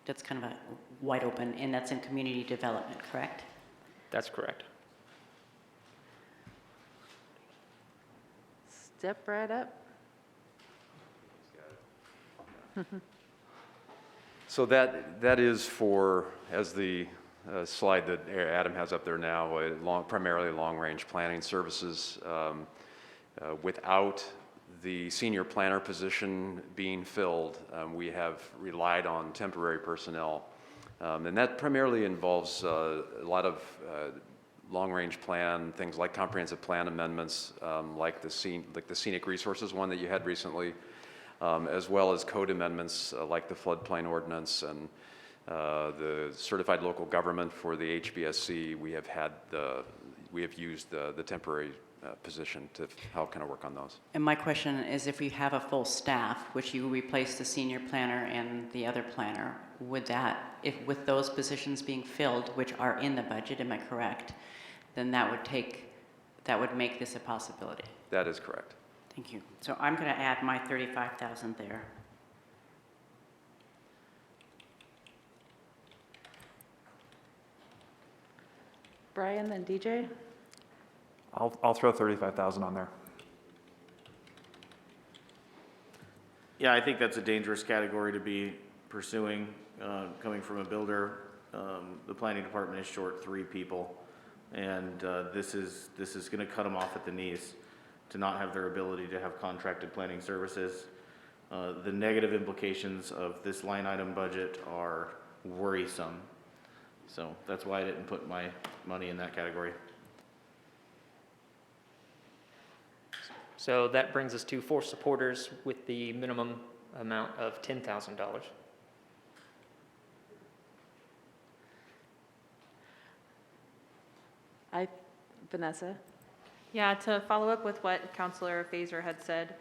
That's kind of a wide open, and that's in community development, correct? That's correct. Step right up. So that is for, as the slide that Adam has up there now, primarily long-range planning services. Without the senior planner position being filled, we have relied on temporary personnel. And that primarily involves a lot of long-range plan, things like comprehensive plan amendments, like the scenic resources one that you had recently, as well as code amendments like the floodplain ordinance and the certified local government for the HBSC. We have used the temporary position to help kind of work on those. And my question is, if we have a full staff, which you replace the senior planner and the other planner, would that, if with those positions being filled, which are in the budget, am I correct? Then that would make this a possibility. That is correct. Thank you. So I'm going to add my 35,000 there. Brian, then DJ? I'll throw 35,000 on there. Yeah, I think that's a dangerous category to be pursuing, coming from a builder. The planning department is short 3 people, and this is going to cut them off at the knees to not have their ability to have contracted planning services. The negative implications of this line item budget are worrisome. So that's why I didn't put my money in that category. So that brings us to 4 supporters with the minimum amount of $10,000. Vanessa? Yeah, to follow up with what Councilor Fazer had said,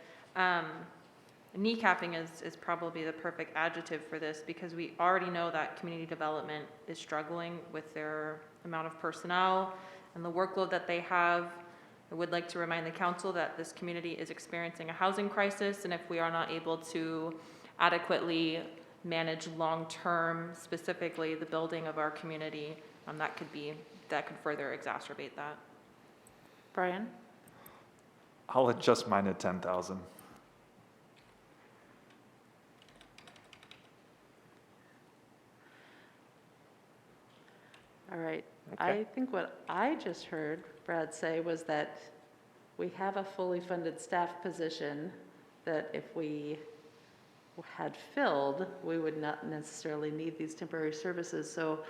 kneecapping is probably the perfect adjective for this, because we already know that community development is struggling with their amount of personnel and the workload that they have. I would like to remind the council that this community is experiencing a housing crisis, and if we are not able to adequately manage long-term, specifically the building of our community, that could further exacerbate that. Brian? I'll adjust mine at 10,000. All right. Okay. I think what I just heard Brad say was that we have a fully funded staff position that if we had filled, we would not necessarily need these temporary services. So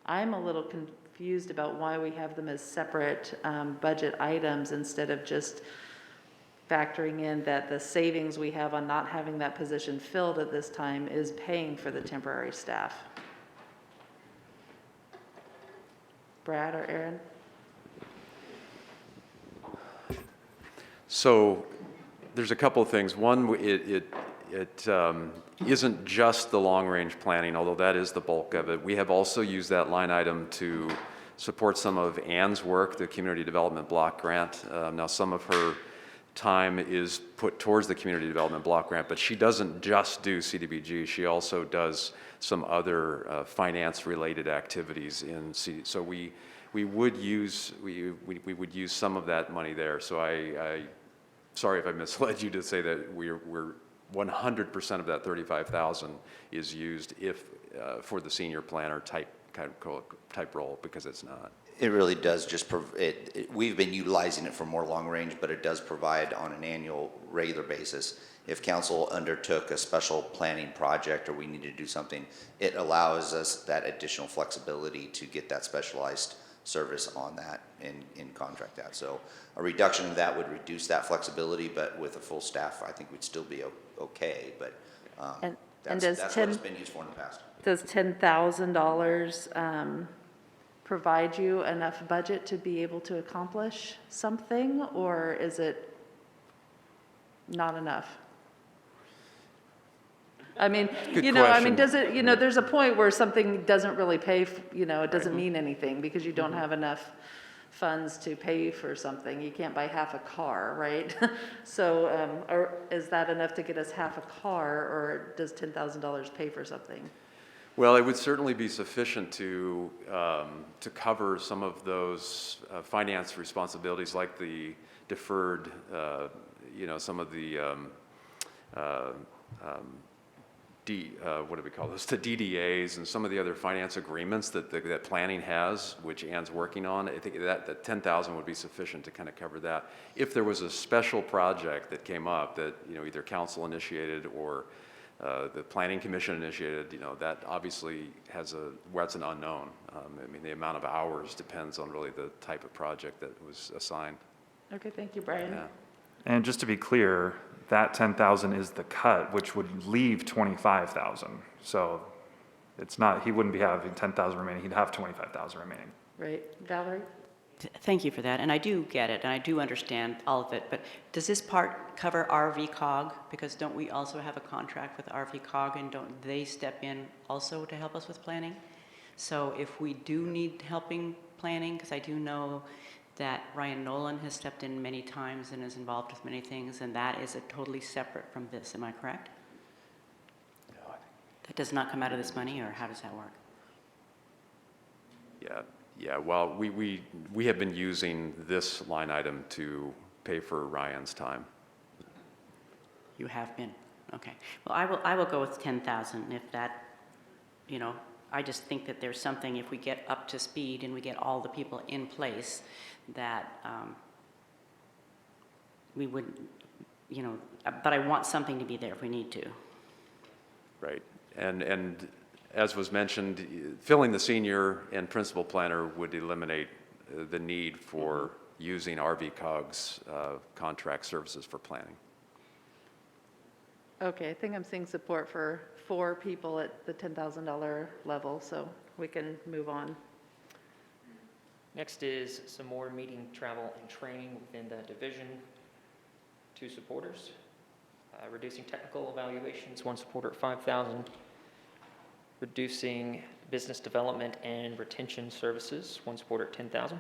I'm a little confused about why we have them as separate budget items instead of just factoring in that the savings we have on not having that position filled at this time is paying for the temporary staff. Brad or Aaron? So there's a couple of things. One, it isn't just the long-range planning, although that is the bulk of it. We have also used that line item to support some of Ann's work, the Community Development Block Grant. Now, some of her time is put towards the Community Development Block Grant, but she doesn't just do CDBG. She also does some other finance-related activities in CD. So we would use some of that money there. So I sorry if I misled you to say that we're 100% of that 35,000 is used if for the senior planner type role, because it's not. It really does just, we've been utilizing it for more long range, but it does provide on an annual, regular basis. If council undertook a special planning project or we need to do something, it allows us that additional flexibility to get that specialized service on that and contract that. So a reduction of that would reduce that flexibility, but with a full staff, I think we'd still be okay, but that's what it's been used for in the past. Does $10,000 provide you enough budget to be able to accomplish something, or is it not enough? I mean, Good you know, I mean, question. does it, you know, there's a point where something doesn't really pay, you know, it doesn't mean anything because you don't have enough funds to pay for something. You can't buy half a car, right? So, or is that enough to get us half a car, or does $10,000 pay for something? Well, it would certainly be sufficient to cover some of those finance responsibilities, like the deferred, you know, some of the what do we call those? The DDAs and some of the other finance agreements that planning has, which Ann's working on. I think that 10,000 would be sufficient to kind of cover that. If there was a special project that came up that, you know, either council initiated or the planning commission initiated, you know, that obviously has that's an unknown. I mean, the amount of hours depends on really the type of project that was assigned. Okay, thank you, Brian. Yeah. And just to be clear, that 10,000 is the cut, which would leave 25,000. So it's not, he wouldn't be having 10,000 remaining, he'd have 25,000 remaining. Right, Valerie? Thank you for that, and I do get it, and I do understand all of it, but does this part cover RV COG? Because don't we also have a contract with RV COG, and don't they step in also to help us with planning? So if we do need helping planning, because I do know that Ryan Nolan has stepped in many times and is involved with many things, and that is totally separate from this, am I correct? No, That does not come out of this money, or how does that work? Yeah, well, we have been using this line item to pay for Ryan's time. You have been, okay. Well, I will go with 10,000 if that, you know, I just think that there's something, if we get up to speed and we get all the people in place, that we would, you know, but I want something to be there if we need to. Right, and as was mentioned, filling the senior and principal planner would eliminate the need for using RV COG's contract services for planning. Okay, I think I'm seeing support for 4 people at the $10,000 level, so we can move on. Next is some more meeting, travel, and training within the division. 2 supporters. Reducing technical evaluations, 1 supporter at 5,000. Reducing business development and retention services, 1 supporter at 10,000.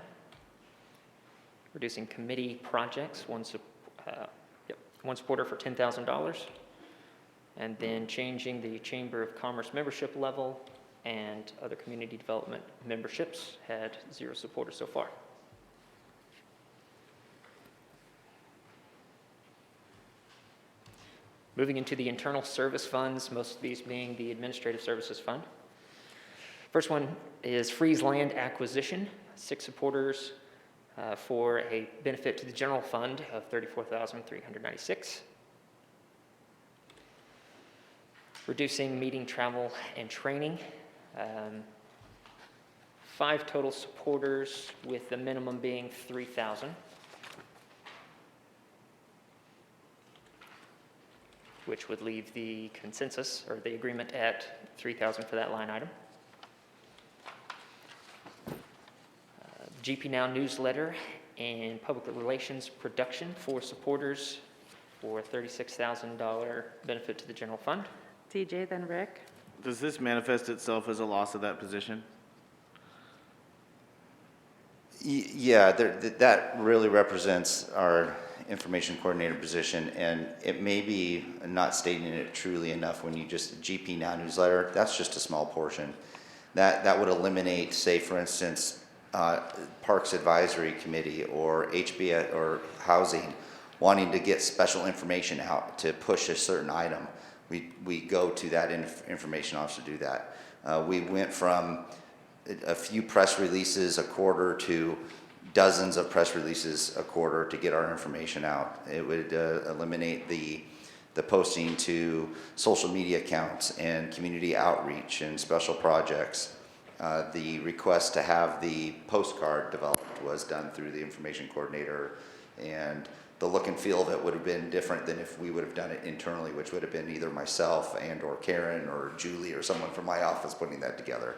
Reducing committee projects, 1 supporter for $10,000. And then changing the Chamber of Commerce membership level and other community development memberships, had 0 supporters so far. Moving into the internal service funds, most of these being the Administrative Services Fund. First one is freeze land acquisition, 6 supporters for a benefit to the general fund of $34,396. Reducing meeting, travel, and training, 5 total supporters, with the minimum being 3,000. Which would leave the consensus, or the agreement, at 3,000 for that line item. GP Now newsletter and public relations production for supporters for $36,000 benefit to the general fund. DJ, then Rick. Does this manifest itself as a loss of that position? Yeah, that really represents our information coordinator position, and it may be not stating it truly enough when you just GP Now newsletter. That's just a small portion. That would eliminate, say, for instance, Parks Advisory Committee or HB or Housing wanting to get special information out to push a certain item. We go to that information officer to do that. We went from a few press releases a quarter to dozens of press releases a quarter to get our information out. It would eliminate the posting to social media accounts and community outreach and special projects. The request to have the postcard developed was done through the information coordinator, and the look and feel of it would have been different than if we would have done it internally, which would have been either myself and or Karen or Julie or someone from my office putting that together.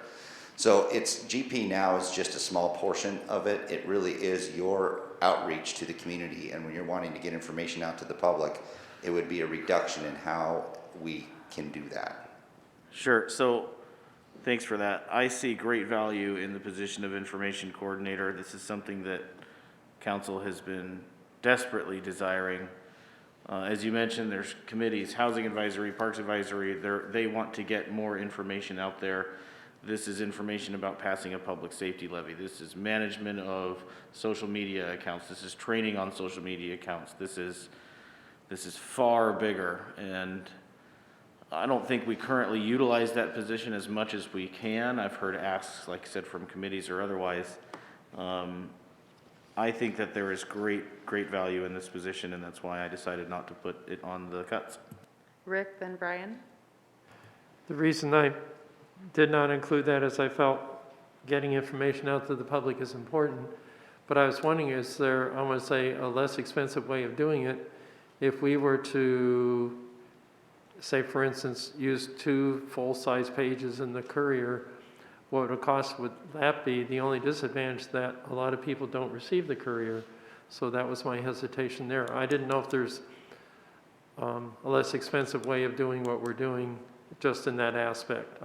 So it's GP Now is just a small portion of it. It really is your outreach to the community, and when you're wanting to get information out to the public, it would be a reduction in how we can do that. Sure, so thanks for that. I see great value in the position of information coordinator. This is something that council has been desperately desiring. As you mentioned, there's committees, Housing Advisory, Parks Advisory, they want to get more information out there. This is information about passing a public safety levy. This is management of social media accounts. This is training on social media accounts. This is far bigger, and I don't think we currently utilize that position as much as we can. I've heard asks, like I said, from committees or otherwise. I think that there is great value in this position, and that's why I decided not to put it on the cuts. Rick, then Brian. The reason I did not include that is I felt getting information out to the public is important. But I was wondering, is there, I want to say, a less expensive way of doing it if we were to, say, for instance, use 2 full-size pages in the Courier? What would cost would that be? The only disadvantage that a lot of people don't receive the Courier. So that was my hesitation there. I didn't know if there's a less expensive way of doing what we're doing just in that aspect.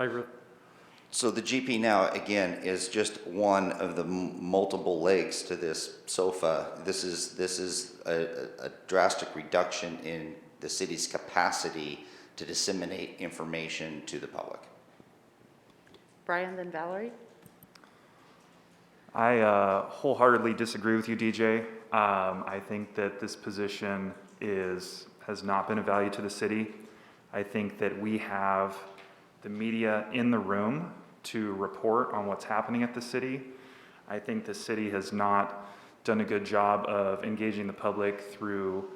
So the GP Now, again, is just one of the multiple legs to this sofa. This is a drastic reduction in the city's capacity to disseminate information to the public. Brian, then Valerie. I wholeheartedly disagree with you, DJ. I think that this position has not been of value to the city. I think that we have the media in the room to report on what's happening at the city. I think the city has not done a good job of engaging the public through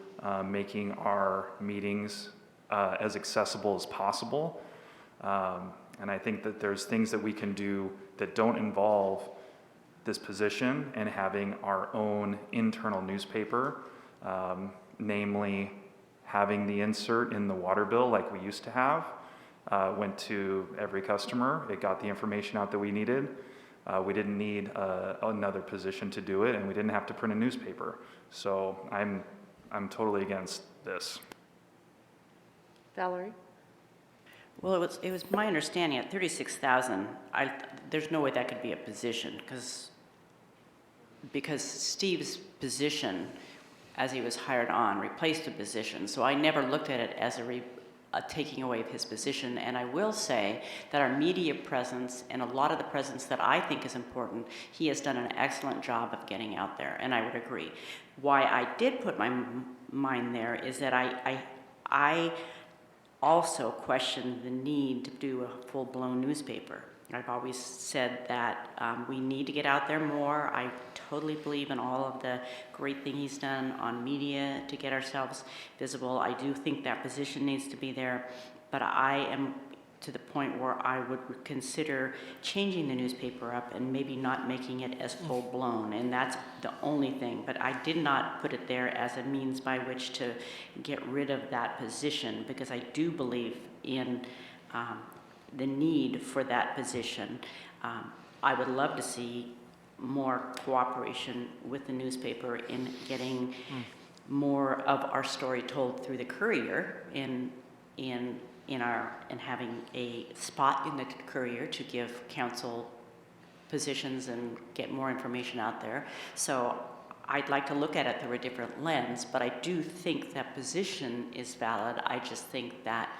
making our meetings as accessible as possible. And I think that there's things that we can do that don't involve this position and having our own internal newspaper, namely having the insert in the water bill like we used to have. Went to every customer. It got the information out that we needed. We didn't need another position to do it, and we didn't have to print a newspaper. So I'm totally against this. Valerie. Well, it was my understanding at 36,000, there's no way that could be a position because Steve's position, as he was hired on, replaced a position. So I never looked at it as a taking away of his position. And I will say that our media presence and a lot of the presence that I think is important, he has done an excellent job of getting out there, and I would agree. Why I did put my mind there is that I also question the need to do a full-blown newspaper. I've always said that we need to get out there more. I totally believe in all of the great thing he's done on media to get ourselves visible. I do think that position needs to be there, but I am to the point where I would consider changing the newspaper up and maybe not making it as full-blown, and that's the only thing. But I did not put it there as a means by which to get rid of that position, because I do believe in the need for that position. I would love to see more cooperation with the newspaper in getting more of our story told through the Courier in having a spot in the Courier to give council positions and get more information out there. So I'd like to look at it through a different lens, but I do think that position is valid. I just think that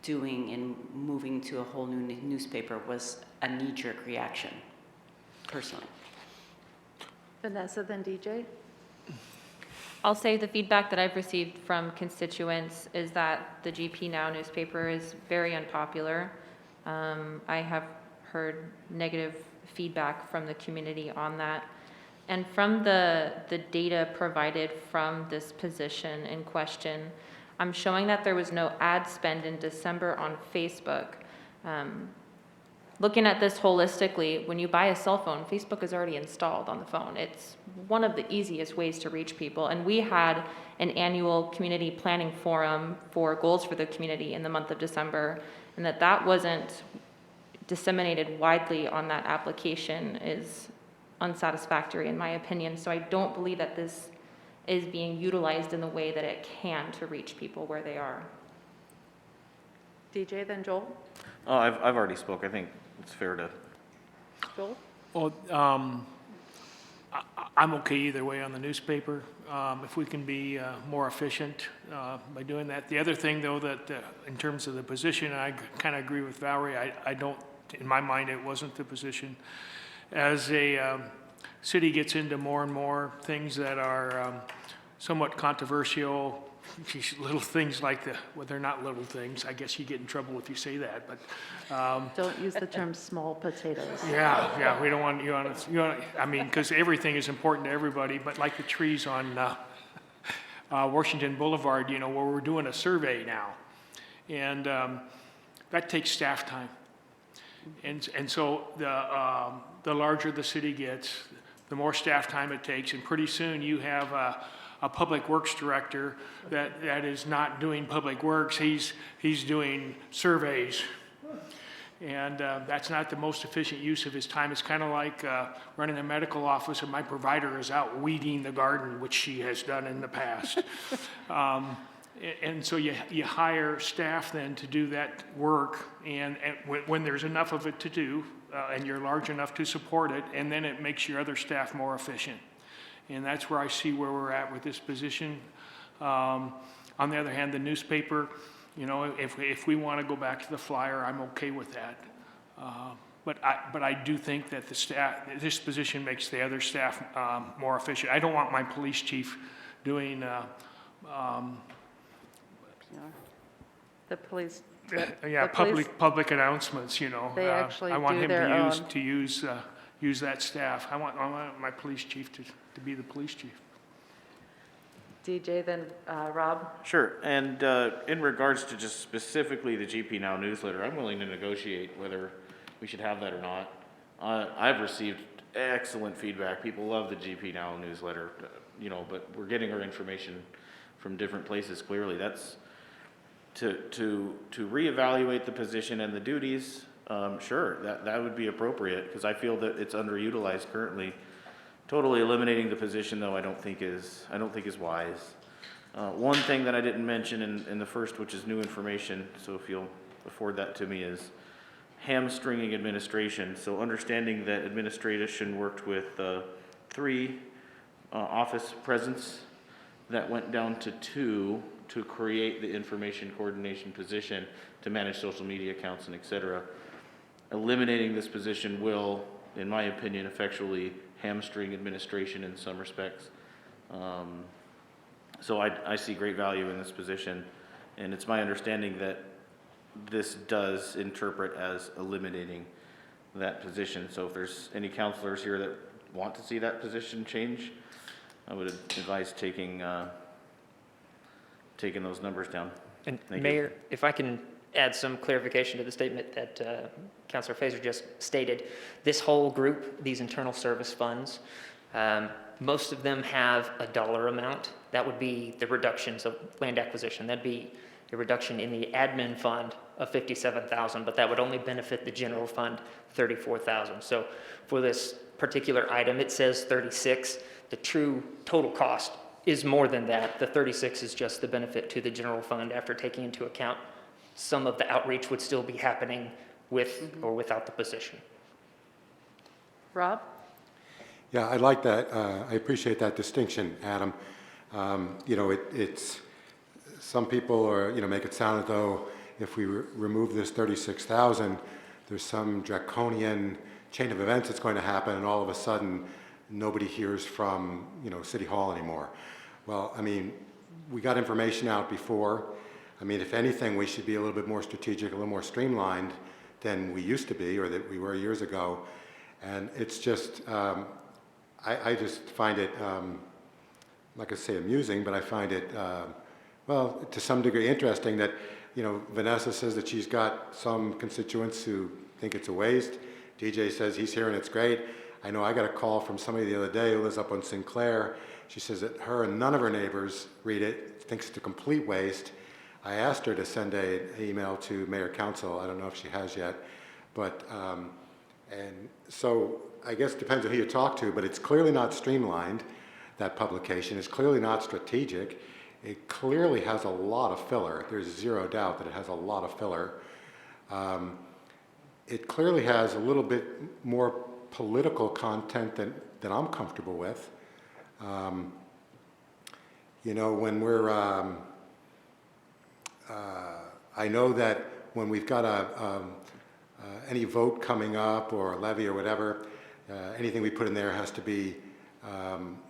doing and moving to a whole new newspaper was a knee-jerk reaction, personally. Vanessa, then DJ? I'll say the feedback that I've received from constituents is that the GP Now newspaper is very unpopular. I have heard negative feedback from the community on that. And from the data provided from this position in question, I'm showing that there was no ad spend in December on Facebook. Looking at this holistically, when you buy a cell phone, Facebook is already installed on the phone. It's one of the easiest ways to reach people. And we had an annual community planning forum for goals for the community in the month of December, and that wasn't disseminated widely on that application is unsatisfactory in my opinion. So I don't believe that this is being utilized in the way that it can to reach people where they are. DJ, then Joel? Oh, I've already spoke. I think it's fair to. Joel? Well, I'm okay either way on the newspaper, if we can be more efficient by doing that. The other thing, though, that in terms of the position, I kind of agree with Valerie. I don't, in my mind, it wasn't the position. As a city gets into more and more things that are somewhat controversial, little things like well, they're not little things. I guess you get in trouble if you say that, but. Don't use the term small potatoes. Yeah, we don't want, I mean, because everything is important to everybody, but like the trees on Washington Boulevard, where we're doing a survey now. And that takes staff time. And so the larger the city gets, the more staff time it takes, and pretty soon you have a public works director that is not doing public works, he's doing surveys. And that's not the most efficient use of his time. It's kind of like running a medical office and my provider is out weeding the garden, which she has done in the past. And so you hire staff then to do that work, and when there's enough of it to do, and you're large enough to support it, and then it makes your other staff more efficient. And that's where I see where we're at with this position. On the other hand, the newspaper, if we want to go back to the flyer, I'm okay with that. But I do think that this position makes the other staff more efficient. I don't want my police chief doing The police. yeah, the police- public announcements, They actually I want do him their to own. use that staff. I want my police chief to be the police chief. DJ, then Rob? Sure, and in regards to just specifically the GP Now newsletter, I'm willing to negotiate whether we should have that or not. I've received excellent feedback. People love the GP Now newsletter, but we're getting our information from different places clearly. That's to reevaluate the position and the duties. Sure, that would be appropriate, because I feel that it's underutilized currently. Totally eliminating the position, though, I don't think is wise. One thing that I didn't mention in the first, which is new information, so if you'll afford that to me, is hamstringing administration. So understanding that administration worked with 3 office presence that went down to 2 to create the information coordination position to manage social media accounts and et cetera. Eliminating this position will, in my opinion, effectually hamstring administration in some respects. So I see great value in this position, and it's my understanding that this does interpret as eliminating that position. So if there's any counselors here that want to see that position change, I would advise taking those numbers down. And Thank you. Mayor, if I can add some clarification to the statement that Councilor Fazer just stated. This whole group, these internal service funds, most of them have a dollar amount. That would be the reductions of land acquisition. That'd be a reduction in the admin fund of $57,000, but that would only benefit the general fund, $34,000. So for this particular item, it says 36. The true total cost is more than that. The 36 is just the benefit to the general fund after taking into account some of the outreach would still be happening with or without the position. Rob? Yeah, I like that. I appreciate that distinction, Adam. You know, it's some people are, you know, make it sound as though if we remove this 36,000, there's some draconian chain of events that's going to happen, and all of a sudden nobody hears from, you know, City Hall anymore. Well, I mean, we got information out before. I mean, if anything, we should be a little bit more strategic, a little more streamlined than we used to be or that we were years ago. And it's just, I just find it, I'm not going to say amusing, but I find it, well, to some degree interesting that, you know, Vanessa says that she's got some constituents who think it's a waste. DJ says he's here and it's great. I know I got a call from somebody the other day who lives up on Sinclair. She says that her and none of her neighbors read it, thinks it's a complete waste. I asked her to send an email to Mayor Council. I don't know if she has yet. But, and so I guess it depends on who you talk to, but it's clearly not streamlined, that publication. It's clearly not strategic. It clearly has a lot of filler. There's zero doubt that it has a lot of filler. It clearly has a little bit more political content than I'm comfortable with. You know, when we're, I know that when we've got any vote coming up or a levy or whatever, anything we put in there has to be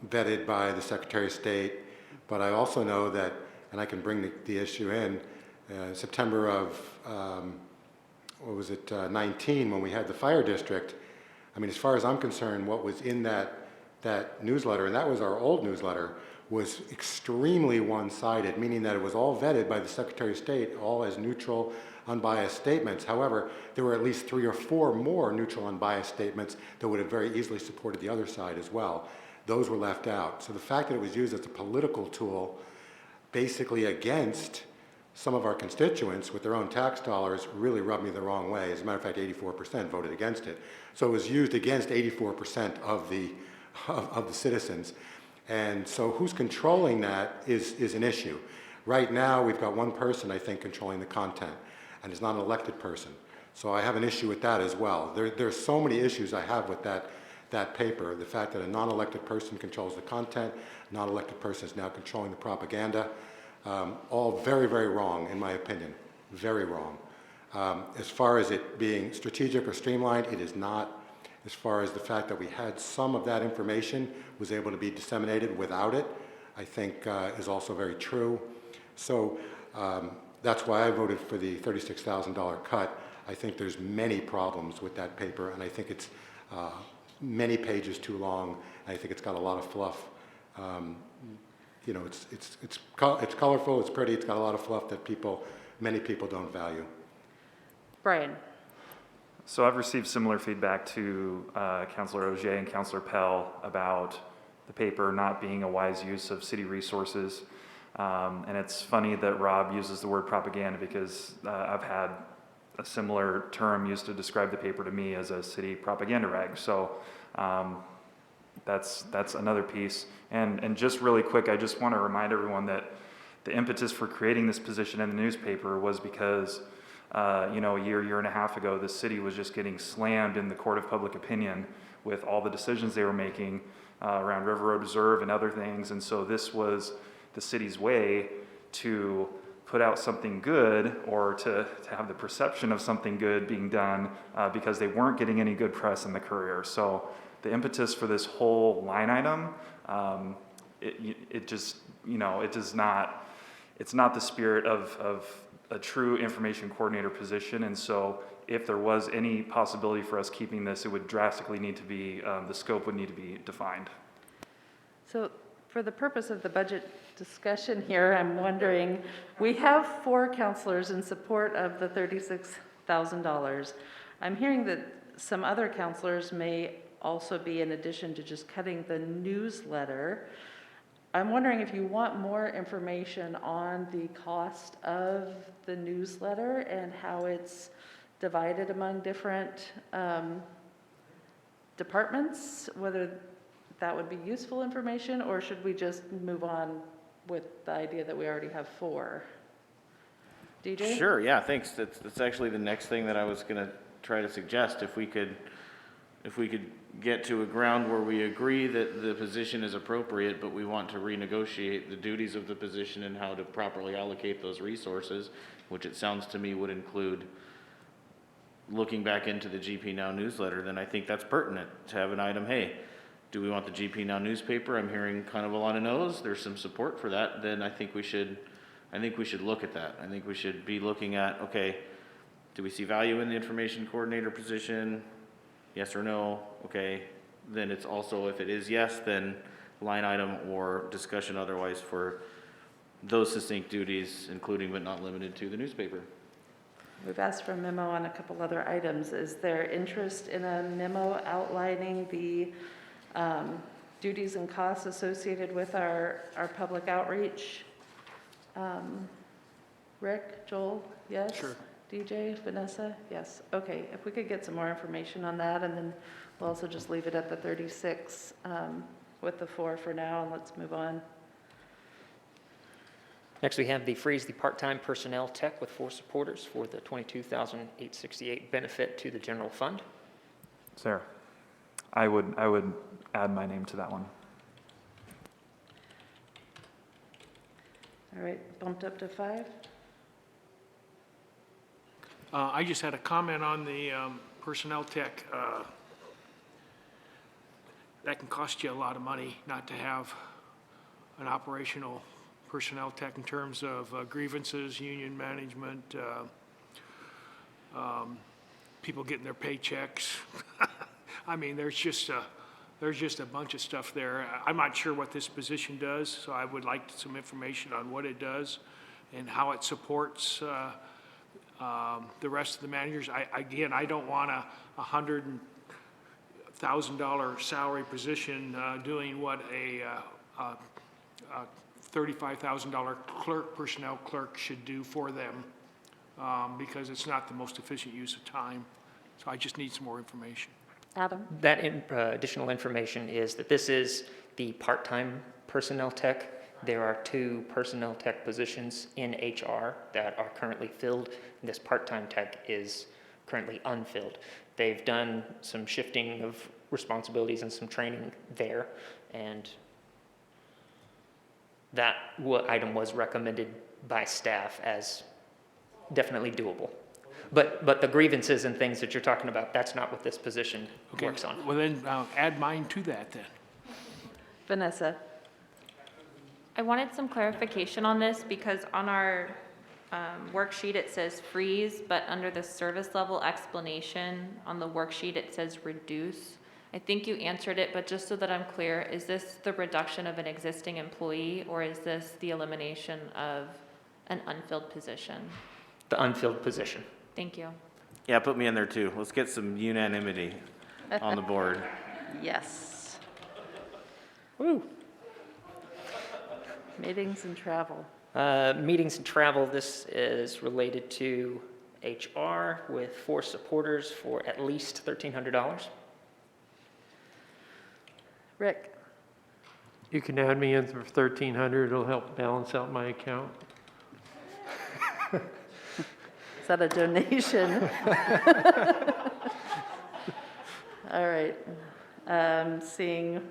vetted by the Secretary of State. But I also know that, and I can bring the issue in, September of, what was it, 19, when we had the fire district. I mean, as far as I'm concerned, what was in that newsletter, and that was our old newsletter, was extremely one-sided, meaning that it was all vetted by the Secretary of State, all as neutral, unbiased statements. However, there were at least 3 or 4 more neutral, unbiased statements that would have very easily supported the other side as well. Those were left out. So the fact that it was used as a political tool, basically against some of our constituents with their own tax dollars, really rubbed me the wrong way. As a matter of fact, 84% voted against it. So it was used against 84% of the citizens. And so who's controlling that is an issue. Right now, we've got one person, I think, controlling the content, and it's not an elected person. So I have an issue with that as well. There's so many issues I have with that paper. The fact that a non-elected person controls the content, a non-elected person is now controlling the propaganda, all very, very wrong, in my opinion, very wrong. As far as it being strategic or streamlined, it is not. As far as the fact that we had some of that information was able to be disseminated without it, I think is also very true. So that's why I voted for the $36,000 cut. I think there's many problems with that paper, and I think it's many pages too long. I think it's got a lot of fluff. You know, it's colorful, it's pretty, it's got a lot of fluff that many people don't value. Brian? So I've received similar feedback to Councilor Ogier and Councilor Pell about the paper not being a wise use of city resources. And it's funny that Rob uses the word propaganda because I've had a similar term used to describe the paper to me as a city propaganda rag. So that's another piece. And just really quick, I just want to remind everyone that the impetus for creating this position in the newspaper was because you know, a year and a half ago, the city was just getting slammed in the court of public opinion with all the decisions they were making around River Road Reserve and other things. And so this was the city's way to put out something good or to have the perception of something good being done because they weren't getting any good press in the Courier. So the impetus for this whole line item, it just, you know, it's not the spirit of a true information coordinator position. And so if there was any possibility for us keeping this, it would drastically need to be, the scope would need to be defined. So for the purpose of the budget discussion here, I'm wondering, we have 4 counselors in support of the $36,000. I'm hearing that some other counselors may also be in addition to just cutting the newsletter. I'm wondering if you want more information on the cost of the newsletter and how it's divided among different departments, whether that would be useful information, or should we just move on with the idea that we already have 4? DJ? Sure, yeah, thanks. That's actually the next thing that I was gonna try to suggest. If we could get to a ground where we agree that the position is appropriate, but we want to renegotiate the duties of the position and how to properly allocate those resources, which it sounds to me would include looking back into the GP Now newsletter, then I think that's pertinent to have an item, hey, do we want the GP Now newspaper? I'm hearing kind of a lot of no's. There's some support for that. Then I think we should look at that. I think we should be looking at, okay, do we see value in the information coordinator position? Yes or no? Okay. Then it's also, if it is yes, then line item or discussion otherwise for those succinct duties, including but not limited to the newspaper. We've asked for a memo on a couple other items. Is there interest in a memo outlining the duties and costs associated with our public outreach? Rick, Joel, yes? Sure. DJ, Vanessa, yes. Okay, if we could get some more information on that, and then we'll also just leave it at the 36 with the 4 for now, and let's move on. Next, we have the freeze the part-time personnel tech with 4 supporters for the $22,868 benefit to the general fund. Sarah, I would add my name to that one. All right, bumped up to 5. I just had a comment on the personnel tech. That can cost you a lot of money not to have an operational personnel tech in terms of grievances, union management, people getting their paychecks. I mean, there's just a bunch of stuff there. I'm not sure what this position does, so I would like some information on what it does and how it supports the rest of the managers. I don't want a $100,000 salary position doing what a $35,000 personnel clerk should do for them, because it's not the most efficient use of time. So I just need some more information. Adam? That additional information is that this is the part-time personnel tech. There are 2 personnel tech positions in HR that are currently filled. This part-time tech is currently unfilled. They've done some shifting of responsibilities and some training there, and that item was recommended by staff as definitely doable. But the grievances and things that you're talking about, that's not what this position works on. Well, then add mine to that then. Vanessa? I wanted some clarification on this because on our worksheet it says freeze, but under the service level explanation on the worksheet it says reduce. I think you answered it, but just so that I'm clear, is this the reduction of an existing employee or is this the elimination of an unfilled position? The unfilled position. Thank you. Yeah, put me in there too. Let's get some unanimity on the board. Yes. Woo. Meetings and travel. Meetings and travel, this is related to HR with 4 supporters for at least $1,300. Rick? You can add me in for 1,300, it'll help balance out my account. Is that a donation? All right. Seeing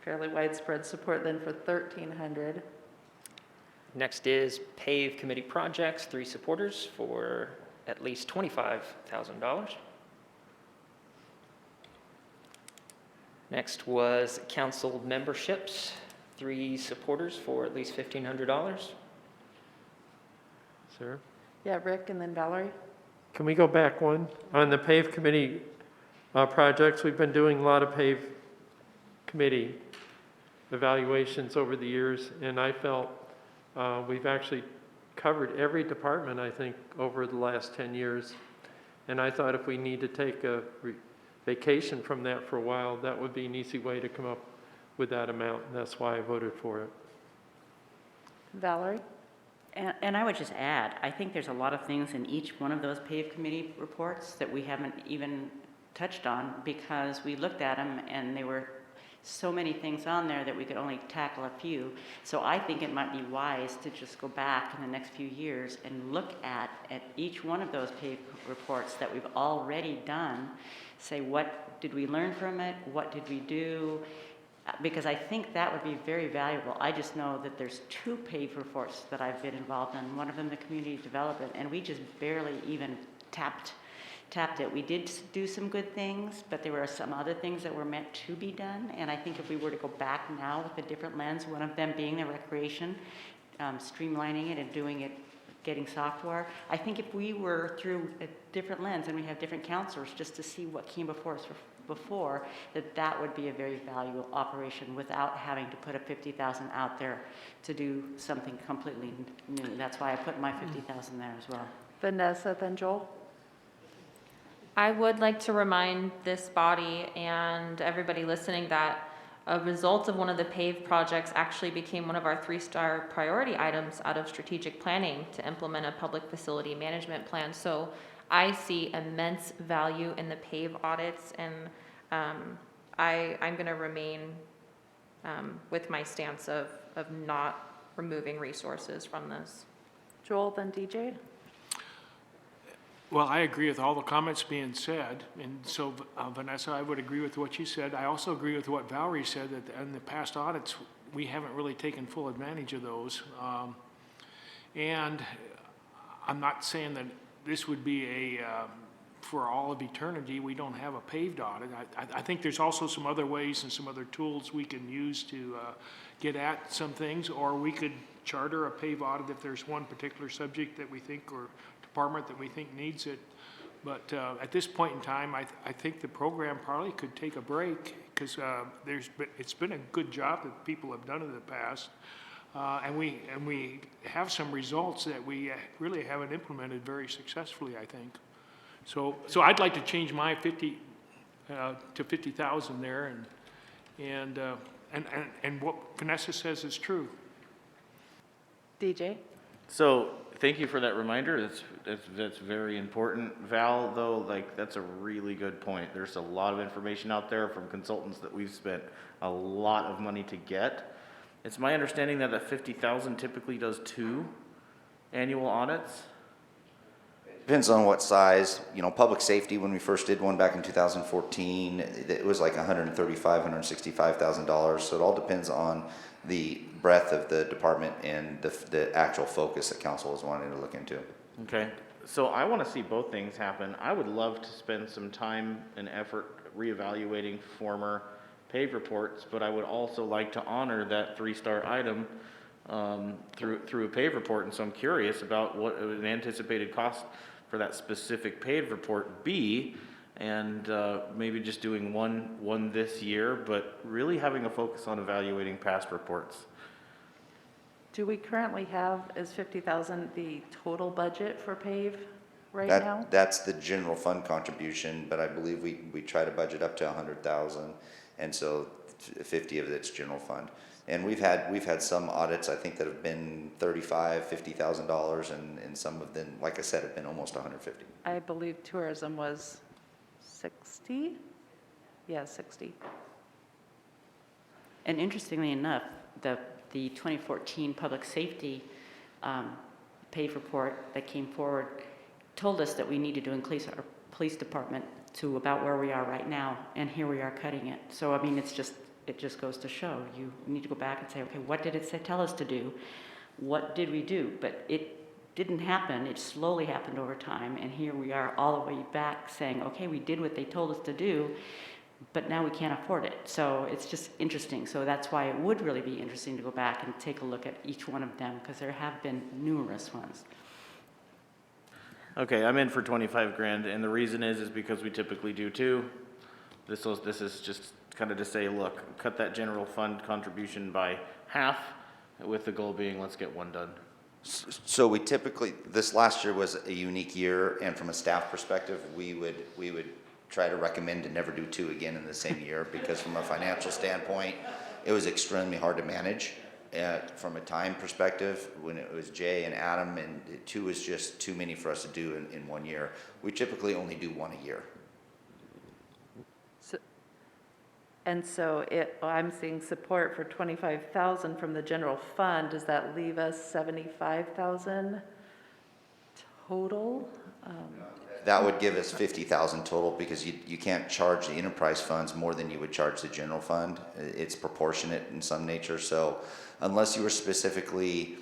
fairly widespread support then for 1,300. Next is PAVE committee projects, 3 supporters for at least $25,000. Next was council memberships, 3 supporters for at least $1,500. Sir? Yeah, Rick and then Valerie. Can we go back one? On the PAVE committee projects, we've been doing a lot of PAVE committee. evaluations over the years, and I felt we've actually covered every department, I think, over the last 10 years. And I thought if we need to take a vacation from that for a while, that would be an easy way to come up with that amount, and that's why I voted for it. Valerie? And I would just add, I think there's a lot of things in each one of those PAVE committee reports that we haven't even touched on because we looked at them and there were so many things on there that we could only tackle a few. So I think it might be wise to just go back in the next few years and look at each one of those PAVE reports that we've already done, say what did we learn from it, what did we do, because I think that would be very valuable. I just know that there's 2 PAVE reports that I've been involved in, one of them the community development, and we just barely even tapped it. We did do some good things, but there were some other things that were meant to be done, and I think if we were to go back now with a different lens, one of them being the recreation, streamlining it and doing it, getting software, I think if we were through a different lens and we have different counselors just to see what came before us before, that would be a very valuable operation without having to put a 50,000 out there to do something completely new. That's why I put my 50,000 there as well. Vanessa, then Joel? I would like to remind this body and everybody listening that a result of one of the PAVE projects actually became one of our 3-star priority items out of strategic planning to implement a public facility management plan. So I see immense value in the PAVE audits, and I'm going to remain with my stance of not removing resources from this. Joel, then DJ? Well, I agree with all the comments being said, and so Vanessa, I would agree with what you said. I also agree with what Valerie said, that in the past audits, we haven't really taken full advantage of those. And I'm not saying that this would be for all of eternity, we don't have a paved audit. I think there's also some other ways and some other tools we can use to get at some things, or we could charter a pave audit if there's one particular subject that we think, or department that we think needs it. But at this point in time, I think the program probably could take a break because it's been a good job that people have done in the past. And we have some results that we really haven't implemented very successfully, I think. So I'd like to change my 50 to 50,000 there, and what Vanessa says is true. DJ? So, thank you for that reminder. That's very important. Val, though, like, that's a really good point. There's a lot of information out there from consultants that we've spent a lot of money to get. It's my understanding that 50,000 typically does 2 annual audits. Depends on what size. You know, public safety, when we first did one back in 2014, it was like $135,000, $165,000. So it all depends on the breadth of the department and the actual focus that council is wanting to look into. Okay, so I want to see both things happen. I would love to spend some time and effort reevaluating former PAVE reports, but I would also like to honor that 3-star item through a PAVE report. And so I'm curious about what an anticipated cost for that specific PAVE report be, and maybe just doing one this year, but really having a focus on evaluating past reports. Do we currently have, is 50,000 the total budget for PAVE right now? That's the general fund contribution, but I believe we try to budget up to 100,000, and so 50 of it's general fund. And we've had some audits, I think, that have been $35,000, $50,000, and some of them, like I said, have been almost 150. I believe tourism was 60? Yeah, 60. And interestingly enough, the 2014 public safety PAVE report that came forward told us that we needed to increase our police department to about where we are right now, and here we are cutting it. So I mean, it just goes to show you need to go back and say, okay, what did it tell us to do? What did we do? But it didn't happen. It slowly happened over time, and here we are all the way back saying, okay, we did what they told us to do, but now we can't afford it. So it's just interesting. So that's why it would really be interesting to go back and take a look at each one of them, because there have been numerous ones. Okay, I'm in for 25 grand, and the reason is because we typically do 2. This is just kind of to say, look, cut that general fund contribution by half, with the goal being, let's get one done. So we typically, this last year was a unique year, and from a staff perspective, we would try to recommend to never do two again in the same year, because from a financial standpoint, it was extremely hard to manage. From a time perspective, when it was Jay and Adam, and two was just too many for us to do in 1 year. We typically only do one a year. And so I'm seeing support for 25,000 from the general fund. Does that leave us 75,000 total? That would give us 50,000 total, because you can't charge the enterprise funds more than you would charge the general fund. It's proportionate in some nature. So unless you were specifically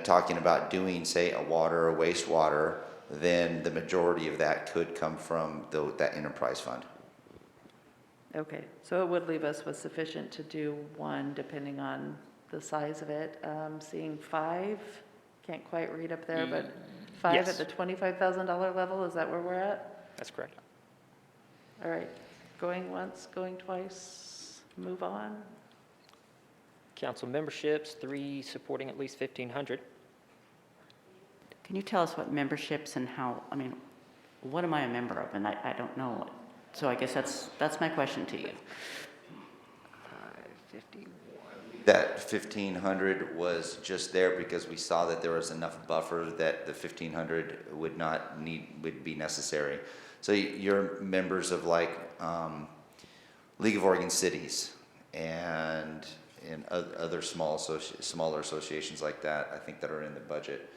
talking about doing, say, a water or wastewater, then the majority of that could come from that enterprise fund. Okay, so it would leave us with sufficient to do one, depending on the size of it. Seeing 5, can't quite read up there, but 5 Yes. at the $25,000 level, is that where we're at? That's correct. All right, going once, going twice, move on. Council memberships, 3 supporting at least 1,500. Can you tell us what memberships and how, I mean, what am I a member of? And I don't know. So I guess that's my question to you. That 1,500 was just there because we saw that there was enough buffer that the 1,500 would be necessary. So you're members of like League of Oregon Cities and other smaller associations like that, I think, that are in the budget.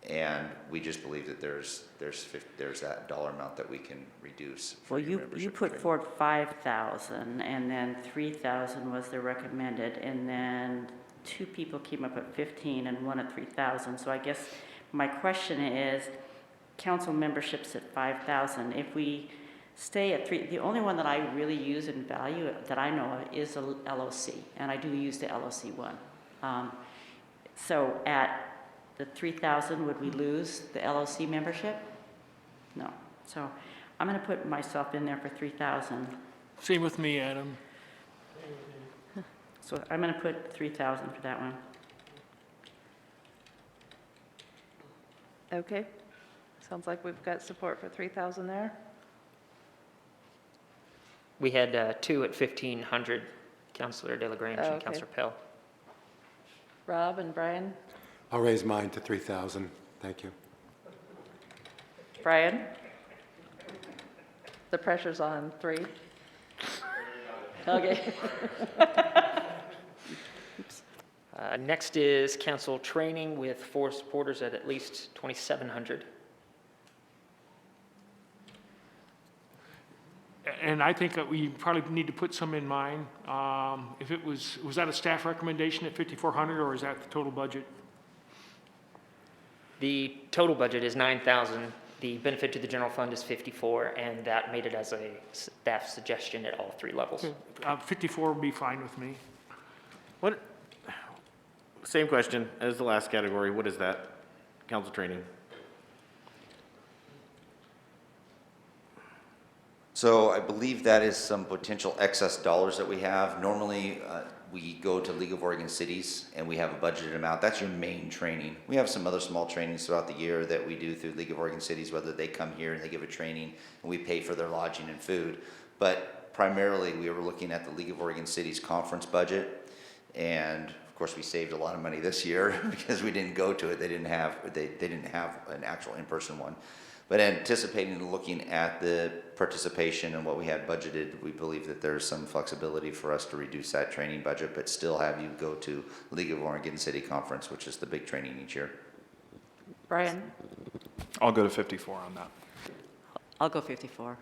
And we just believe that there's that dollar amount that we can reduce for Well, your you membership put training. forward 5,000, and then 3,000 was the recommended, and then 2 people came up at 15 and 1 at 3,000. So I guess my question is, council memberships at 5,000, if we stay at 3, the only one that I really use and value that I know of is the LOC, and I do use the LOC one. So at the 3,000, would we lose the LOC membership? No. So I'm going to put myself in there for 3,000. Same with me, Adam. So I'm going to put 3,000 for that one. Okay, sounds like we've got support for 3,000 there. We had 2 at 1,500, Councilor De La Grange and Okay. Councilor Pell. Rob and Brian? I'll raise mine to 3,000. Thank you. Brian? The pressure's on 3. Okay. Next is council training with 4 supporters at least 2,700. And I think that we probably need to put some in mind. If it was that a staff recommendation at 5,400, or is that the total budget? The total budget is 9,000. The benefit to the general fund is 54, and that made it as a staff suggestion at all 3 levels. 54 would be fine with me. What, same question as the last category, what is that? Council training? So I believe that is some potential excess dollars that we have. Normally, we go to League of Oregon Cities and we have a budgeted amount. That's your main training. We have some other small trainings throughout the year that we do through League of Oregon Cities, whether they come here and they give a training and we pay for their lodging and food. But primarily, we were looking at the League of Oregon Cities conference budget. And of course, we saved a lot of money this year because we didn't go to it. They didn't have an actual in-person one. But anticipating and looking at the participation and what we had budgeted, we believe that there's some flexibility for us to reduce that training budget, but still have you go to League of Oregon City Conference, which is the big training each year. Brian? I'll go to 54 on that. I'll go 54.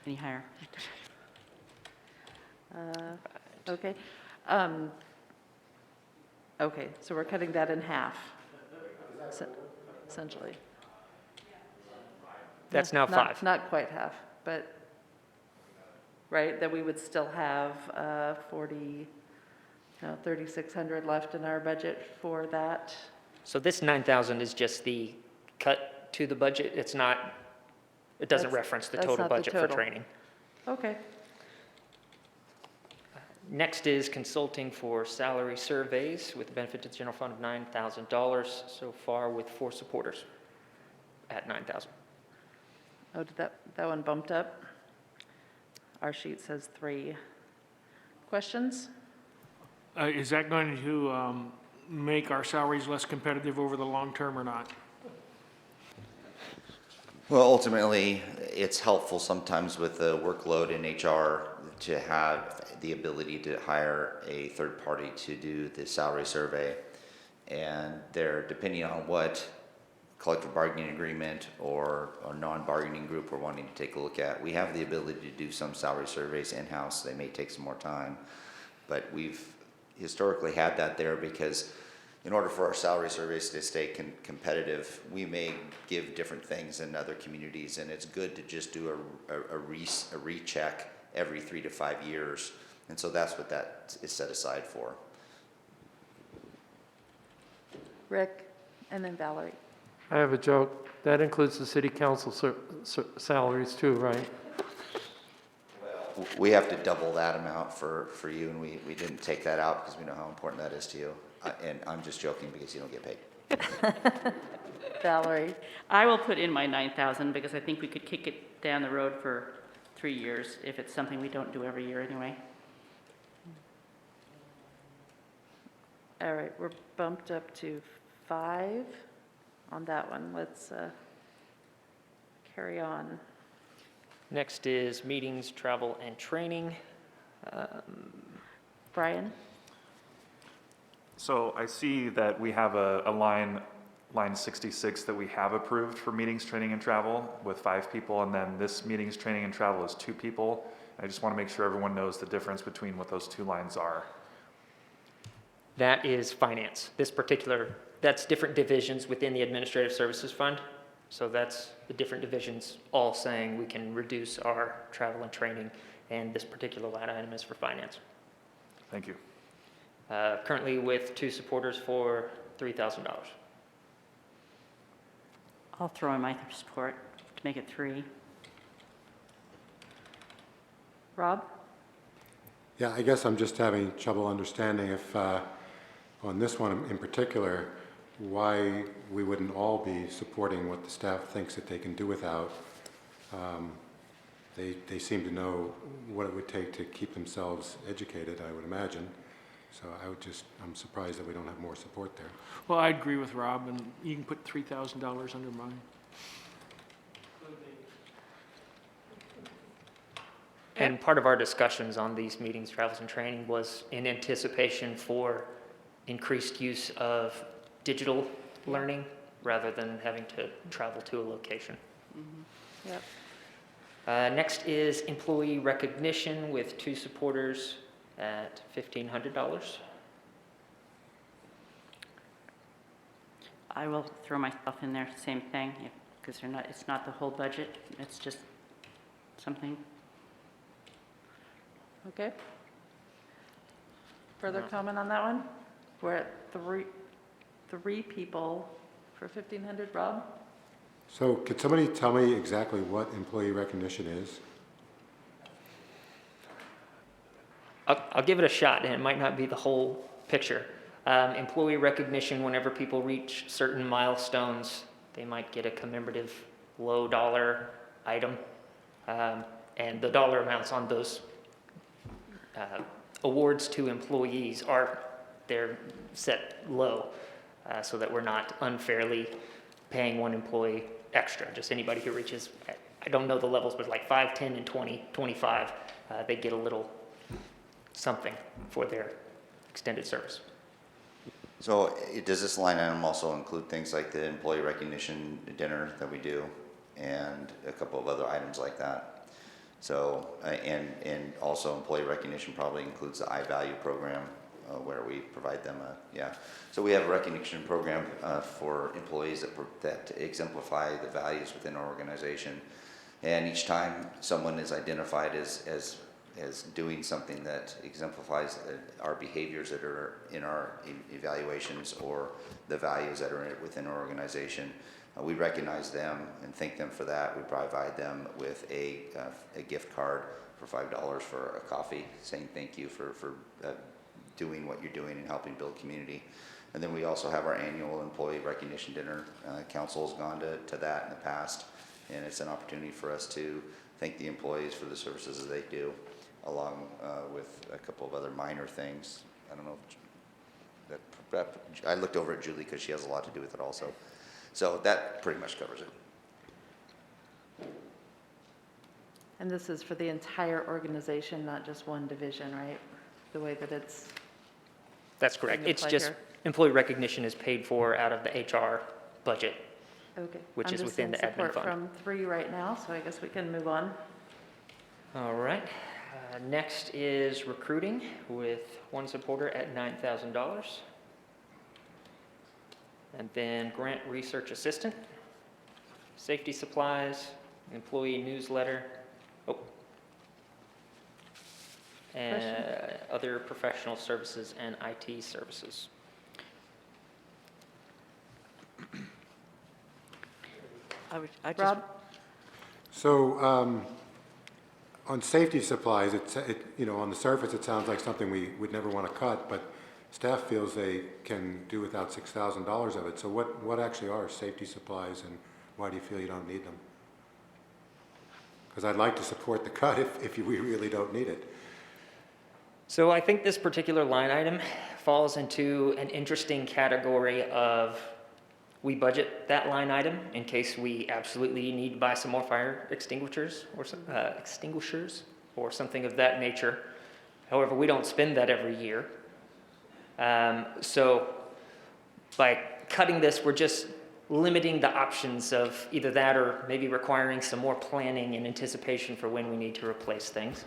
Any higher? Okay. Okay, so we're cutting that in half, essentially. That's now Not- 5. Not quite half, but, right, that we would still have 3,600 left in our budget for that. So this 9,000 is just the cut to the budget. It doesn't That's- reference the that's total not the budget for total. training. Okay. Next is consulting for salary surveys with a benefit to the general fund of $9,000 so far with 4 supporters at $9,000. Oh, did that one bumped up? Our sheet says 3. Questions? Is that going to make our salaries less competitive over the long term or not? Well, ultimately, it's helpful sometimes with the workload in HR to have the ability to hire a third party to do the salary survey. And they're, depending on what collective bargaining agreement or non-bargaining group we're wanting to take a look at, we have the ability to do some salary surveys in-house. They may take some more time, but we've historically had that there because in order for our salary surveys to stay competitive, we may give different things in other communities, and it's good to just do a recheck every 3 to 5 years. And so that's what that is set aside for. Rick, and then Valerie. I have a joke. That includes the city council salaries too, right? We have to double that amount for you, and we didn't take that out because we know how important that is to you. And I'm just joking because you don't get paid. Valerie. I will put in my 9,000 because I think we could kick it down the road for 3 years if it's something we don't do every year anyway. All right, we're bumped up to 5 on that one. Let's carry on. Next is meetings, travel, and training. Brian? So I see that we have a line 66 that we have approved for meetings, training, and travel with 5 people, and then this meetings, training, and travel is 2 people. I just want to make sure everyone knows the difference between what those 2 lines are. That is finance. That's different divisions within the Administrative Services Fund. So that's the different divisions all saying we can reduce our travel and training, and this particular line item is for finance. Thank you. Currently with 2 supporters for $3,000. I'll throw in my support to make it 3. Rob? Yeah, I guess I'm just having trouble understanding if, on this one in particular, why we wouldn't all be supporting what the staff thinks that they can do without. They seem to know what it would take to keep themselves educated, I would imagine. So I'm surprised that we don't have more support there. Well, I agree with Rob, and you can put $3,000 under mine. And part of our discussions on these meetings, travels, and training was in anticipation for increased use of digital learning rather than having to travel to a location. Mm-hmm. Yep. Next is employee recognition with 2 supporters at $1,500. I will throw myself in there, same thing, because it's not the whole budget, it's just something. Okay. Further comment on that one? We're at 3 people for 1,500, Rob? So could somebody tell me exactly what employee recognition is? I'll give it a shot, and it might not be the whole picture. Employee recognition, whenever people reach certain milestones, they might get a commemorative low dollar item. And the dollar amounts on those awards to employees they're set low so that we're not unfairly paying one employee extra. Just anybody who reaches, I don't know the levels, but like 5, 10, and 20, 25, they get a little something for their extended service. So does this line item also include things like the employee recognition dinner that we do and a couple of other items like that? So, and also employee recognition probably includes the iValue program where we provide them So we have a recognition program for employees that exemplify the values within our organization. And each time someone is identified as doing something that exemplifies our behaviors that are in our evaluations or the values that are within our organization, we recognize them and thank them for that. We provide them with a gift card $5 for a coffee, saying thank you for doing what you're doing and helping build community. And then we also have our annual employee recognition dinner. Council's gone to that in the past, and it's an opportunity for us to thank the employees for the services that they do, along with a couple of other minor things. I don't know, I looked over at Julie because she has a lot to do with it also. So that pretty much covers it. And this is for the entire organization, not just one division, right? The way that it's, That's correct. Bring it It's play just, here. employee recognition is paid for out of the HR budget. okay. Which is within the I'm admin just fund. seeing support from 3 right now, so I guess we can move on. All right. Next is recruiting with one supporter at $9,000. And then grant research assistant, safety supplies, employee newsletter, and other professional services and IT services. Rob? So, on safety supplies, on the surface, it sounds like something we would never want to cut, but staff feels they can do without $6,000 of it. So what actually are safety supplies, and why do you feel you don't need them? Because I'd like to support the cut if we really don't need it. So I think this particular line item falls into an interesting category of we budget that line item in case we absolutely need to buy some more fire extinguishers or something of that nature. However, we don't spend that every year. So by cutting this, we're just limiting the options of either that or maybe requiring some more planning and anticipation for when we need to replace things.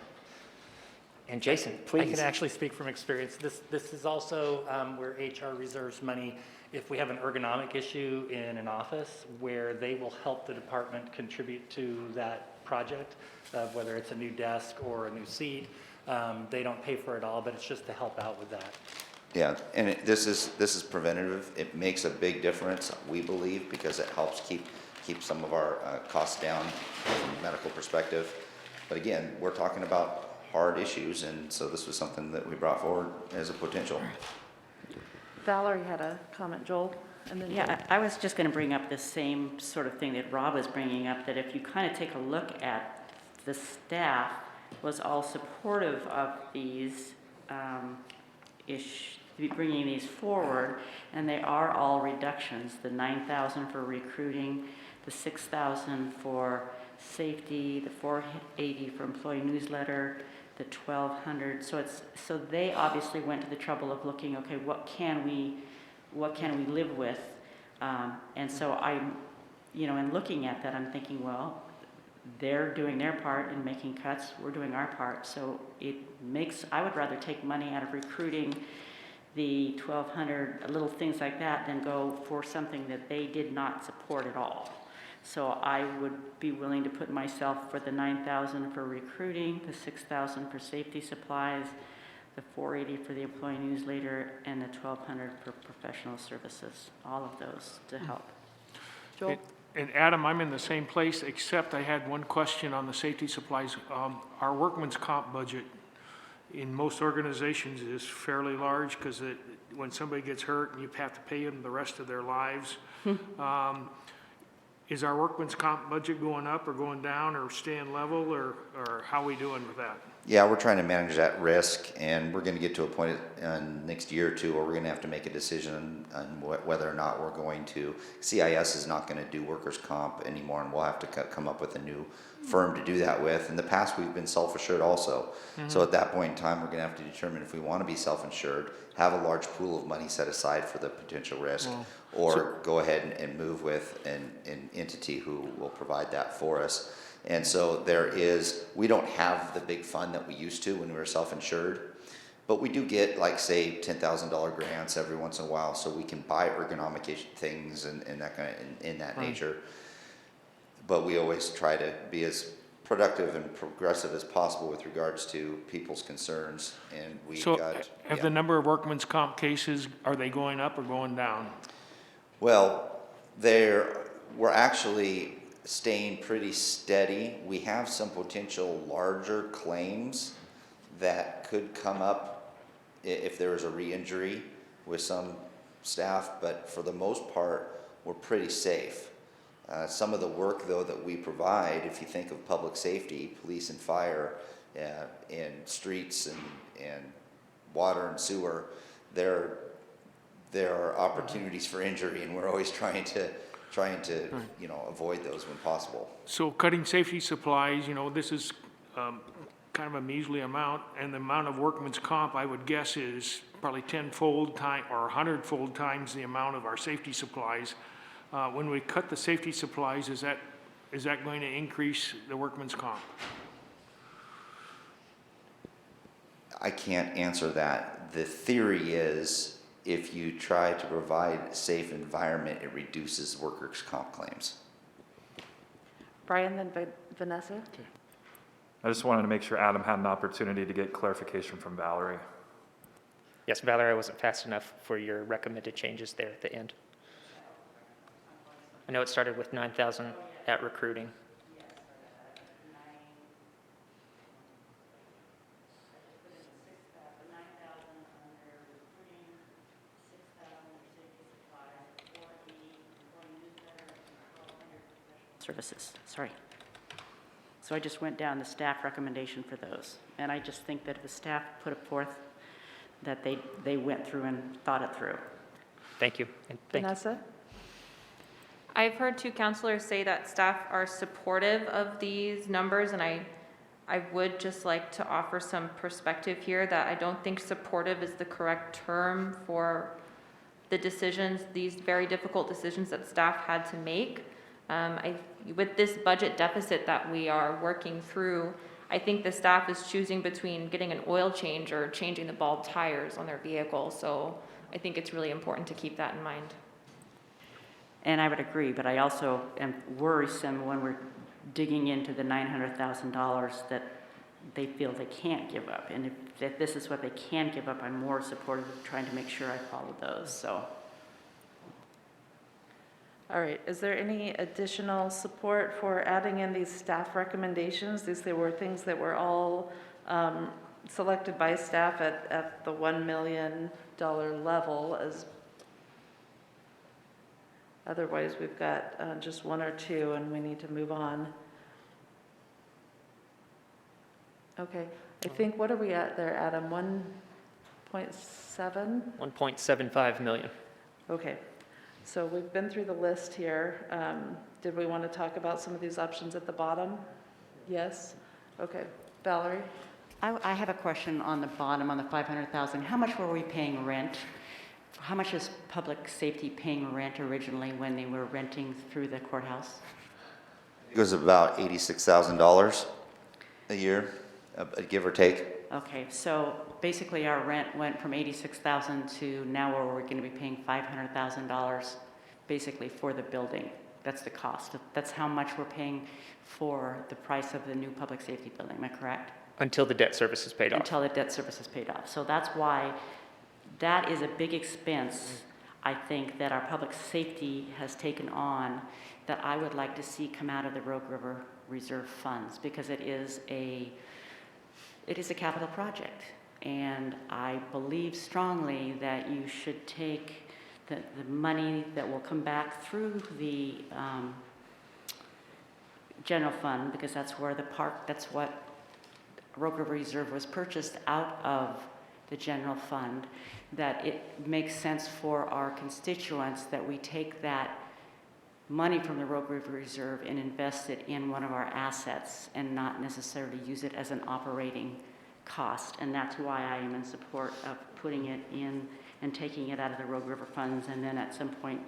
And Jason, please. I can actually speak from experience. This is also where HR reserves money if we have an ergonomic issue in an office, where they will help the department contribute to that project, whether it's a new desk or a new seat. They don't pay for it all, but it's just to help out with that. Yeah, and this is preventative. It makes a big difference, we believe, because it helps keep some of our costs down from a medical perspective. But again, we're talking about hard issues, and so this was something that we brought forward as a potential. Valerie had a comment, Joel, and then Yeah, I was just going to bring up the same sort of thing that Rob was bringing up, that if you kind of take a look at the staff was all supportive of these bringing these forward, and they are all reductions. The $9,000 for recruiting, the $6,000 for safety, the $480 for employee newsletter, the $1,200. So they obviously went to the trouble of looking, okay, what can we live with? And so I'm, in looking at that, I'm thinking, well, they're doing their part in making cuts, we're doing our part. So I would rather take money out of recruiting, the $1,200, little things like that, than go for something that they did not support at all. So I would be willing to put myself for the $9,000 for recruiting, the $6,000 for safety supplies, the $480 for the employee newsletter, and the $1,200 for professional services, all of those to help. Joel? And Adam, I'm in the same place, except I had one question on the safety supplies. Our workman's comp budget in most organizations is fairly large because when somebody gets hurt, you have to pay them the rest of their lives. Is our workman's comp budget going up or going down or staying level, or how are we doing with that? Yeah, we're trying to manage that risk, and we're going to get to a point next year or two where we're going to have to make a decision on whether or not we're going to. CIS is not going to do workers' comp anymore, and we'll have to come up with a new firm to do that with. In the past, we've been self-insured also. So at that point in time, we're going to have to determine if we want to be self-insured, have a large pool of money set aside for the potential risk, or go ahead and move with an entity who will provide that for us. And so we don't have the big fund that we used to when we were self-insured, but we do get, like, say, $10,000 grants every once in a while, so we can buy ergonomic things and that kind of in that nature. But we always try to be as productive and progressive as possible with regards to people's concerns, and Have the number of workman's comp cases, are they going up or going down? Well, we're actually staying pretty steady. We have some potential larger claims that could come up if there is a re-injury with some staff, but for the most part, we're pretty safe. Some of the work, though, that we provide, if you think of public safety, police and fire, and streets and water and sewer, there are opportunities for injury, and we're always trying to avoid those when possible. So cutting safety supplies, this is kind of a measly amount, and the amount of workman's comp, I would guess, is probably 10-fold time or 100-fold times the amount of our safety supplies. When we cut the safety supplies, is that going to increase the workman's comp? I can't answer that. The theory is if you try to provide a safe environment, it reduces workers' comp claims. Brian, then Vanessa? I just wanted to make sure Adam had an opportunity to get clarification from Valerie. Yes, Valerie, I wasn't fast enough for your recommended changes there at the end. I know it started with 9,000 at recruiting. Services, sorry. So I just went down the staff recommendation for those. And I just think that if the staff put it forth, that they went through and thought it through. Thank you. And thank you. Vanessa? I've heard two counselors say that staff are supportive of these numbers, and I would just like to offer some perspective here that I don't think supportive is the correct term for the decisions, these very difficult decisions that staff had to make. With this budget deficit that we are working through, I think the staff is choosing between getting an oil change or changing the bulb tires on their vehicle. So I think it's really important to keep that in mind. And I would agree, but I also am worrisome when we're digging into the $900,000 that they feel they can't give up. And if this is what they can give up, I'm more supportive of trying to make sure I follow those, so. All right, is there any additional support for adding in these staff recommendations? They were things that were all selected by staff at the $1 million level. Otherwise, we've got just one or two, and we need to move on. Okay, I think, what are we at there, Adam? 1.7? 1.75 million. Okay. So we've been through the list here. Did we want to talk about some of these options at the bottom? Yes? Okay. Valerie? I have a question on the bottom, on the 500,000. How much were we paying rent? How much is public safety paying rent originally when they were renting through the courthouse? It was about $86,000 a year, give or take. Okay, so basically our rent went from $86,000 to now where we're going to be paying $500,000 basically for the building. That's the cost. That's how much we're paying for the price of the new public safety building. Am I correct? Until the debt service is paid off. Until the debt service is paid off. So that's why that is a big expense, I think, that our public safety has taken on that I would like to see come out of the Rogue River Reserve funds, because it is a capital project. And I believe strongly that you should take the money that will come back through the general fund, because that's where that's what Rogue River Reserve was purchased out of the general fund, that it makes sense for our constituents that we take that money from the Rogue River Reserve and invest it in one of our assets and not necessarily use it as an operating cost. And that's why I am in support of putting it in and taking it out of the Rogue River funds, and then at some point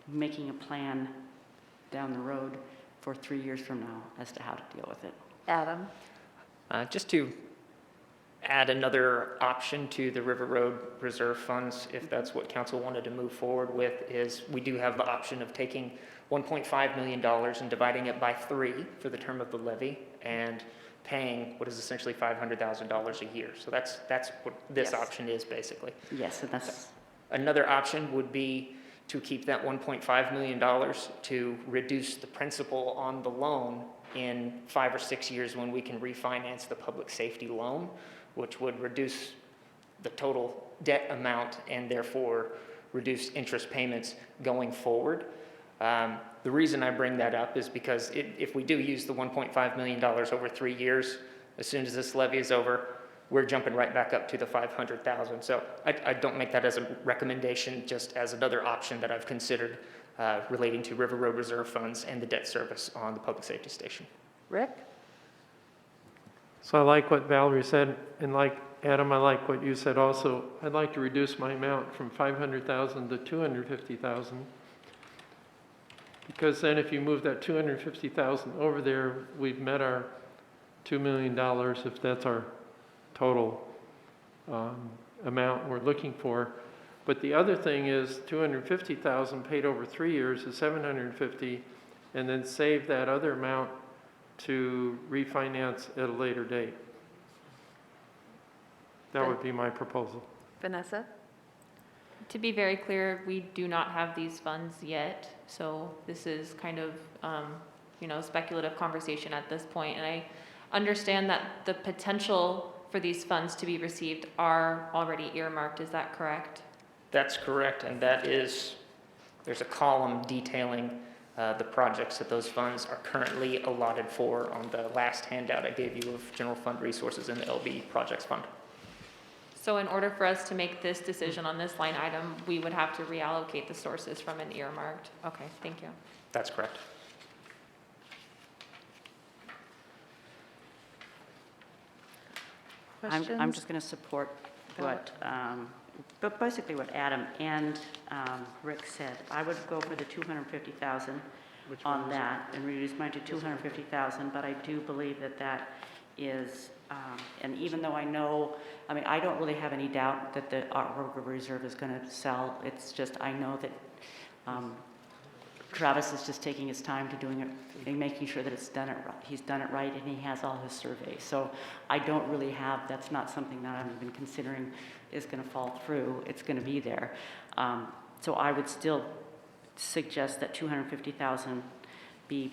making a plan down the road for 3 years from now as to how to deal with it. Adam? Just to add another option to the River Road Reserve funds, if that's what council wanted to move forward with, is we do have the option of taking $1.5 million and dividing it by 3 for the term of the levy and paying what is essentially $500,000 a year. So that's what this Yes. option is basically. Yes, and that's... Another option would be to keep that $1.5 million to reduce the principal on the loan in 5 or 6 years when we can refinance the public safety loan, which would reduce the total debt amount and therefore reduce interest payments going forward. The reason I bring that up is because if we do use the $1.5 million over 3 years, as soon as this levy is over, we're jumping right back up to the 500,000. So I don't make that as a recommendation, just as another option that I've considered relating to River Road Reserve funds and the debt service on the public safety station. Rick? So I like what Valerie said, and like Adam, I like what you said also. I'd like to reduce my amount from 500,000 to 250,000. Because then if you move that 250,000 over there, we've met our $2 million, if that's our total amount we're looking for. But the other thing is 250,000 paid over 3 years is 750, and then save that other amount to refinance at a later date. That would be my proposal. Vanessa? To be very clear, we do not have these funds yet, so this is kind of, speculative conversation at this point. And I understand that the potential for these funds to be received are already earmarked, is that correct? That's correct, and there's a column detailing the projects that those funds are currently allotted for on the last handout I gave you of general fund resources in the LB Projects Fund. So in order for us to make this decision on this line item, we would have to reallocate the sources from an earmarked. Okay, thank you. That's correct. Questions? I'm just going to support what, but basically what Adam and Rick said. I would go for the 250,000 on that and reduce mine to 250,000, but I do believe that that is, and even though I know, I don't really have any doubt that the Road River Reserve is going to sell. It's just, I know that Travis is just taking his time to doing it, and making sure that it's done it right. He's done it right, and he has all his surveys. So I don't really have, that's not something that I'm even considering is going to fall through. It's going to be there. So I would still suggest that 250,000 be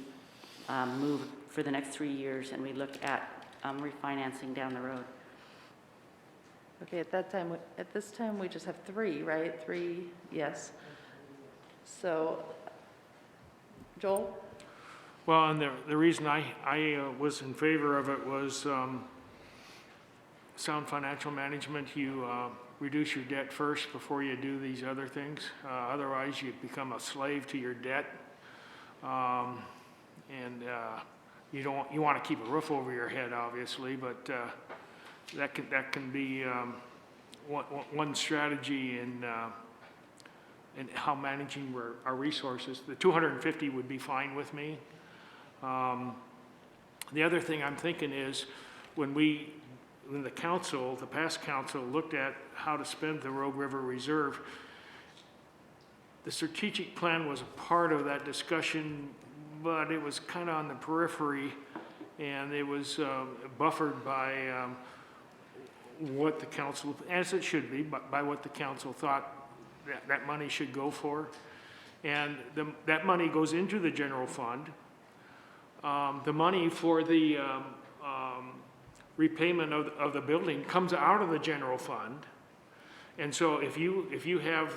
moved for the next 3 years, and we look at refinancing down the road. Okay, at this time, we just have 3, right? 3, yes. So, Joel? Well, and the reason I was in favor of it was sound financial management. You reduce your debt first before you do these other things. Otherwise, you become a slave to your debt. You want to keep a roof over your head, obviously, but that can be one strategy in how managing our resources. The 250 would be fine with me. The other thing I'm thinking is when the past council looked at how to spend the Rogue River Reserve, the strategic plan was a part of that discussion, but it was kind of on the periphery, and it was buffered by what the council, as it should be, but by what the council thought that money should go for. And that money goes into the general fund. The money for the repayment of the building comes out of the general fund. And so if you have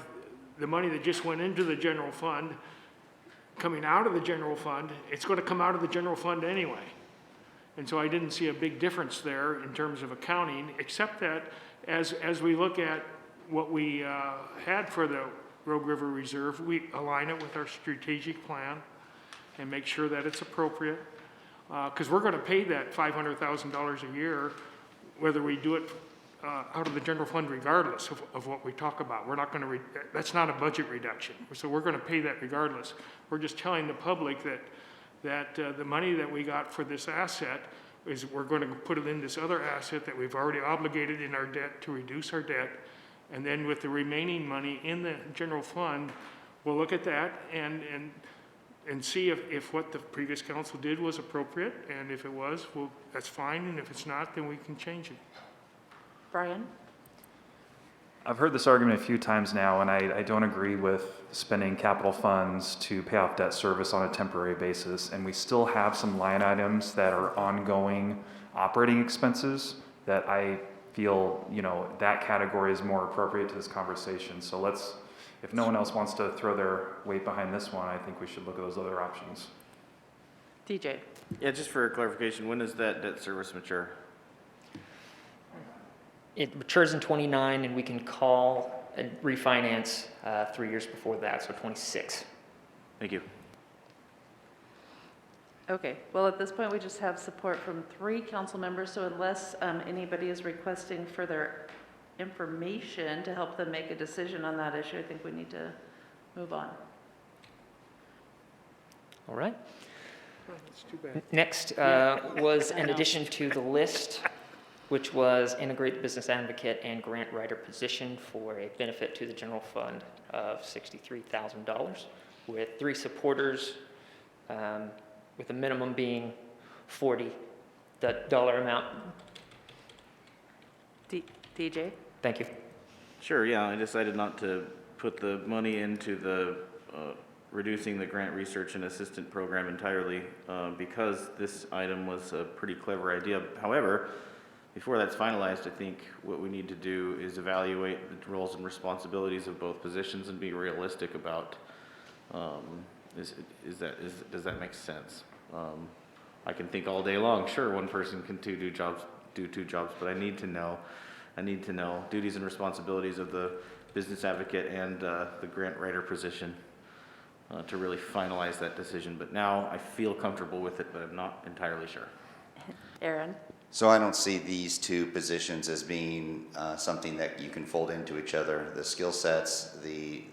the money that just went into the general fund coming out of the general fund, it's going to come out of the general fund anyway. And so I didn't see a big difference there in terms of accounting, except that as we look at what we had for the Rogue River Reserve, we align it with our strategic plan and make sure that it's appropriate. Because we're going to pay that $500,000 a year, whether we do it out of the general fund regardless of what we talk about. We're not going to, that's not a budget reduction. So we're going to pay that regardless. We're just telling the public that the money that we got for this asset is we're going to put it in this other asset that we've already obligated in our debt to reduce our debt. And then with the remaining money in the general fund, we'll look at that and see if what the previous council did was appropriate. And if it was, well, that's fine. And if it's not, then we can change it. Brian? I've heard this argument a few times now, and I don't agree with spending capital funds to pay off debt service on a temporary basis. And we still have some line items that are ongoing operating expenses that I feel, that category is more appropriate to this conversation. So let's, if no one else wants to throw their weight behind this one, I think we should look at those other options. DJ? Yeah, just for clarification, when does that debt service mature? It matures in '29, and we can call and refinance 3 years before that, so '26. Thank you. Okay, well, at this point, we just have support from 3 council members, so unless anybody is requesting further information to help them make a decision on that issue, I think we need to move on. All right. That's too bad. Next was an addition to the list, which was integrate business advocate and grant writer position for a benefit to the general fund of $63,000 with 3 supporters, with a minimum being 40, the dollar amount. DJ? Thank you. Sure, yeah, I decided not to put the money into the reducing the grant research and assistant program entirely because this item was a pretty clever idea. However, before that's finalized, I think what we need to do is evaluate the roles and responsibilities of both positions and be realistic about, does that make sense? I can think all day long, sure, one person can do 2 jobs, but I need to know duties and responsibilities of the business advocate and the grant writer position to really finalize that decision. But now I feel comfortable with it, but I'm not entirely sure. Aaron? So I don't see these 2 positions as being something that you can fold into each other. The skill sets, the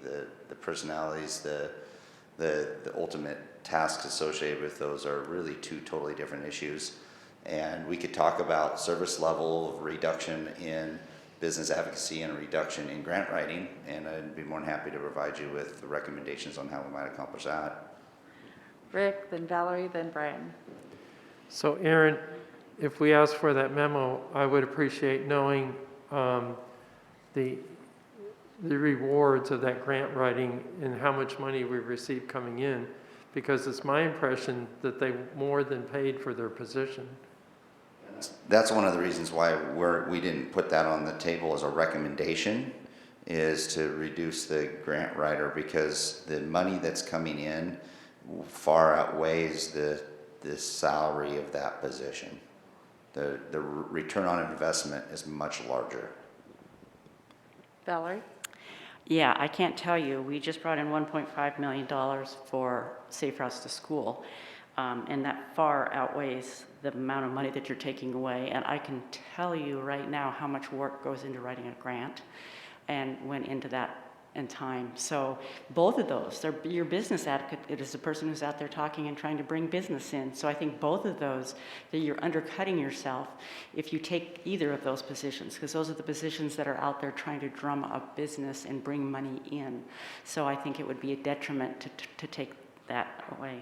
personalities, the ultimate tasks associated with those are really 2 totally different issues. And we could talk about service level reduction in business advocacy and a reduction in grant writing, and I'd be more than happy to provide you with the recommendations on how we might accomplish that. Rick, then Valerie, then Brian. So Aaron, if we ask for that memo, I would appreciate knowing the rewards of that grant writing and how much money we received coming in, because it's my impression that they more than paid for their position. That's one of the reasons why we didn't put that on the table as a recommendation, is to reduce the grant writer, because the money that's coming in far outweighs the salary of that position. The return on investment is much larger. Valerie? Yeah, I can't tell you, we just brought in $1.5 million for Safe Routes to School, and that far outweighs the amount of money that you're taking away. And I can tell you right now how much work goes into writing a grant and went into that in time. So both of those, your business advocate, it is the person who's out there talking and trying to bring business in. So I think both of those, that you're undercutting yourself if you take either of those positions, because those are the positions that are out there trying to drum up business and bring money in. So I think it would be a detriment to take that away.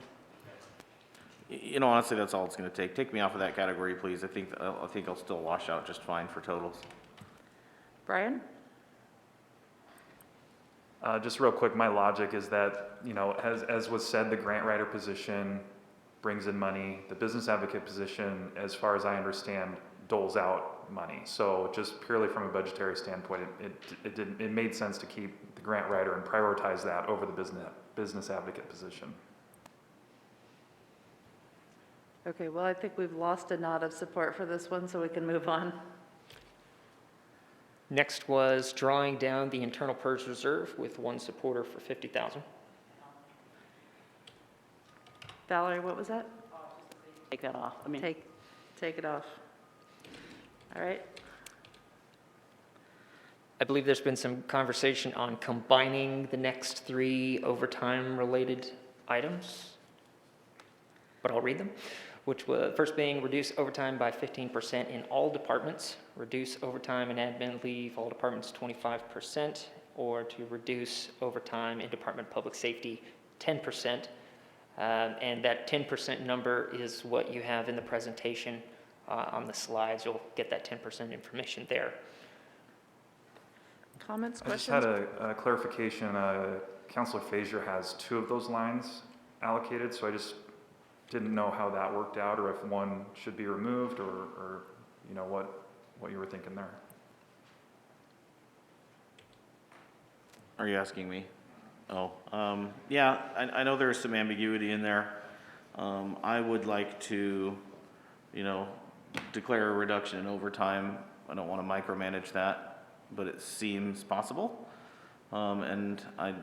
Honestly, that's all it's going to take. Take me off of that category, please. I think I'll still wash out just fine for totals. Brian? Just real quick, my logic is that, as was said, the grant writer position brings in money. The business advocate position, as far as I understand, doles out money. So just purely from a budgetary standpoint, it made sense to keep the grant writer and prioritize that over the business advocate position. Okay, well, I think we've lost a nod of support for this one, so we can move on. Next was drawing down the internal PERS reserve with 1 supporter for $50,000. Valerie, what was that? Take that off. Take it off. All right. I believe there's been some conversation on combining the next 3 overtime-related items, but I'll read them, which was first being reduce overtime by 15% in all departments, reduce overtime and admin leave all departments 25%, or to reduce overtime in Department of Public Safety 10%. And that 10% number is what you have in the presentation on the slides. You'll get that 10% information there. Comments, I just questions? had a clarification. Counselor Fazier has 2 of those lines allocated, so I just didn't know how that worked out, or if one should be removed, or you know, what you were thinking there. Are you asking me? Oh, yeah, I know there's some ambiguity in there. I would like to, you know, declare a reduction in overtime. I don't want to micromanage that, but it seems possible. And I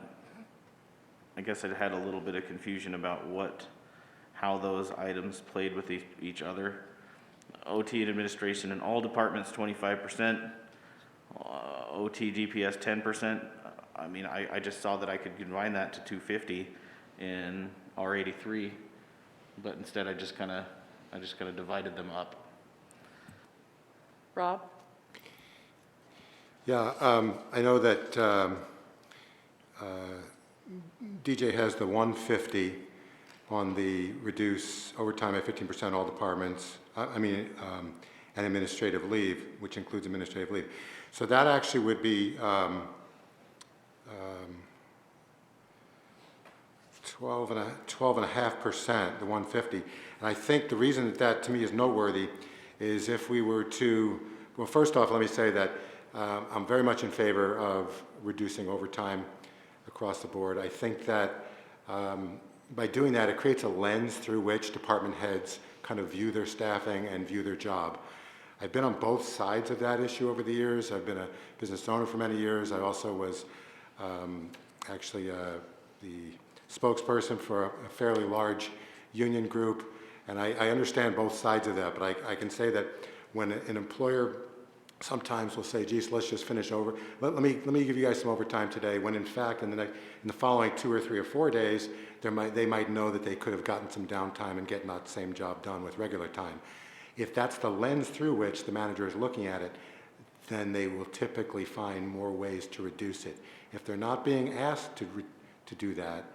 guess I had a little bit of confusion about how those items played with each other. OT and administration in all departments, 25%. OT DPS, 10%. I mean, I just saw that I could combine that to 250 in R83, but instead I just kind of divided them up. Rob? Yeah, I know that DJ has the 150 on the reduce overtime at 15% all departments, and administrative leave, which includes administrative leave. So that actually would be 12.5%, the 150. And I think the reason that to me is noteworthy is if we were to, well, first off, let me say that I'm very much in favor of reducing overtime across the board. I think that by doing that, it creates a lens through which department heads kind of view their staffing and view their job. I've been on both sides of that issue over the years. I've been a business owner for many years. I also was actually the spokesperson for a fairly large union group, and I understand both sides of that, but I can say that when an employer sometimes will say, geez, let's just finish over, let me give you guys some overtime today, when in fact in the following 2 or 3 or 4 days, they might know that they could have gotten some downtime and getting that same job done with regular time. If that's the lens through which the manager is looking at it, then they will typically find more ways to reduce it. If they're not being asked to do that,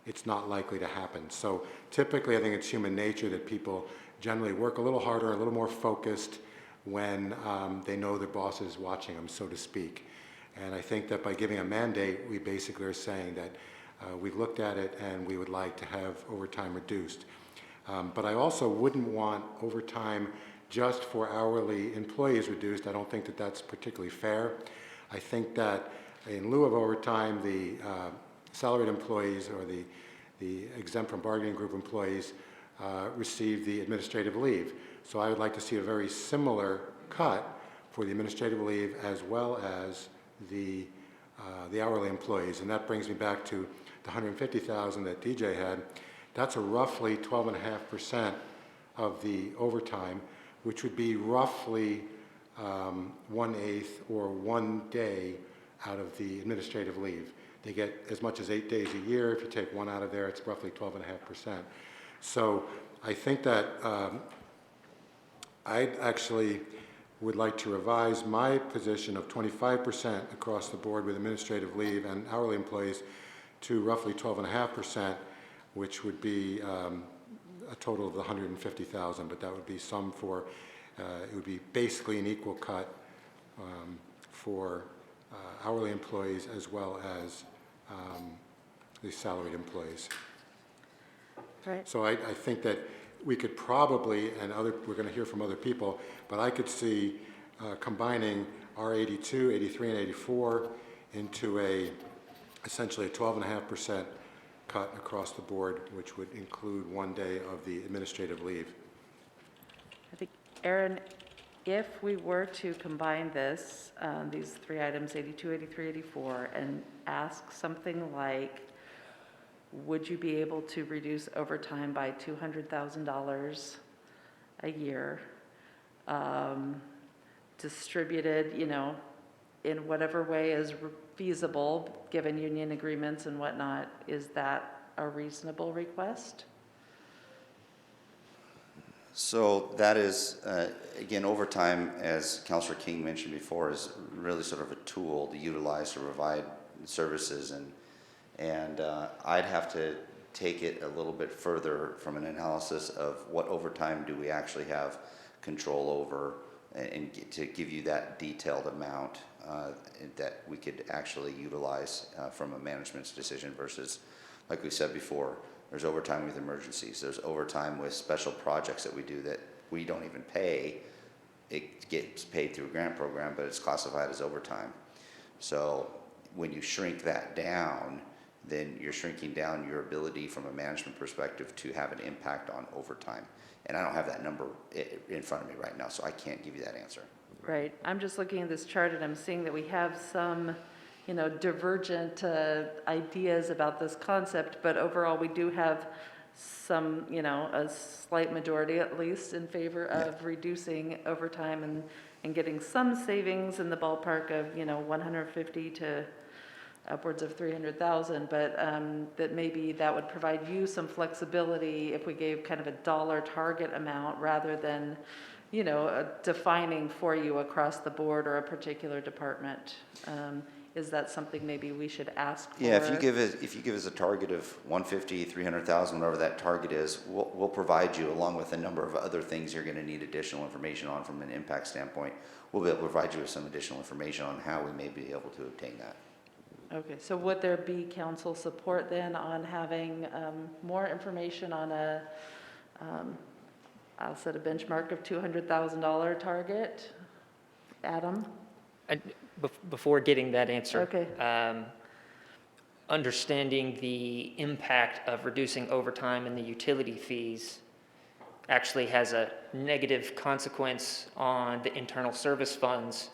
it's not likely to happen. So typically, I think it's human nature that people generally work a little harder, a little more focused when they know their boss is watching them, so to speak. And I think that by giving a mandate, we basically are saying that we've looked at it and we would like to have overtime reduced. But I also wouldn't want overtime just for hourly employees reduced. I don't think that that's particularly fair. I think that in lieu of overtime, the salaried employees or the exempt from bargaining group employees receive the administrative leave. So I would like to see a very similar cut for the administrative leave as well as the hourly employees. And that brings me back to the $150,000 that DJ had. That's a roughly 12.5% of the overtime, which would be roughly 1/8 or 1 day out of the administrative leave. They get as much as 8 days a year. If you take 1 out of there, it's roughly 12.5%. So I think that I actually would like to revise my position of 25% across the board with administrative leave and hourly employees to roughly 12.5%, which would be a total of the $150,000, but that would be some for, it would be basically an equal cut for hourly employees as well as the salaried employees. Right. So I think that we could probably, and we're going to hear from other people, but I could see combining R82, 83, and 84 into essentially a 12.5% cut across the board, which would include 1 day of the administrative leave. I think, Aaron, if we were to combine this, these 3 items, 82, 83, 84, and ask something like, would you be able to reduce overtime by $200,000 a year, distributed, in whatever way is feasible, given union agreements and whatnot, is that a reasonable request? So that is, again, overtime, as Councilor King mentioned before, is really sort of a tool to utilize to provide services, and I'd have to take it a little bit further from an analysis of what overtime do we actually have control over, and to give you that detailed amount. that we could actually utilize from a management's decision versus, like we said before, there's overtime with emergencies, there's overtime with special projects that we do that we don't even pay. It gets paid through a grant program, but it's classified as overtime. So when you shrink that down, then you're shrinking down your ability from a management perspective to have an impact on overtime. And I don't have that number in front of me right now, so I can't give you that answer. Right. I'm just looking at this chart and I'm seeing that we have some, divergent ideas about this concept, but overall we do have some, a slight majority at least in favor of reducing overtime and getting some savings in the ballpark of, 150 to upwards of 300,000, but that maybe that would provide you some flexibility if we gave kind of a dollar target amount rather than, defining for you across the board or a particular department. Is that something maybe we should ask for? Yeah, if you give us a target of 150, 300,000, whatever that target is, we'll provide you, along with a number of other things you're going to need additional information on from an impact standpoint. We'll be able to provide you with some additional information on how we may be able to obtain that. Okay, so would there be council support then on having more information on I'll set a benchmark of $200,000 target? Adam? Before getting that answer. Okay. Understanding the impact of reducing overtime and the utility fees actually has a negative consequence on the internal service funds.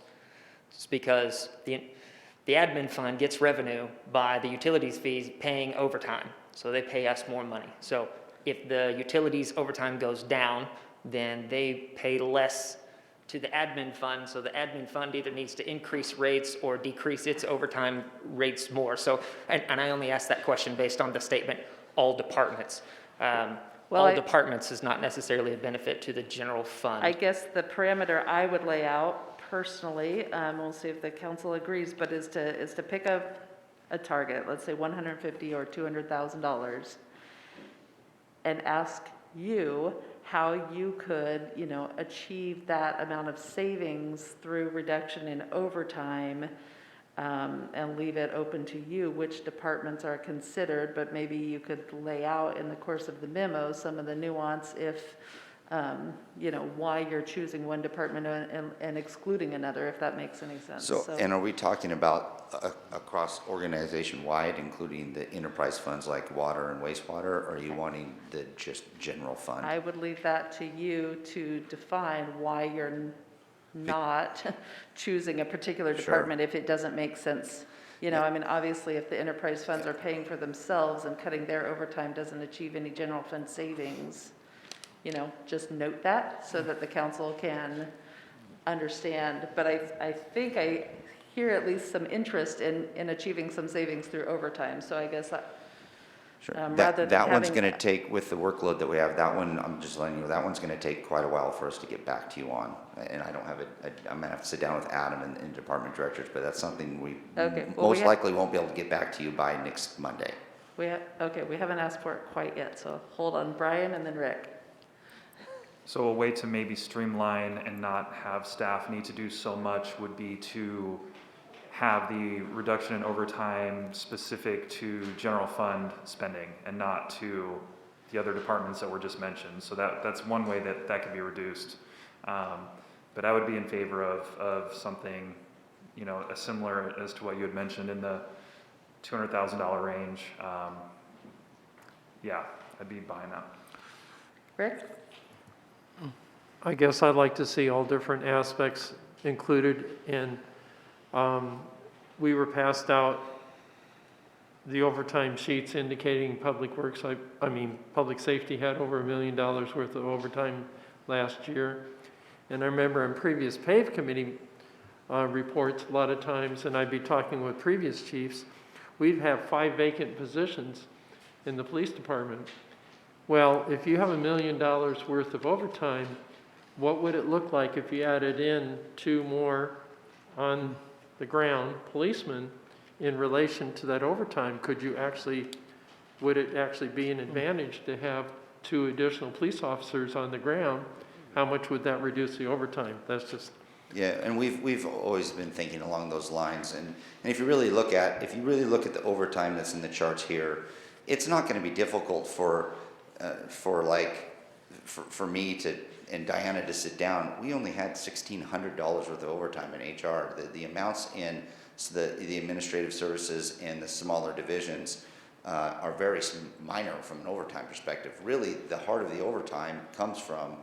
It's because the admin fund gets revenue by the utilities fees paying overtime. So they pay us more money. So if the utilities overtime goes down, then they pay less to the admin fund. So the admin fund either needs to increase rates or decrease its overtime rates more. So, and I only asked that question based on the statement, all departments. All departments is not necessarily a benefit to the general fund. I guess the parameter I would lay out personally, we'll see if the council agrees, but is to pick up a target, let's say $150,000 or $200,000, and ask you how you could, achieve that amount of savings through reduction in overtime, and leave it open to you which departments are considered, but maybe you could lay out in the course of the memo some of the nuance if, why you're choosing one department and excluding another, if that makes any sense. So, and are we talking about across organization-wide, including the enterprise funds like water and wastewater, or are you wanting the just general fund? I would leave that to you to define why you're not choosing a particular department if it doesn't make sense. Obviously, if the enterprise funds are paying for themselves and cutting their overtime doesn't achieve any general fund savings, just note that so that the council can understand. But I think I hear at least some interest in achieving some savings through overtime. So I guess Sure. rather than That one's having- going to take, with the workload that we have, that one, I'm just letting you know, that one's going to take quite a while for us to get back to you on. And I don't have it, I'm going to have to sit down with Adam and department directors, but that's something we Okay, well, most likely won't be able to get back to you by next Monday. we haven't asked for it quite yet. So hold on, Brian and then Rick. So a way to maybe streamline and not have staff need to do so much would be to have the reduction in overtime specific to general fund spending and not to the other departments that were just mentioned. So that's one way that could be reduced. But I would be in favor of something, a similar as to what you had mentioned in the $200,000 range. Yeah, I'd be buying that. Rick? I guess I'd like to see all different aspects included in, we were passed out the overtime sheets indicating Public Works, Public Safety had over $1 million worth of overtime last year. And I remember in previous PAVE committee reports, a lot of times, and I'd be talking with previous chiefs, we'd have 5 vacant positions in the police department. Well, if you have $1 million worth of overtime, what would it look like if you added in 2 more on the ground policemen in relation to that overtime? Would it actually be an advantage to have 2 additional police officers on the ground? How much would that reduce the overtime? That's just Yeah, and we've always been thinking along those lines, and if you really look at the overtime that's in the charts here, it's not going to be difficult for me to and Diana to sit down. We only had $1,600 worth of overtime in HR. The amounts in the administrative services and the smaller divisions are very minor from an overtime perspective. Really, the heart of the overtime comes from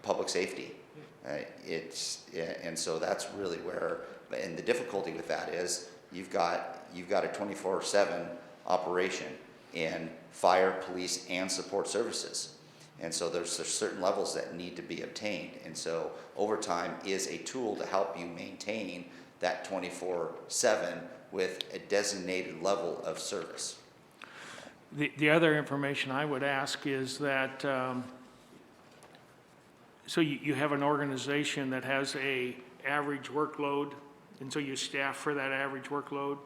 public safety. And so that's really where, and the difficulty with that is you've got a 24/7 operation in fire, police, and support services. And so there's certain levels that need to be obtained. And so overtime is a tool to help you maintain that 24/7 with a designated level of service. The other information I would ask is that, so you have an organization that has a average workload, and so you staff for that average workload.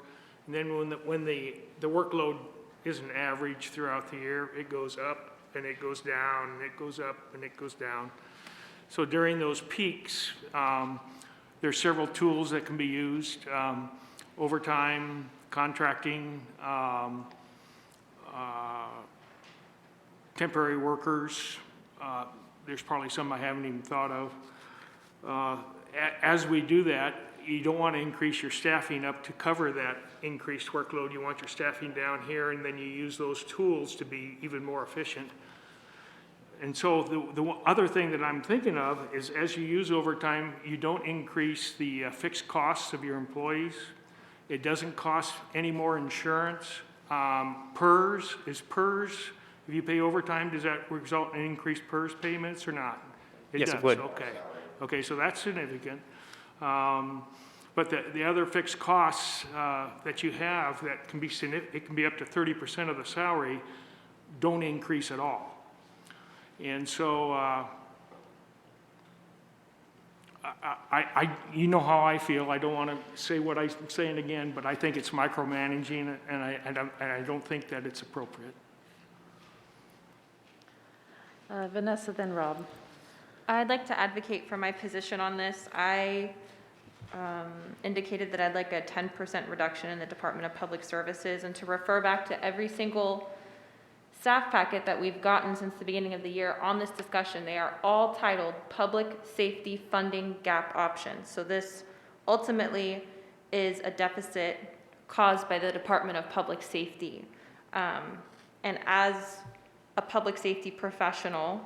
And then when the workload isn't average throughout the year, it goes up and it goes down, and it goes up and it goes down. So during those peaks, there's several tools that can be used, overtime, contracting, temporary workers. There's probably some I haven't even thought of. As we do that, you don't want to increase your staffing up to cover that increased workload. You want your staffing down here, and then you use those tools to be even more efficient. And so the other thing that I'm thinking of is as you use overtime, you don't increase the fixed costs of your employees. It doesn't cost any more insurance. PERS, if you pay overtime, does that result in increased PERS payments or not? Yes, it does. would. Okay, so that's significant. But the other fixed costs that you have that can be significant, it can be up to 30% of the salary, don't increase at all. And so you know how I feel. I don't want to say what I'm saying again, but I think it's micromanaging, and I don't think that it's appropriate. Vanessa, then Rob. I'd like to advocate for my position on this. I indicated that I'd like a 10% reduction in the Department of Public Services, and to refer back to every single staff packet that we've gotten since the beginning of the year on this discussion. They are all titled Public Safety Funding Gap Options. So this ultimately is a deficit caused by the Department of Public Safety. And as a public safety professional,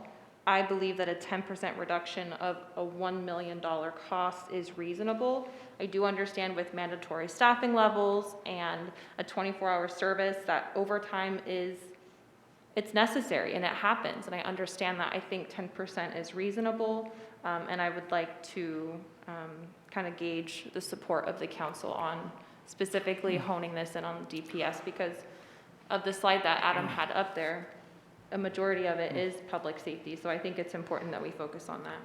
I believe that a 10% reduction of a $1 million cost is reasonable. I do understand with mandatory staffing levels and a 24-hour service that overtime it's necessary and it happens, and I understand that. I think 10% is reasonable, and I would like to kind of gauge the support of the council on specifically honing this in on DPS, because of the slide that Adam had up there, a majority of it is public safety, so I think it's important that we focus on that.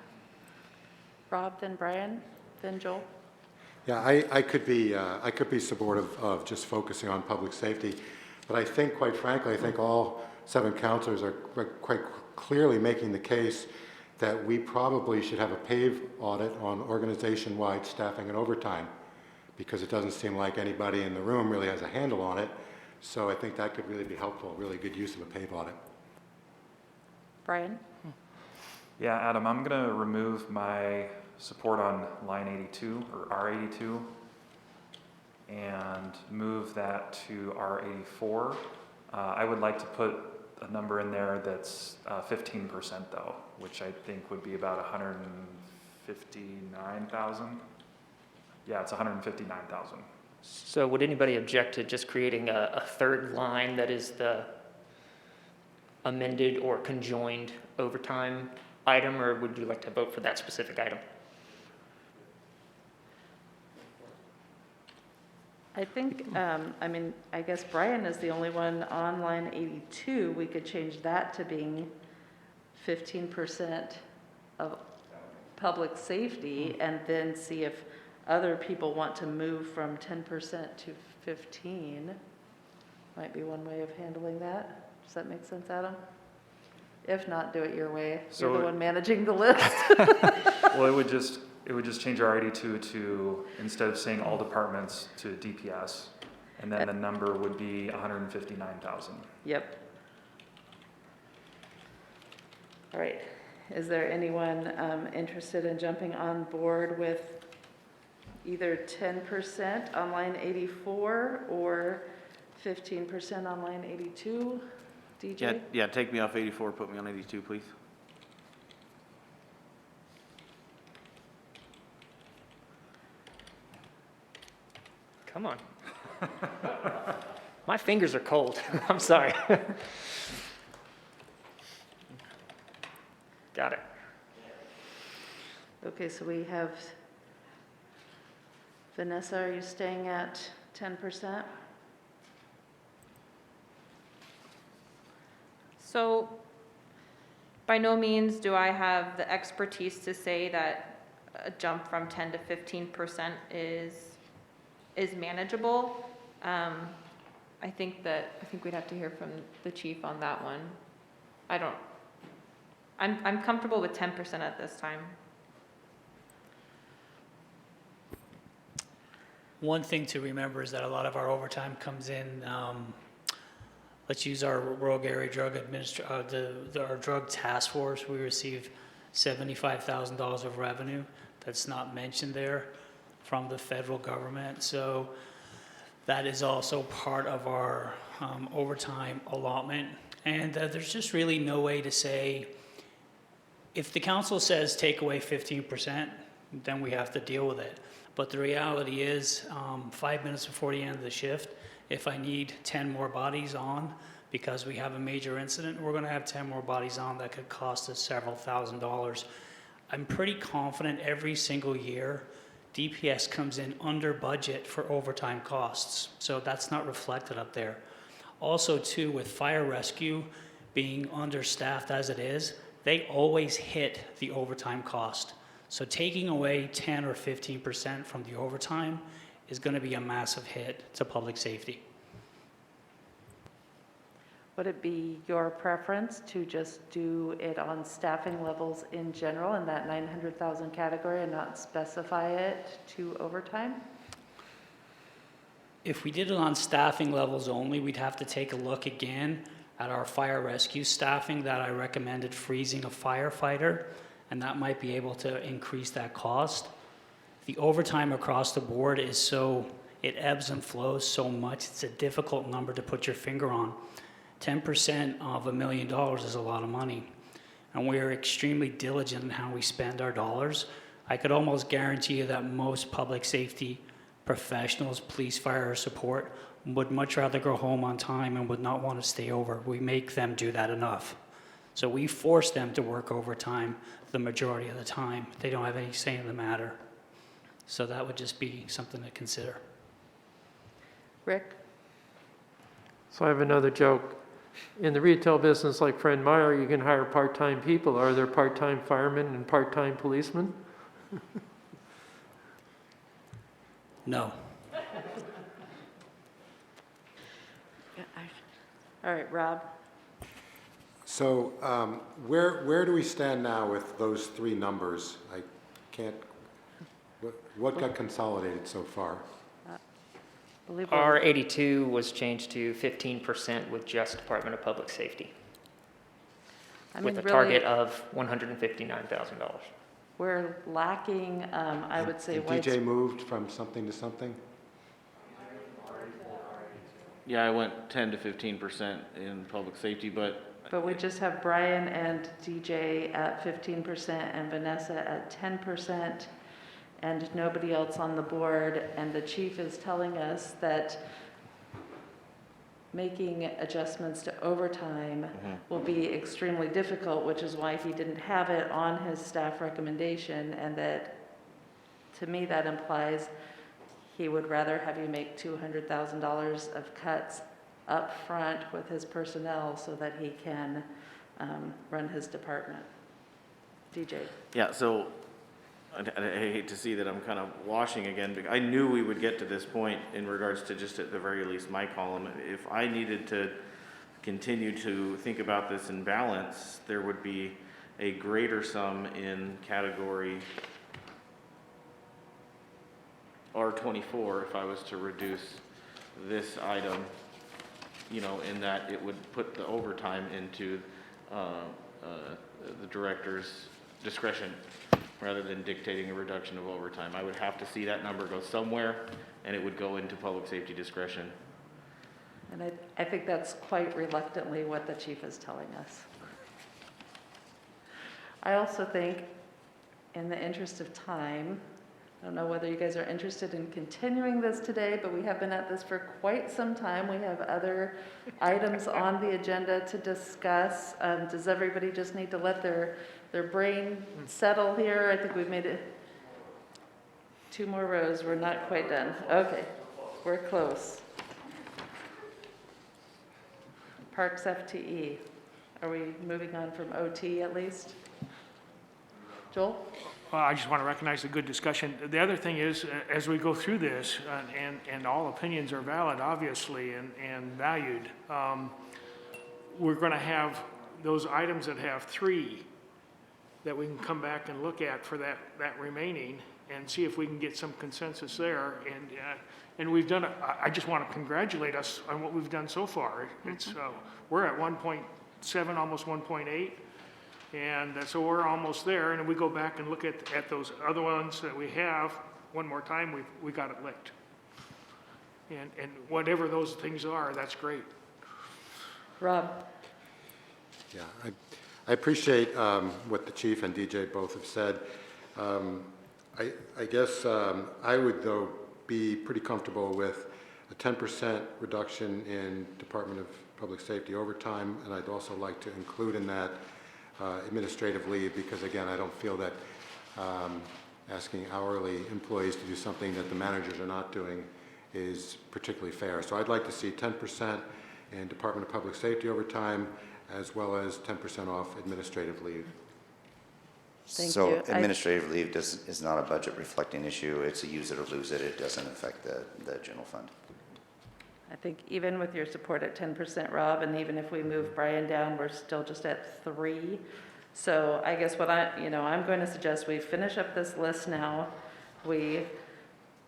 Rob, then Brian, then Joel. Yeah, I could be supportive of just focusing on public safety, but I think, quite frankly, I think all 7 councilors are quite clearly making the case that we probably should have a PAVE audit on organization-wide staffing and overtime, because it doesn't seem like anybody in the room really has a handle on it. So I think that could really be helpful, really good use of a PAVE audit. Brian? Yeah, Adam, I'm going to remove my support on line 82 or R82 and move that to R84. I would like to put a number in there that's 15% though, which I think would be about 159,000. Yeah, it's 159,000. So would anybody object to just creating a third line that is the amended or conjoined overtime item, or would you like to vote for that specific item? I think, I guess Brian is the only one on line 82. We could change that to being 15% of public safety, and then see if other people want to move from 10% to 15. Might be one way of handling that. Does that make sense, Adam? If not, do it your way. So You're the one managing the list. Well, it would just, it would just change our ID2 to, instead of saying all departments, to DPS, and then the number would be 159,000. Yep. All right. Is there anyone interested in jumping on board with either 10% on line 84 or 15% on line 82? DJ? Yeah, take me off 84, put me on 82, please. Come on. My fingers are cold. I'm sorry. Got it. Okay, so we have, Vanessa, are you staying at 10%? So by no means do I have the expertise to say that a jump from 10 to 15% is manageable. I think we'd have to hear from the chief on that one. I'm comfortable with 10% at this time. One thing to remember is that a lot of our overtime comes in, let's use our rogue area drug our drug task force. We receive $75,000 of revenue that's not mentioned there from the federal government. So that is also part of our overtime allotment. And there's just really no way to say, if the council says take away 15%, then we have to deal with it. But the reality is, 5 minutes before the end of the shift, if I need 10 more bodies on because we have a major incident, we're going to have 10 more bodies on that could cost us several $1,000s. I'm pretty confident every single year DPS comes in under budget for overtime costs. So that's not reflected up there. Also, too, with fire rescue being understaffed as it is, they always hit the overtime cost. So taking away 10 or 15% from the overtime is going to be a massive hit to public safety. Would it be your preference to just do it on staffing levels in general in that 900,000 category and not specify it to overtime? If we did it on staffing levels only, we'd have to take a look again at our fire rescue staffing that I recommended freezing a firefighter, and that might be able to increase that cost. The overtime across the board is so, it ebbs and flows so much, it's a difficult number to put your finger on. 10% of $1 million is a lot of money, and we are extremely diligent in how we spend our dollars. I could almost guarantee you that most public safety professionals, police, fire, or support, would much rather go home on time and would not want to stay over. We make them do that enough. So we force them to work overtime the majority of the time. They don't have any say in the matter. So that would just be something to consider. Rick? So I have another joke. In the retail business like Fred Meyer, you can hire part-time people. Are there part-time firemen and part-time policemen? No. All right, Rob? So where do we stand now with those three numbers? I can't, what got consolidated so far? Our 82 was changed to 15% with just Department of Public Safety, with a target of $159,000. We're lacking, I would say, And white. DJ moved from something to something? Yeah, I went 10 to 15% in public safety, but we just have Brian and DJ at 15% and Vanessa at 10%, and nobody else on the board. And the chief is telling us that making adjustments to overtime will be extremely difficult, which is why he didn't have it on his staff recommendation. And that, to me, that implies he would rather have you make $200,000 of cuts up front with his personnel so that he can run his department. DJ? yeah, so I hate to see that I'm kind of washing again, but I knew we would get to this point in regards to just at the very least my column. If I needed to continue to think about this in balance, there would be a greater sum in category R24, if I was to reduce this item, you know, in that it would put the overtime into the director's discretion rather than dictating a reduction of overtime. I would have to see that number go somewhere, and it would go into public safety discretion. And I think that's quite reluctantly what the chief is telling us. I also think, in the interest of time, I don't know whether you guys are interested in continuing this today, but we have been at this for quite some time. We have other items on the agenda to discuss. Does everybody just need to let their brain settle here? I think we've made it 2 more rows. We're not quite done. Okay, we're close. Parks FTE. Are we moving on from OT at least? Joel? Well, I just want to recognize the good discussion. The other thing is, as we go through this, and all opinions are valid, obviously, and valued, we're going to have those items that have 3 that we can come back and look at for that remaining and see if we can get some consensus there. And we've done, I just want to congratulate us on what we've done so far. It's, we're at 1.7, almost 1.8. And so we're almost there, and if we go back and look at those other ones that we have, one more time, we got it licked. And whatever those things are, that's great. Rob? Yeah, I appreciate what the chief and DJ both have said. I guess I would, though, be pretty comfortable with a 10% reduction in Department of Public Safety overtime, and I'd also like to include in that administrative leave, because again, I don't feel that asking hourly employees to do something that the managers are not doing is particularly fair. So I'd like to see 10% in Department of Public Safety overtime, as well as 10% off administrative leave. Thank So you. administrative leave is not a budget reflecting issue. It's a use it or lose it. It doesn't affect the general fund. I think even with your support at 10%, Rob, and even if we move Brian down, we're still just at 3. So I guess what I'm going to suggest we finish up this list now. We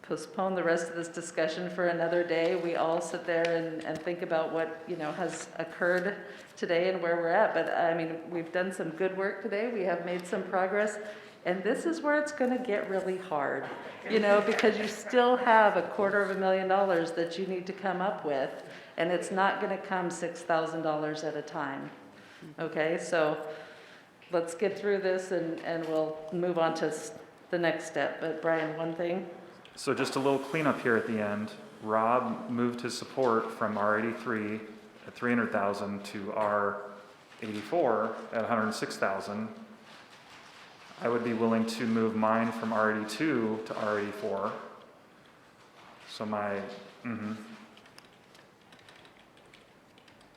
postpone the rest of this discussion for another day. We all sit there and think about what, has occurred today and where we're at. But I mean, we've done some good work today. We have made some progress. And this is where it's going to get really hard, because you still have $250,000 that you need to come up with, and it's not going to come $6,000 at a time. Okay, so let's get through this and we'll move on to the next step. But Brian, one thing. So just a little cleanup here at the end. Rob moved his support from R83 at 300,000 to R84 at 106,000. I would be willing to move mine from R82 to R84. So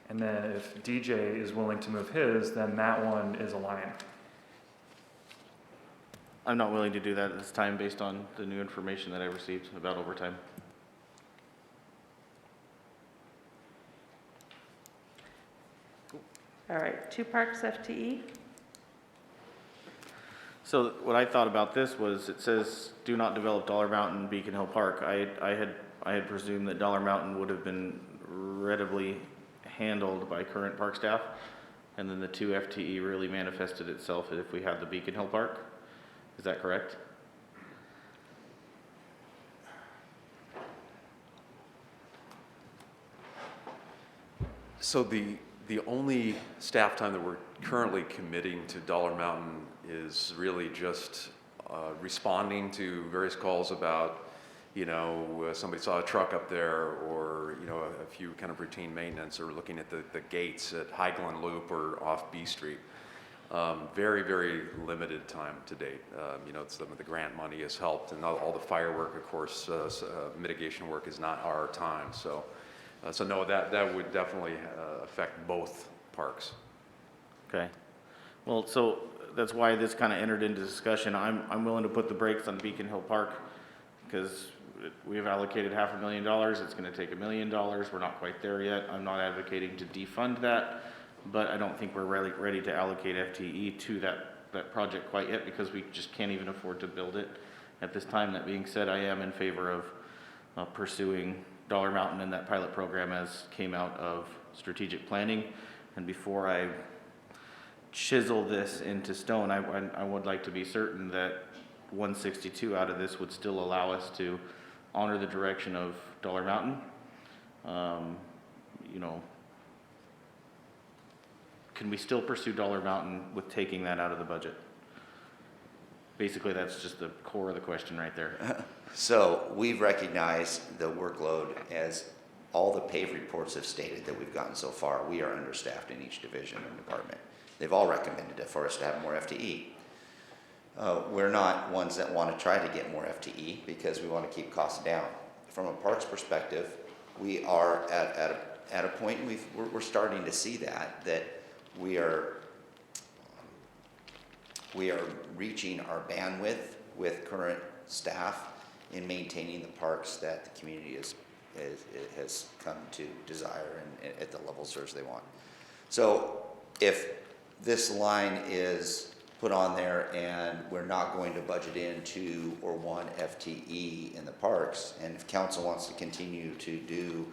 and then if DJ is willing to move his, then that one is a line. I'm not willing to do that at this time based on the new information that I received about overtime. All right, 2 parks FTE. So what I thought about this was, it says, do not develop Dollar Mountain, Beacon Hill Park. I had presumed that Dollar Mountain would have been readily handled by current park staff, and then the 2 FTE really manifested itself if we had the Beacon Hill Park. Is that correct? So the only staff time that we're currently committing to Dollar Mountain is really just responding to various calls about, somebody saw a truck up there, or, a few kind of routine maintenance, or looking at the gates at Highland Loop or off B Street. Very, very limited time to date. Some of the grant money has helped, and all the firework, of course, mitigation work is not our time. So no, that would definitely affect both parks. Okay. Well, so that's why this kind of entered into discussion. I'm willing to put the brakes on Beacon Hill Park, because we have allocated $500,000. It's going to take $1 million. We're not quite there yet. I'm not advocating to defund that, but I don't think we're ready to allocate FTE to that project quite yet, because we just can't even afford to build it at this time. That being said, I am in favor of pursuing Dollar Mountain and that pilot program as came out of strategic planning. And before I chisel this into stone, I would like to be certain that 162 out of this would still allow us to honor the direction of Dollar Mountain. You know, can we still pursue Dollar Mountain with taking that out of the budget? Basically, that's just the core of the question right there. So we've recognized the workload, as all the PAVE reports have stated that we've gotten so far. We are understaffed in each division and department. They've all recommended it for us to have more FTE. We're not ones that want to try to get more FTE because we want to keep costs down. From a parks perspective, we are at a point we're starting to see that we are reaching our bandwidth with current staff in maintaining the parks that the community has come to desire and at the levels as they want. So if this line is put on there and we're not going to budget in 2 or 1 FTE in the parks, and if council wants to continue to do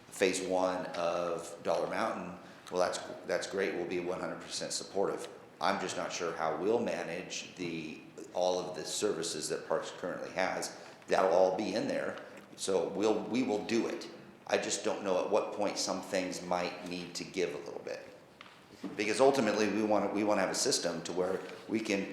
phase 1 of Dollar Mountain, well, that's great. We'll be 100% supportive. I'm just not sure how we'll manage all of the services that Parks currently has. That'll all be in there, so we will do it. I just don't know at what point some things might need to give a little bit, because ultimately we want to have a system to where we can